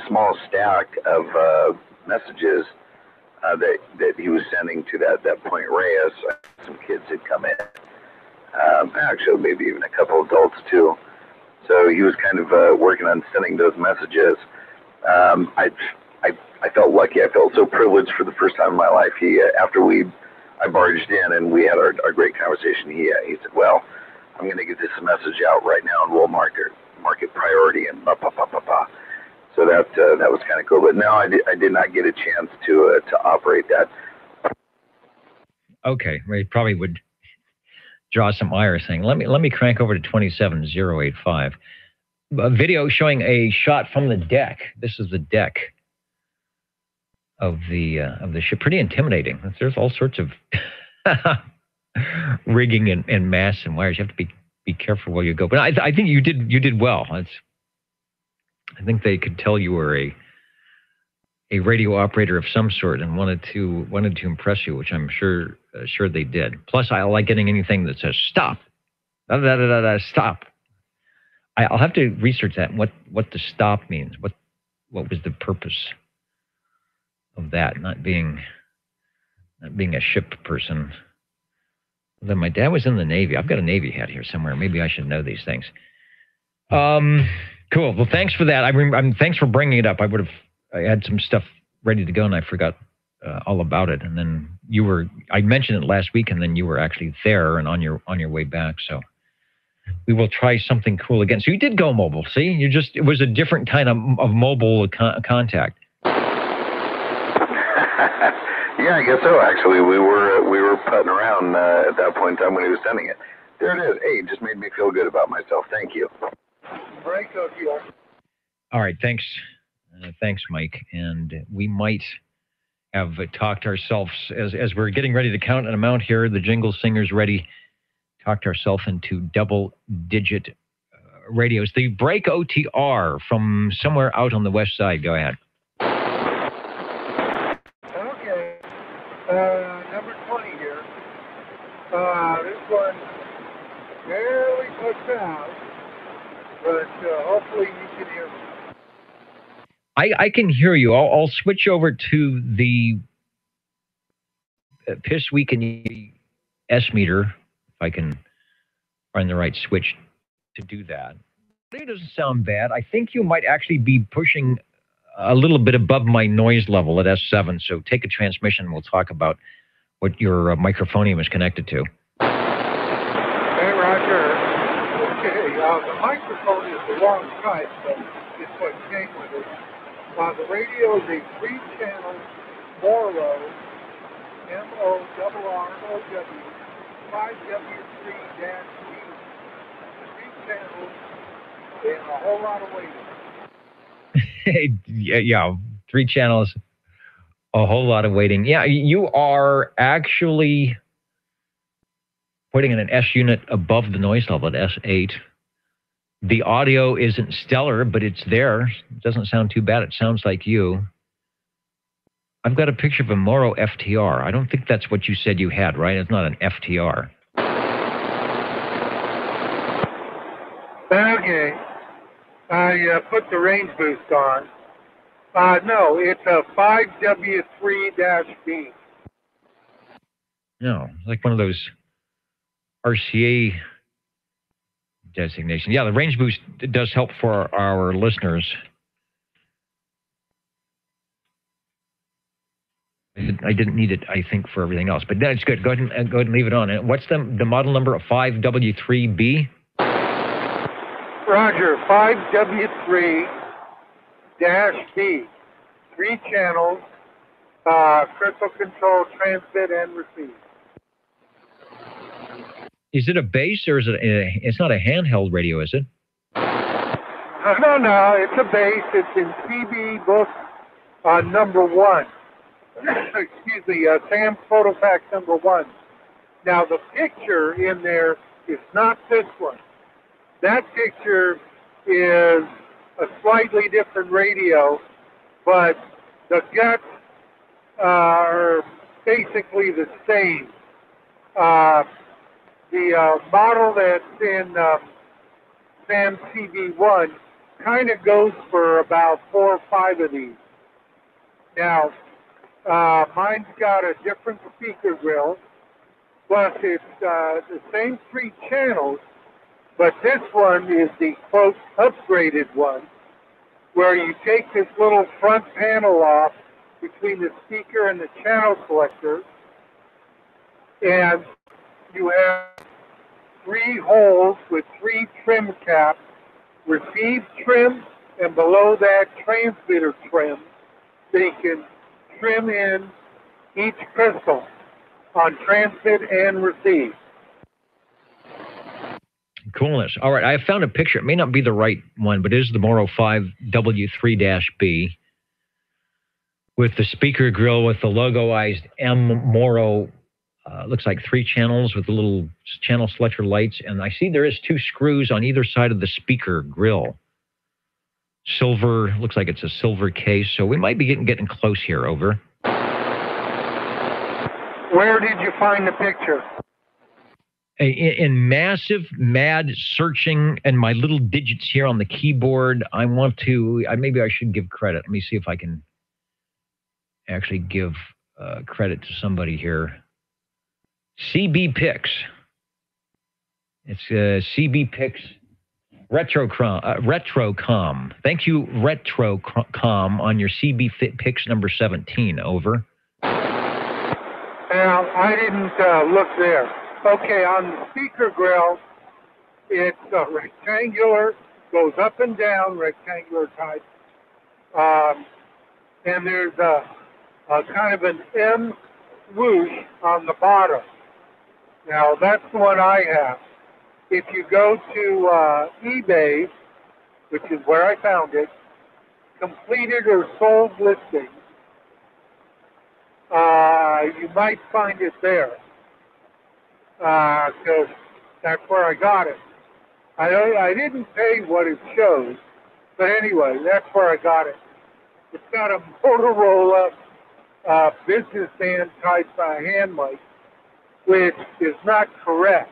small stack of messages that he was sending to that Point Reyes. Some kids had come in, actually maybe even a couple adults too. So he was kind of working on sending those messages. I felt lucky. I felt so privileged for the first time in my life. After I barged in and we had our great conversation, he said, "Well, I'm going to get this message out right now, and we'll mark it priority." And so that was kind of cool. But no, I did not get a chance to operate that. Okay, well, you probably would draw some ire saying, "Let me crank over to 27085." A video showing a shot from the deck. This is the deck of the ship. Pretty intimidating. There's all sorts of rigging and masts and wires. You have to be careful where you go. But I think you did well. I think they could tell you were a radio operator of some sort and wanted to impress you, which I'm sure they did. Plus, I like getting anything that says stop, stop. I'll have to research that. What the stop means. What was the purpose of that? Not being a ship person. Then my dad was in the Navy. I've got a Navy hat here somewhere. Maybe I should know these things. Cool. Well, thanks for that. Thanks for bringing it up. I had some stuff ready to go, and I forgot all about it. And then I mentioned it last week, and then you were actually there and on your way back. So we will try something cool again. So you did go mobile. See, it was a different kind of mobile contact. Yeah, I guess so. Actually, we were putting around at that point in time when he was sending it. There it is. Hey, it just made me feel good about myself. Thank you. All right, thanks. Thanks, Mike. And we might have talked ourselves, as we're getting ready to count an amount here, the jingle singer's ready, talked ourselves into double-digit radios. The break OTR from somewhere out on the west side. Go ahead. Okay. Number 20 here. This one barely pushed out, but hopefully you can hear me. I can hear you. I'll switch over to the Piss Week and S meter, if I can find the right switch to do that. It doesn't sound bad. I think you might actually be pushing a little bit above my noise level at S7. So take a transmission and we'll talk about what your microphonium is connected to. Hey, Roger. Okay, the microphone is the wrong type, so it's what came with it. The radio is a 3-channel Morrow, MORROW, 5W3-B. 3 channels and a whole lot of waiting. Yeah, 3 channels, a whole lot of waiting. Yeah, you are actually putting in an S unit above the noise level at S8. The audio isn't stellar, but it's there. It doesn't sound too bad. It sounds like you. I've got a picture of a Morrow FTR. I don't think that's what you said you had, right? It's not an FTR. Okay. I put the range boost on. No, it's a 5W3-B. No, it's like one of those RCA designation. Yeah, the range boost does help for our listeners. I didn't need it, I think, for everything else, but that's good. Go ahead and leave it on. And what's the model number of 5W3B? Roger, 5W3-B. 3 channels, crystal control, transmit, and receive. Is it a base or is it it's not a handheld radio, is it? No, it's a base. It's in CB book number 1. Excuse me, Sam's Photo Pack number 1. Now, the picture in there is not this one. That picture is a slightly different radio, but the guts are basically the same. The model that's in Sam CB1 kind of goes for about 4 or 5 of these. Now, mine's got a different speaker grill, plus it's the same 3 channels, but this one is the, quote, upgraded one, where you take this little front panel off between the speaker and the channel selector, and you have 3 holes with 3 trim caps, receive trim, and below that transmitter trim, so you can trim in each crystal on transmit and receive. Coolness. All right, I have found a picture. It may not be the right one, but it is the Moro 5W3-B with the speaker grill with the logoized M Moro. Looks like 3 channels with the little channel selector lights, and I see there is 2 screws on either side of the speaker grill. Silver, looks like it's a silver case, so we might be getting close here. Over. Where did you find the picture? In massive, mad searching and my little digits here on the keyboard, I want to, maybe I should give credit. Let me see if I can actually give credit to somebody here. CB Pix. It's CB Pix Retrocom. Thank you, Retrocom, on your CB Pix number 17. Over. Now, I didn't look there. Okay, on the speaker grill, it's rectangular, goes up and down, rectangular type. And there's a kind of an M swoosh on the bottom. Now, that's the one I have. If you go to eBay, which is where I found it, completed or sold listing, you might find it there. Because that's where I got it. I didn't pay what it shows, but anyway, that's where I got it. It's got a Motorola businessman type hand mic, which is not correct.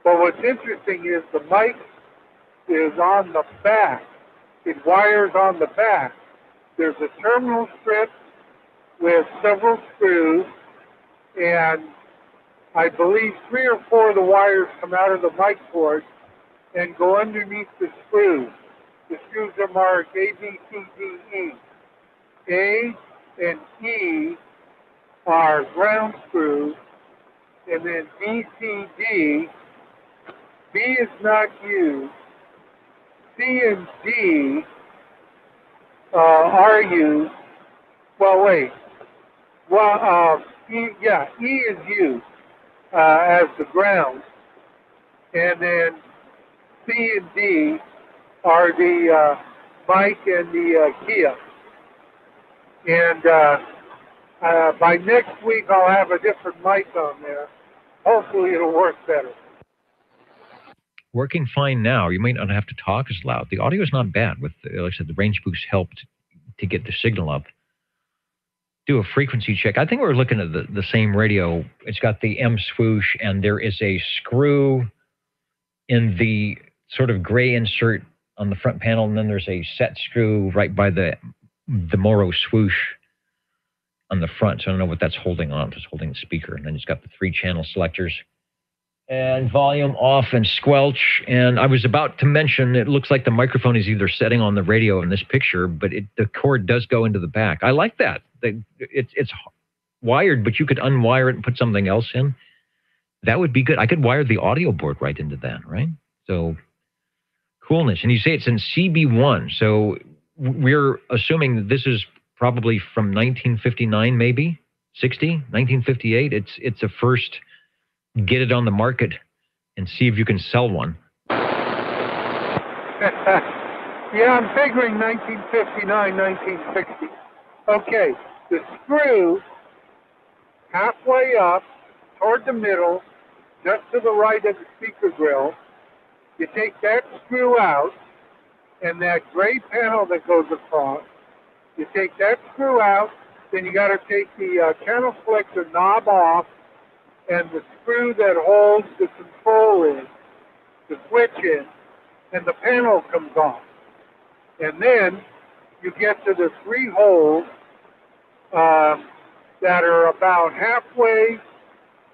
But what's interesting is the mic is on the back. It wires on the back. There's a terminal strip with several screws, and I believe 3 or 4 of the wires come out of the mic port and go underneath the screws. The screws are marked A, B, C, D, E. A and E are ground screws, and then B, C, D. B is not used. C and D are used. Well, wait. Well, E is used as the ground, and then C and D are the mic and the Kia. And by next week, I'll have a different mic on there. Hopefully, it'll work better. Working fine now. You might not have to talk as loud. The audio is not bad. With, like I said, the range boost helped to get the signal up. Do a frequency check. I think we're looking at the same radio. It's got the M swoosh, and there is a screw in the sort of gray insert on the front panel, and then there's a set screw right by the Moro swoosh on the front. So I don't know what that's holding on. It's holding the speaker, and then it's got the 3 channel selectors And volume off and squelch. And I was about to mention, it looks like the microphone is either setting on the radio in this picture, but the cord does go into the back. I like that. It's wired, but you could unwire it and put something else in. That would be good. I could wire the audio board right into that, right? So coolness. And you say it's in CB1. So we're assuming that this is probably from 1959, maybe 60, 1958. It's a first. Get it on the market and see if you can sell one. Yeah, I'm figuring 1959, 1960. Okay, the screw halfway up toward the middle, just to the right of the speaker grill. You take that screw out, and that gray panel that goes across, you take that screw out, then you got to take the channel selector knob off, and the screw that holds the control in, the switch in, and the panel comes off. And then you get to the 3 holes that are about halfway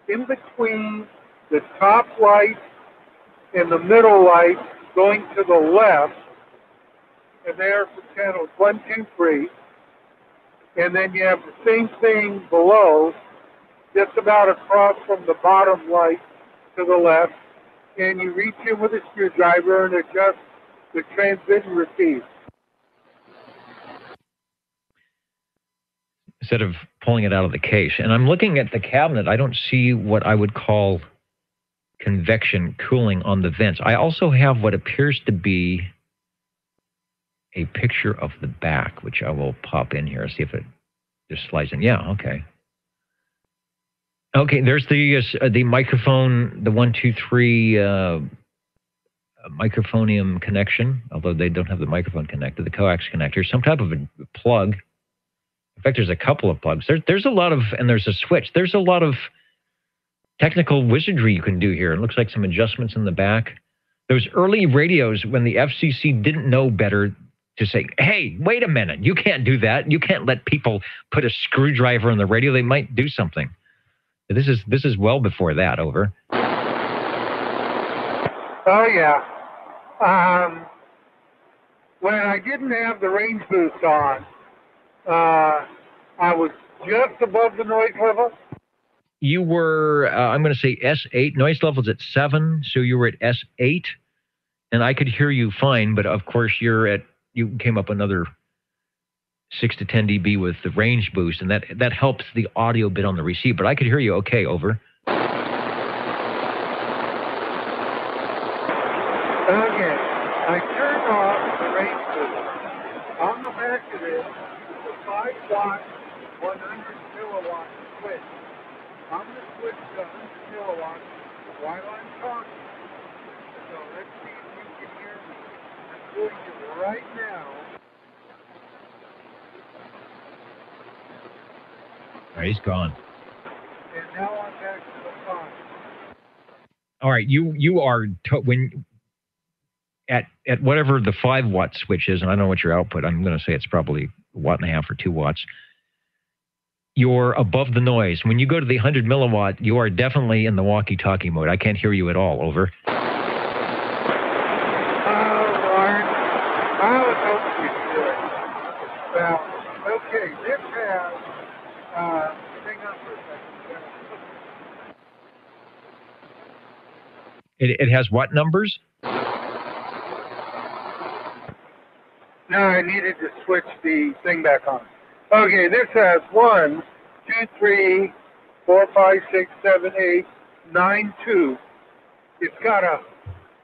in between the top light and the middle light going to the left, and there for channels 1, 2, 3. And then you have the same thing below, just about across from the bottom light to the left, and you reach in with a screwdriver and adjust the transmit and receive. Instead of pulling it out of the case. And I'm looking at the cabinet. I don't see what I would call convection cooling on the vents. I also have what appears to be a picture of the back, which I will pop in here, see if it just slides in. Yeah, okay. Okay, there's the microphone, the 1, 2, 3 microphonium connection, although they don't have the microphone connected, the coax connector, some type of a plug. In fact, there's a couple of plugs. There's a lot of, and there's a switch. There's a lot of technical wizardry you can do here. It looks like some adjustments in the back. Those early radios, when the FCC didn't know better to say, hey, wait a minute, you can't do that. You can't let people put a screwdriver in the radio. They might do something. This is well before that, over. Oh, yeah. When I didn't have the range boost on, I was just above the noise level. You were, I'm going to say S8. Noise level's at 7, so you were at S8, and I could hear you fine, but of course you came up another 6 to 10 dB with the range boost, and that helps the audio bit on the receive, but I could hear you okay, over. Okay, I turned off the range boost. On the back of it, the 5-watt, 100 kilowatt switch. I'm going to switch to 100 kilowatts while I'm talking. So let's see if you can hear me. I'm doing it right now. All right, he's gone. And now I'm back to the 5. All right, you are when at whatever the 5-watt switch is, and I don't know what your output. I'm going to say it's probably 1.5 watts or 2 watts. You're above the noise. When you go to the 100 milliwatt, you are definitely in the walkie-talkie mode. I can't hear you at all. Over. Oh, Lord. I was hoping you could. Well, okay, this has, hang on for a second. It has what numbers? No, I needed to switch the thing back on. Okay, this has 1, 2, 3, 4, 5, 6, 7, 8, 9, 2. It's got a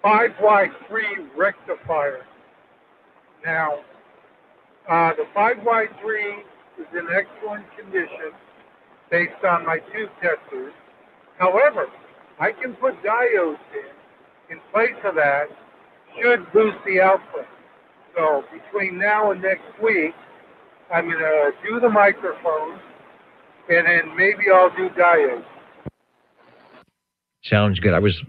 5Y3 rectifier. Now, the 5Y3 is in excellent condition based on my tube testers. However, I can put diodes in place of that, should boost the output. So between now and next week, I'm going to do the microphone, and then maybe I'll do diodes. Sounds good. I was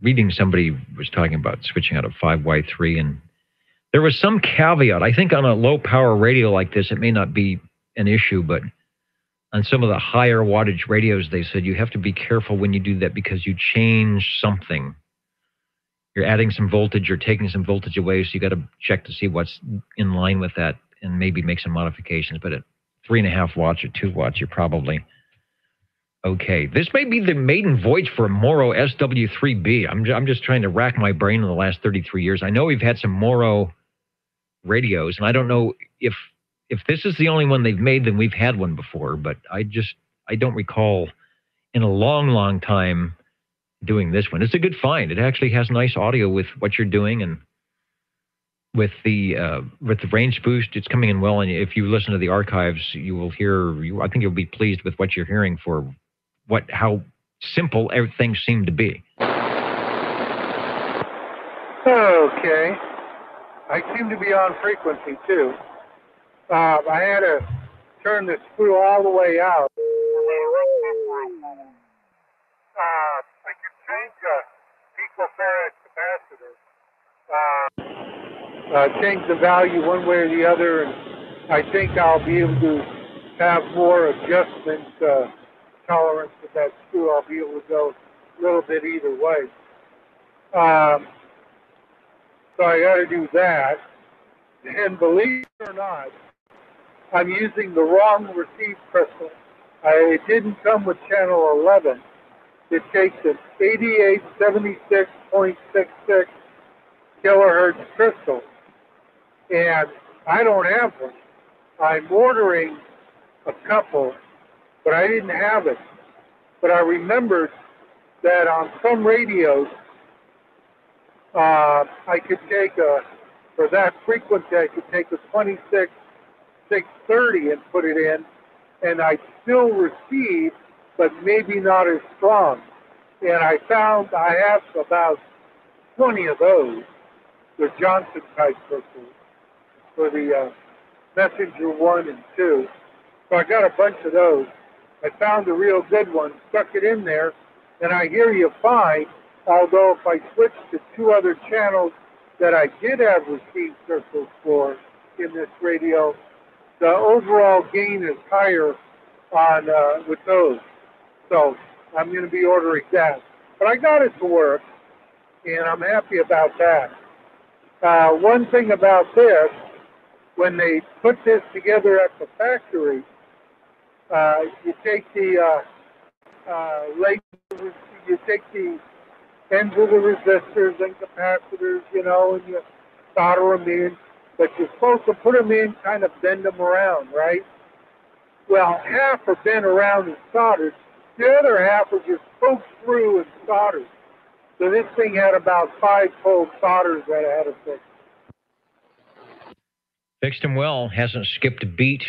reading somebody was talking about switching out of 5Y3, and there was some caveat. I think on a low-power radio like this, it may not be an issue, but on some of the higher wattage radios, they said you have to be careful when you do that because you change something. You're adding some voltage or taking some voltage away, so you got to check to see what's in line with that and maybe make some modifications. But at 3.5 watts or 2 watts, you're probably okay. This may be the maiden voyage for a Morrow SW3B. I'm just trying to rack my brain in the last 33 years. I know we've had some Morrow radios, and I don't know if this is the only one they've made, then we've had one before, but I don't recall in a long, long time doing this one. It's a good find. It actually has nice audio with what you're doing, and with the range boost, it's coming in well. And if you listen to the archives, you will hear. I think you'll be pleased with what you're hearing for how simple everything seemed to be. Okay, I seem to be on frequency too. I had to turn the screw all the way out. I can change picofarad capacitor, change the value one way or the other, and I think I'll be able to have more adjustment tolerance with that screw. I'll be able to go a little bit either way. So I got to do that. And believe it or not, I'm using the wrong receive crystal. It didn't come with channel 11. It takes an 8876.66 kilohertz crystal. And I don't have one. I'm ordering a couple, but I didn't have it. But I remembered that on some radios, I could take for that frequency, I could take a 26630 and put it in, and I'd still receive, but maybe not as strong. And I found I have about 20 of those, the Johnson type crystals, for the Messenger 1 and 2. So I got a bunch of those. I found a real good one, stuck it in there, and I hear you fine, although if I switch to 2 other channels that I did have receive crystals for in this radio, the overall gain is higher on with those. So I'm going to be ordering that. But I got it to work, and I'm happy about that. One thing about this, when they put this together at the factory, you take the you take the ends of the resistors and capacitors, and you solder them in, but you're supposed to put them in, kind of bend them around, right? Well, half are bent around and soldered. The other half are just poked through and soldered. So this thing had about 5 cold solders that I had to fix. Fixed them well. Hasn't skipped a beat.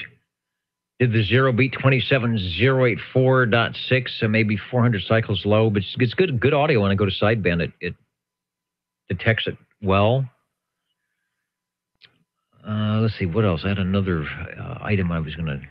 Did the 0 beat 27084.6, so maybe 400 cycles low, but it's good audio when I go to sideband. It detects it well. Let's see, what else? I had another item I was going to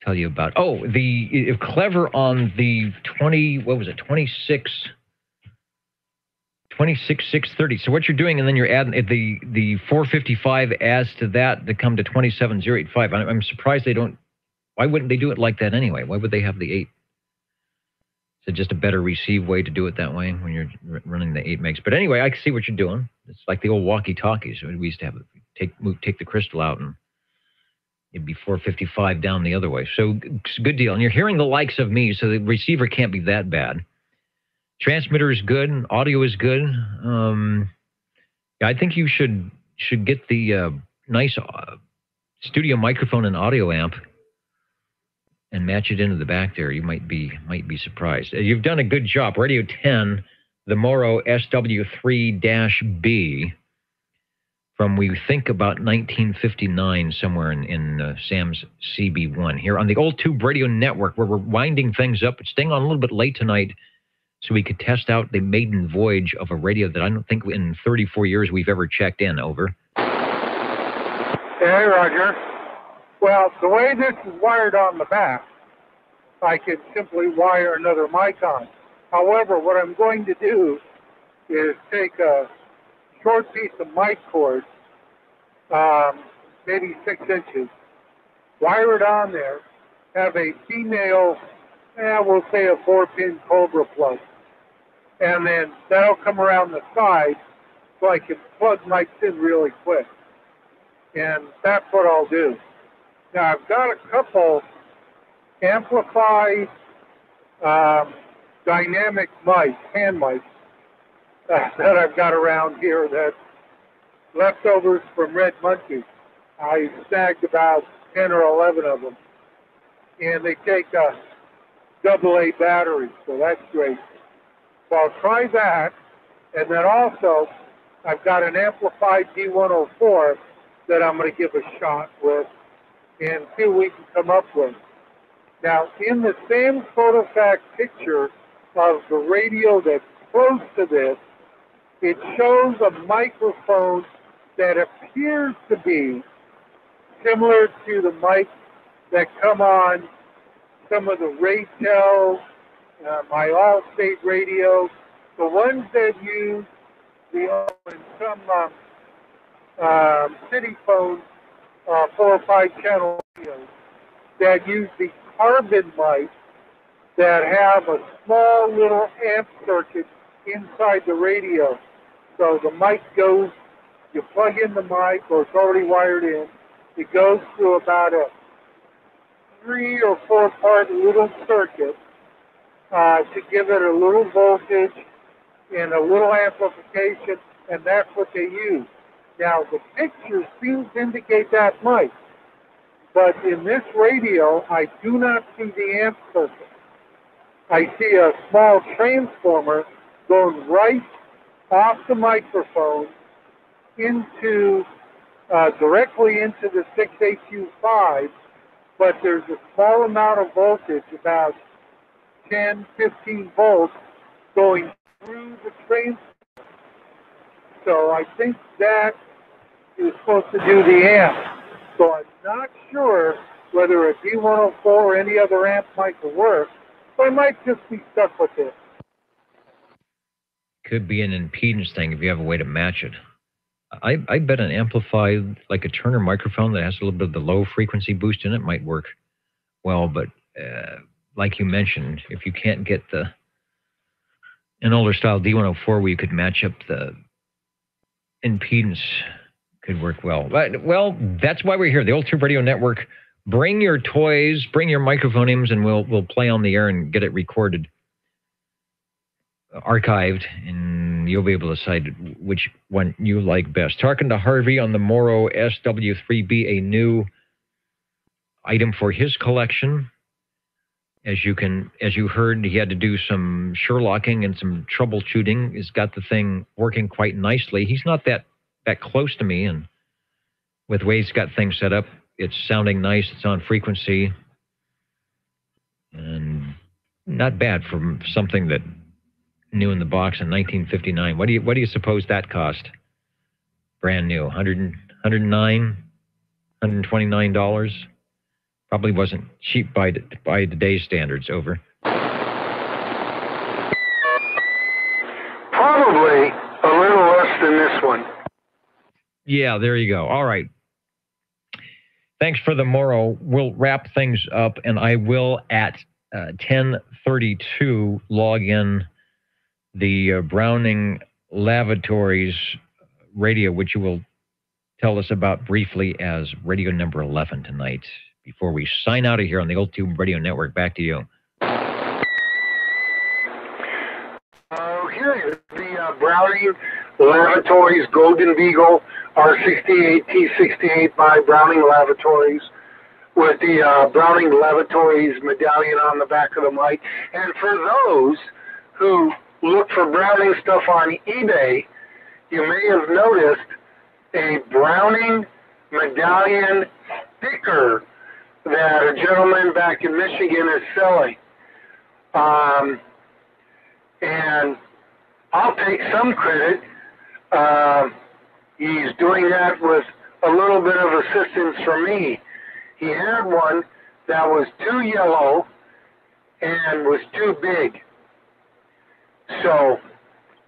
tell you about. Oh, the clever on the 26630. So what you're doing, and then you're adding the 455 adds to that to come to 27085. I'm surprised they don't. Why wouldn't they do it like that anyway? Why would they have the 8? Is it just a better receive way to do it that way when you're running the 8 megs? But anyway, I can see what you're doing. It's like the old walkie-talkies. We used to have take the crystal out and it'd be 455 down the other way. So it's a good deal. And you're hearing the likes of me, so the receiver can't be that bad. Transmitter is good. Audio is good. I think you should get the nice studio microphone and audio amp and match it into the back there. You might be surprised. You've done a good job. Radio 10, the Morrow SW3-B from, we think, about 1959, somewhere in Sam's CB1 here on the Old Tube Radio Network, where we're winding things up. It's staying on a little bit late tonight, so we could test out the maiden voyage of a radio that I don't think in 34 years we've ever checked in. Over. Hey, Roger. Well, the way this is wired on the back, I could simply wire another mic on. However, what I'm going to do is take a short piece of mic cord, maybe 6 inches, wire it on there, have a female, we'll say a 4-pin Cobra plug. And then that'll come around the side so I can plug mics in really quick. And that's what I'll do. Now I've got a couple amplified dynamic mics, hand mics, that I've got around here, that leftovers from Red Monkey. I snagged about 10 or 11 of them. And they take a AA battery, so that's great. So I'll try that. And then also, I've got an amplified D104 that I'm going to give a shot with and see what we can come up with. Now, in the same PhotoFax picture of the radio that's close to this, it shows a microphone that appears to be similar to the mics that come on some of the Raytel, my Allstate radio, the ones that use the some city phones, 4 or 5 channel radios that use the carbon mics that have a small little amp circuit inside the radio. So the mic goes, you plug in the mic, or it's already wired in, it goes through about a 3 or 4 part little circuit to give it a little voltage and a little amplification, and that's what they use. Now, the picture seems to indicate that mic, but in this radio, I do not see the amp circuit. I see a small transformer going right off the microphone into directly into the 6AQ5, but there's a small amount of voltage, about 10, 15 volts, going through the transformer. So I think that is supposed to do the amp. So I'm not sure whether a D104 or any other amp might work, so I might just be stuck with it. Could be an impedance thing if you have a way to match it. I bet an amplified, like a Turner microphone that has a little bit of the low frequency boost in it might work well, but like you mentioned, if you can't get an older style D104 where you could match up the impedance, could work well. But, well, that's why we're here, the Old Tube Radio Network. Bring your toys, bring your microphones, and we'll play on the air and get it recorded, archived, and you'll be able to decide which one you like best. Talking to Harvey on the Morrow SW3B, a new item for his collection. As you heard, he had to do some Sherlocking and some troubleshooting. He's got the thing working quite nicely. He's not that close to me, and with the way he's got things set up, it's sounding nice. It's on frequency, and not bad for something that new in the box in 1959. What do you suppose that cost? Brand new, $129. Probably wasn't cheap by today's standards. Over. Probably a little less than this one. Yeah, there you go. All right. Thanks for the Morrow. We'll wrap things up, and I will at 10:32 log in the Browning Lavatories radio, which you will tell us about briefly as radio number 11 tonight, before we sign out of here on the Old Tube Radio Network. Back to you. Here is the Browning Lavatories Golden Beagle R68 T68 by Browning Lavatories, with the Browning Lavatories medallion on the back of the mic. And for those who look for Browning stuff on eBay, you may have noticed a Browning medallion sticker that a gentleman back in Michigan is selling. And I'll take some credit. He's doing that with a little bit of assistance from me. He had one that was too yellow and was too big. So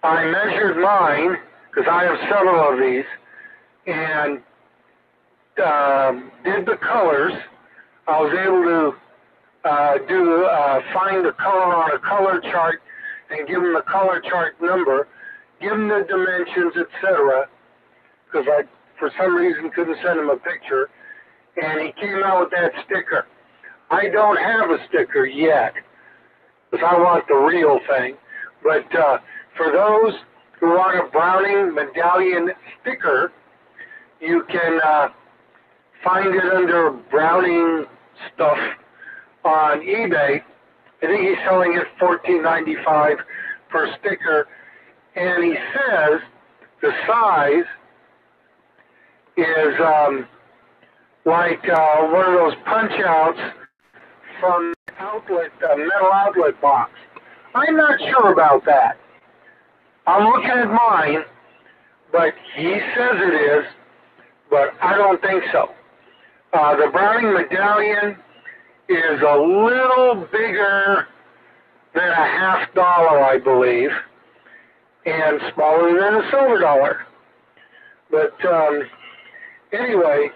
I measured mine, because I have several of these, and did the colors. I was able to find the color on a color chart and give him the color chart number, give him the dimensions, etc. Because I, for some reason, couldn't send him a picture, and he came out with that sticker. I don't have a sticker yet, because I want the real thing. But for those who want a Browning medallion sticker, you can find it under Browning stuff on eBay. I think he's selling it $14.95 per sticker, and he says the size is like one of those punch outs from outlet, metal outlet box. I'm not sure about that. I'm looking at mine, but he says it is, but I don't think so. The Browning medallion is a little bigger than a $50, I believe, and smaller than a silver dollar. But anyway,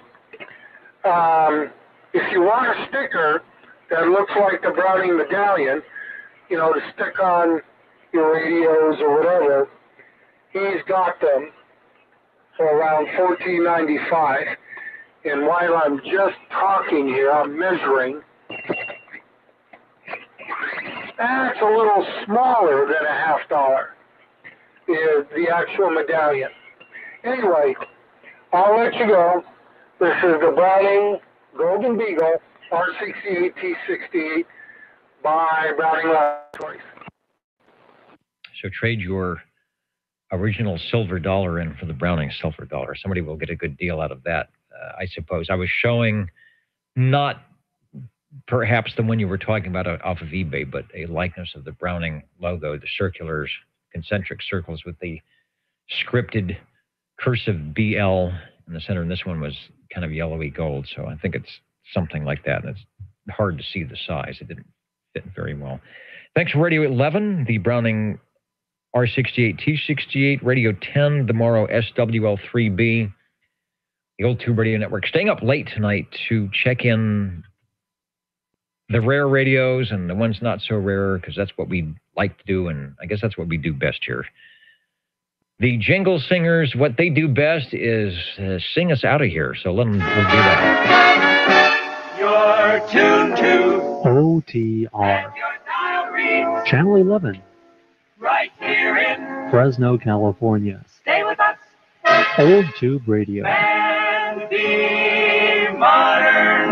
if you want a sticker that looks like the Browning medallion, you know, to stick on your radios or whatever, he's got them for around $14.95. And while I'm just talking here, I'm measuring. That's a little smaller than a $50, is the actual medallion. Anyway, I'll let you go. This is the Browning Golden Beagle R68 T68 by Browning Laboratories. So trade your original silver dollar in for the Browning silver dollar. Somebody will get a good deal out of that, I suppose. I was showing not perhaps the one you were talking about off of eBay, but a likeness of the Browning logo, the circulars, concentric circles with the scripted cursive BL in the center. And this one was kind of yellowy gold. So I think it's something like that. And it's hard to see the size. It didn't fit very well. Thanks for Radio 11, the Browning R68 T68, Radio 10, the Morrow SWL3B, the Old Tube Radio Network. Staying up late tonight to check in the rare radios and the ones not so rare, because that's what we like to do, and I guess that's what we do best here. The Jingle Singers, what they do best is sing us out of here, so we'll do that. You're tuned to OTR, Channel 11, right here in Fresno, California. Stay with us Old Tube Radio. and be modern.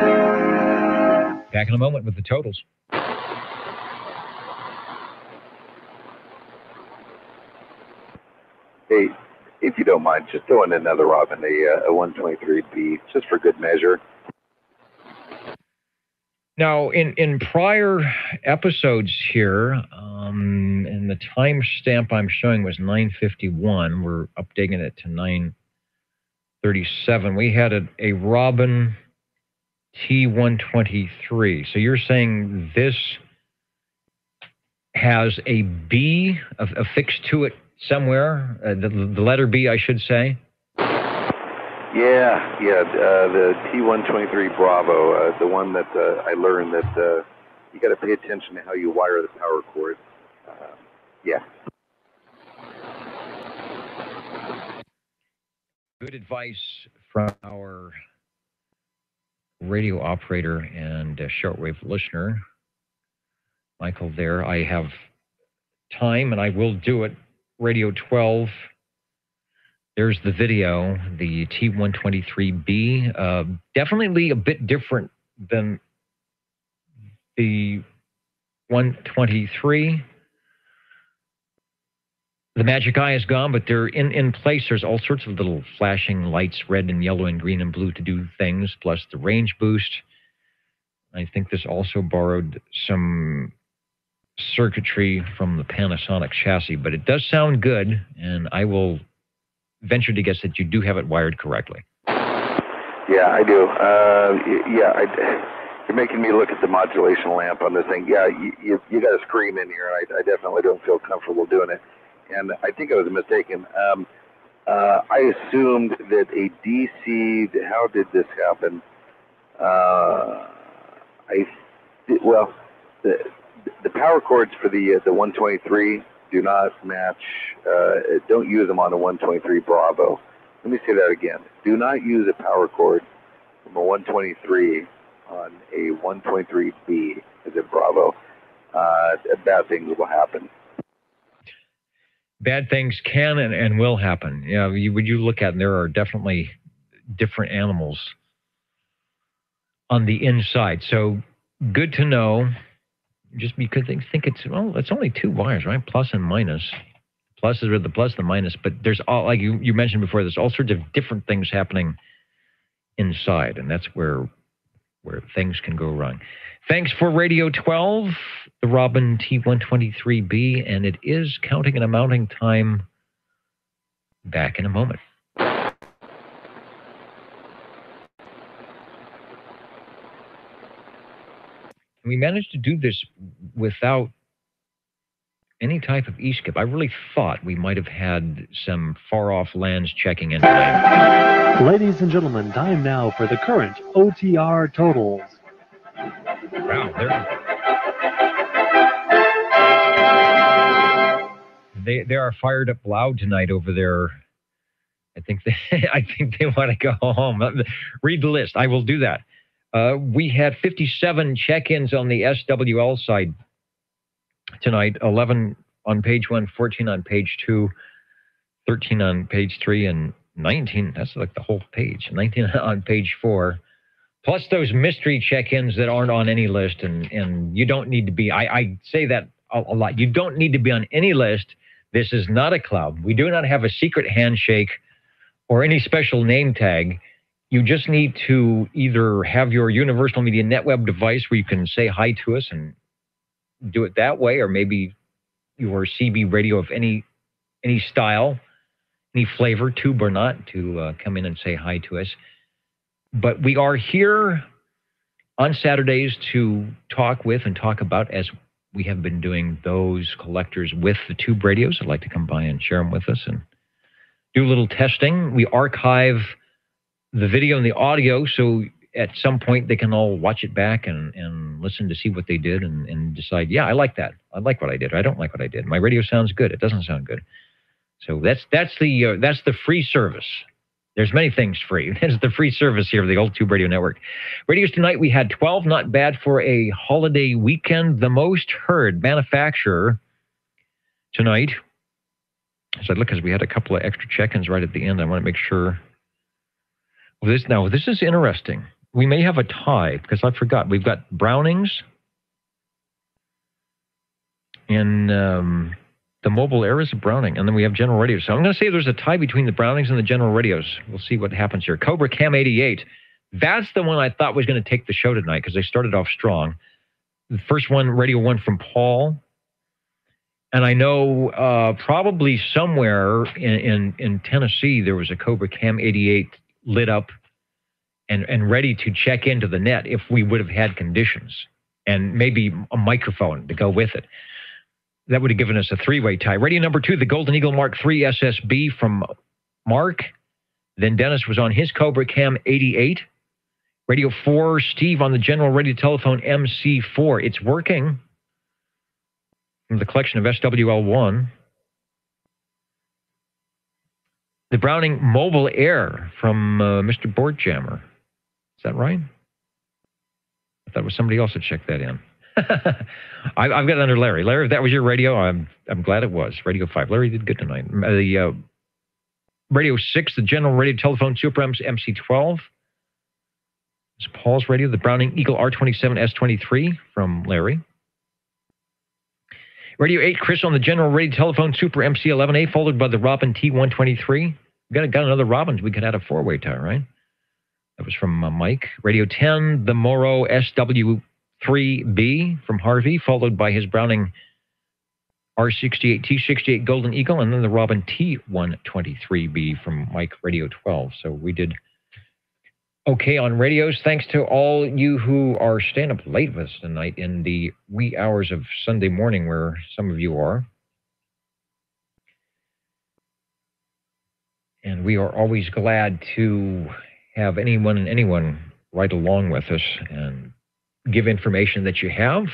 Back in a moment with the totals. Hey, if you don't mind, just throw in another Robin, a 123B, just for good measure. Now, in prior episodes here, and the timestamp I'm showing was 9:51. We're updating it to 9:37. We had a Robin T123. So you're saying this has a B affixed to it somewhere? The letter B, I should say? Yeah, the T123 Bravo, the one that I learned that you got to pay attention to how you wire the power cord. Yeah. Good advice from our radio operator and shortwave listener, Michael there. I have time, and I will do it. Radio 12. There's the video, the T123B. Definitely a bit different than the 123. The magic eye is gone, but they're in place. There's all sorts of little flashing lights, red and yellow and green and blue to do things, plus the range boost. I think this also borrowed some circuitry from the Panasonic chassis, but it does sound good, and I will venture to guess that you do have it wired correctly. Yeah, I do. You're making me look at the modulation lamp on this thing. Yeah, you got a screen in here. I definitely don't feel comfortable doing it. And I think I was mistaken. I assumed that a DC, how did this happen? I Well, the power cords for the 123 do not match. Don't use them on the 123 Bravo. Let me say that again. Do not use a power cord from a 123 on a 123B as a Bravo. Bad things will happen. Bad things can and will happen. Yeah, when you look at it, there are definitely different animals on the inside. So good to know. Just because they think it's only two wires, right? Plus and minus. Plus is with the plus, the minus. But there's all, like you mentioned before, there's all sorts of different things happening inside, and that's where things can go wrong. Thanks for Radio 12, the Robin T123B, and it is counting and amounting time. Back in a moment. We managed to do this without any type of e-skip. I really thought we might have had some far-off lands checking in tonight. Ladies and gentlemen, time now for the current OTR totals. Wow, they are fired up loud tonight over there. I think they want to go home. Read the list. I will do that. We had 57 check-ins on the SWL side tonight, 11 on page 1, 14 on page 2, 13 on page 3, and 19, that's like the whole page, 19 on page 4, plus those mystery check-ins that aren't on any list, and you don't need to be, I say that a lot, you don't need to be on any list. This is not a club. We do not have a secret handshake or any special name tag. You just need to either have your Universal Media NetWeb device where you can say hi to us and do it that way, or maybe your CB radio of any style, any flavor, tube or not, to come in and say hi to us. But we are here on Saturdays to talk with and talk about, as we have been doing, those collectors with the tube radios. I'd like to come by and share them with us and do a little testing. We archive the video and the audio, so at some point they can all watch it back and listen to see what they did and decide, yeah, I like that. I like what I did. I don't like what I did. My radio sounds good. It doesn't sound good. So that's the free service. There's many things free. That's the free service here of the Old Tube Radio Network. Radios tonight, we had 12, not bad for a holiday weekend. The most heard manufacturer tonight, as I look, because we had a couple of extra check-ins right at the end. I want to make sure. This is interesting. We may have a tie, because I forgot. We've got Brownings and the Mobile Air is a Browning, and then we have General Radios. So I'm going to say there's a tie between the Brownings and the General Radios. We'll see what happens here. Cobra Cam 88. That's the one I thought was going to take the show tonight, because they started off strong. The first one, Radio 1 from Paul. And I know probably somewhere in Tennessee, there was a Cobra Cam 88 lit up and ready to check into the net if we would have had conditions, and maybe a microphone to go with it. That would have given us a three-way tie. Radio number 2, the Golden Eagle Mark III SSB from Mark. Then Dennis was on his Cobra Cam 88. Radio 4, Steve on the General Radio Telephone MC4. It's working. From the collection of SWL1. The Browning Mobile Air from Mr. Board Jammer. Is that right? I thought it was somebody else that checked that in. I've got it under Larry. Larry, if that was your radio, I'm glad it was. Radio 5. Larry did good tonight. The Radio 6, the General Radio Telephone Super MC12. It's Paul's radio. The Browning Eagle R27 S23 from Larry. Radio 8, Chris on the General Radio Telephone Super MC11A, followed by the Robin T123. We got another Robins. We could add a four-way tie, right? That was from Mike. Radio 10, the Morrow SW3B from Harvey, followed by his Browning R68 T68 Golden Eagle, and then the Robin T123B from Mike, Radio 12. So we did okay on radios. Thanks to all you who are staying up late with us tonight in the wee hours of Sunday morning, where some of you are. And we are always glad to have anyone and anyone right along with us and give information that you have.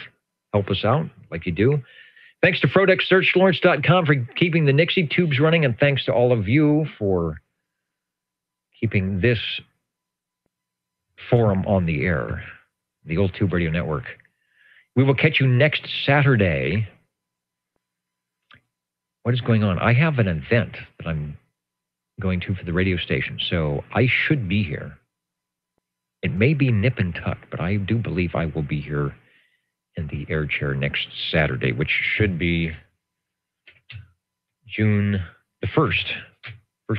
Help us out like you do. Thanks to Frodex, SearchLawrence.com for keeping the Nixie tubes running, and thanks to all of you for keeping this forum on the air, the Old Tube Radio Network. We will catch you next Saturday. What is going on? I have an event that I'm going to for the radio station, so I should be here. It may be nip and tuck, but I do believe I will be here in the air chair next Saturday, which should be June the 1st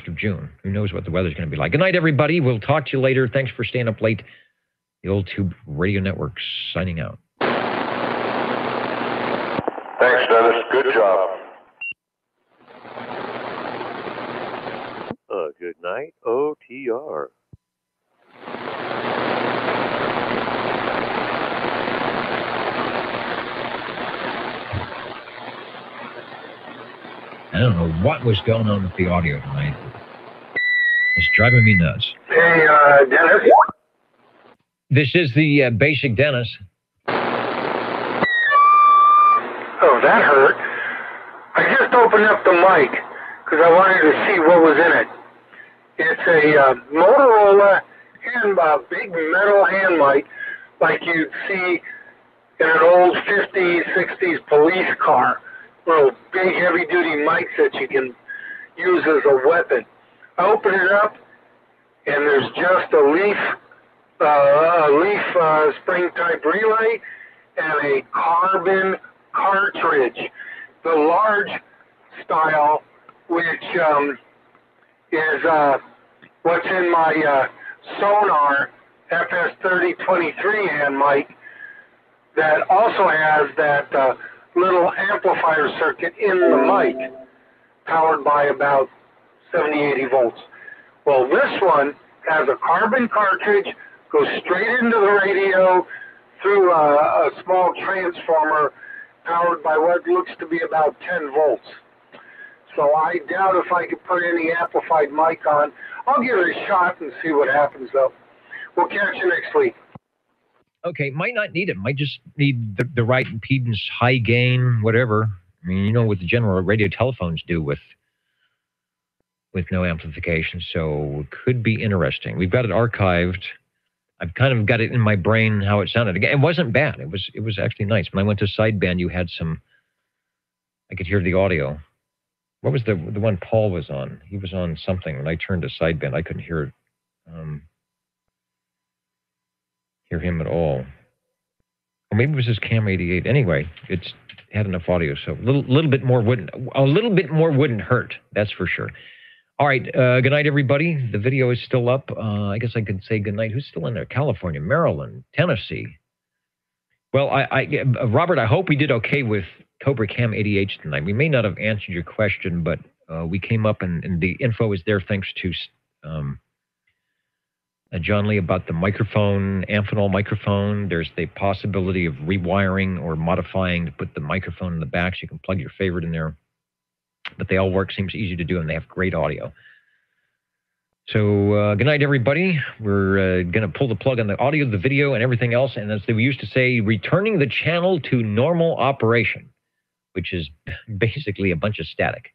of June. Who knows what the weather's going to be like. Good night, everybody. We'll talk to you later. Thanks for staying up late. The Old Tube Radio Network signing out. Thanks, Dennis. Good job. Good night, OTR. I don't know what was going on with the audio tonight. It's driving me nuts. Hey, Dennis? This is the Basic Dennis. Oh, that hurt. I just opened up the mic because I wanted to see what was in it. It's a Motorola big metal hand mic like you'd see in an old 50s, 60s police car. Little big heavy-duty mics that you can use as a weapon. I open it up, and there's just a leaf spring-type relay and a carbon cartridge. The large style, which is what's in my Sonar FS3023 hand mic that also has that little amplifier circuit in the mic, powered by about 70, 80 volts. Well, this one has a carbon cartridge, goes straight into the radio through a small transformer powered by what looks to be about 10 volts. So I doubt if I could put any amplified mic on. I'll give it a shot and see what happens, though. We'll catch you next week. Okay, might not need it. Might just need the right impedance, high gain, whatever. I mean, you know what the general radio telephones do with no amplification, so it could be interesting. We've got it archived. I've kind of got it in my brain how it sounded. Again, it wasn't bad. It was actually nice. When I went to sideband, you had some. I could hear the audio. What was the one Paul was on? He was on something. When I turned to sideband, I couldn't hear him at all. Or maybe it was his Cam 88. Anyway, it's had enough audio, so a little bit more wouldn't hurt. That's for sure. All right, good night, everybody. The video is still up. I guess I could say good night. Who's still in there? California, Maryland, Tennessee. Well, Robert, I hope we did okay with Cobra Cam 88 tonight. We may not have answered your question, but we came up and the info is there thanks to John Lee about the microphone, Amphenol microphone. There's the possibility of rewiring or modifying to put the microphone in the back so you can plug your favorite in there. But they all work, seems easy to do, and they have great audio. So good night, everybody. We're going to pull the plug on the audio, the video, and everything else. And as we used to say, returning the channel to normal operation, which is basically a bunch of static.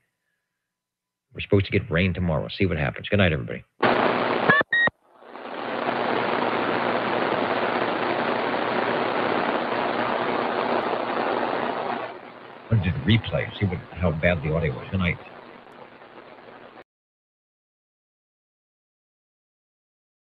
We're supposed to get rain tomorrow. See what happens. Good night, everybody. I did replay, see how bad the audio was. Good night.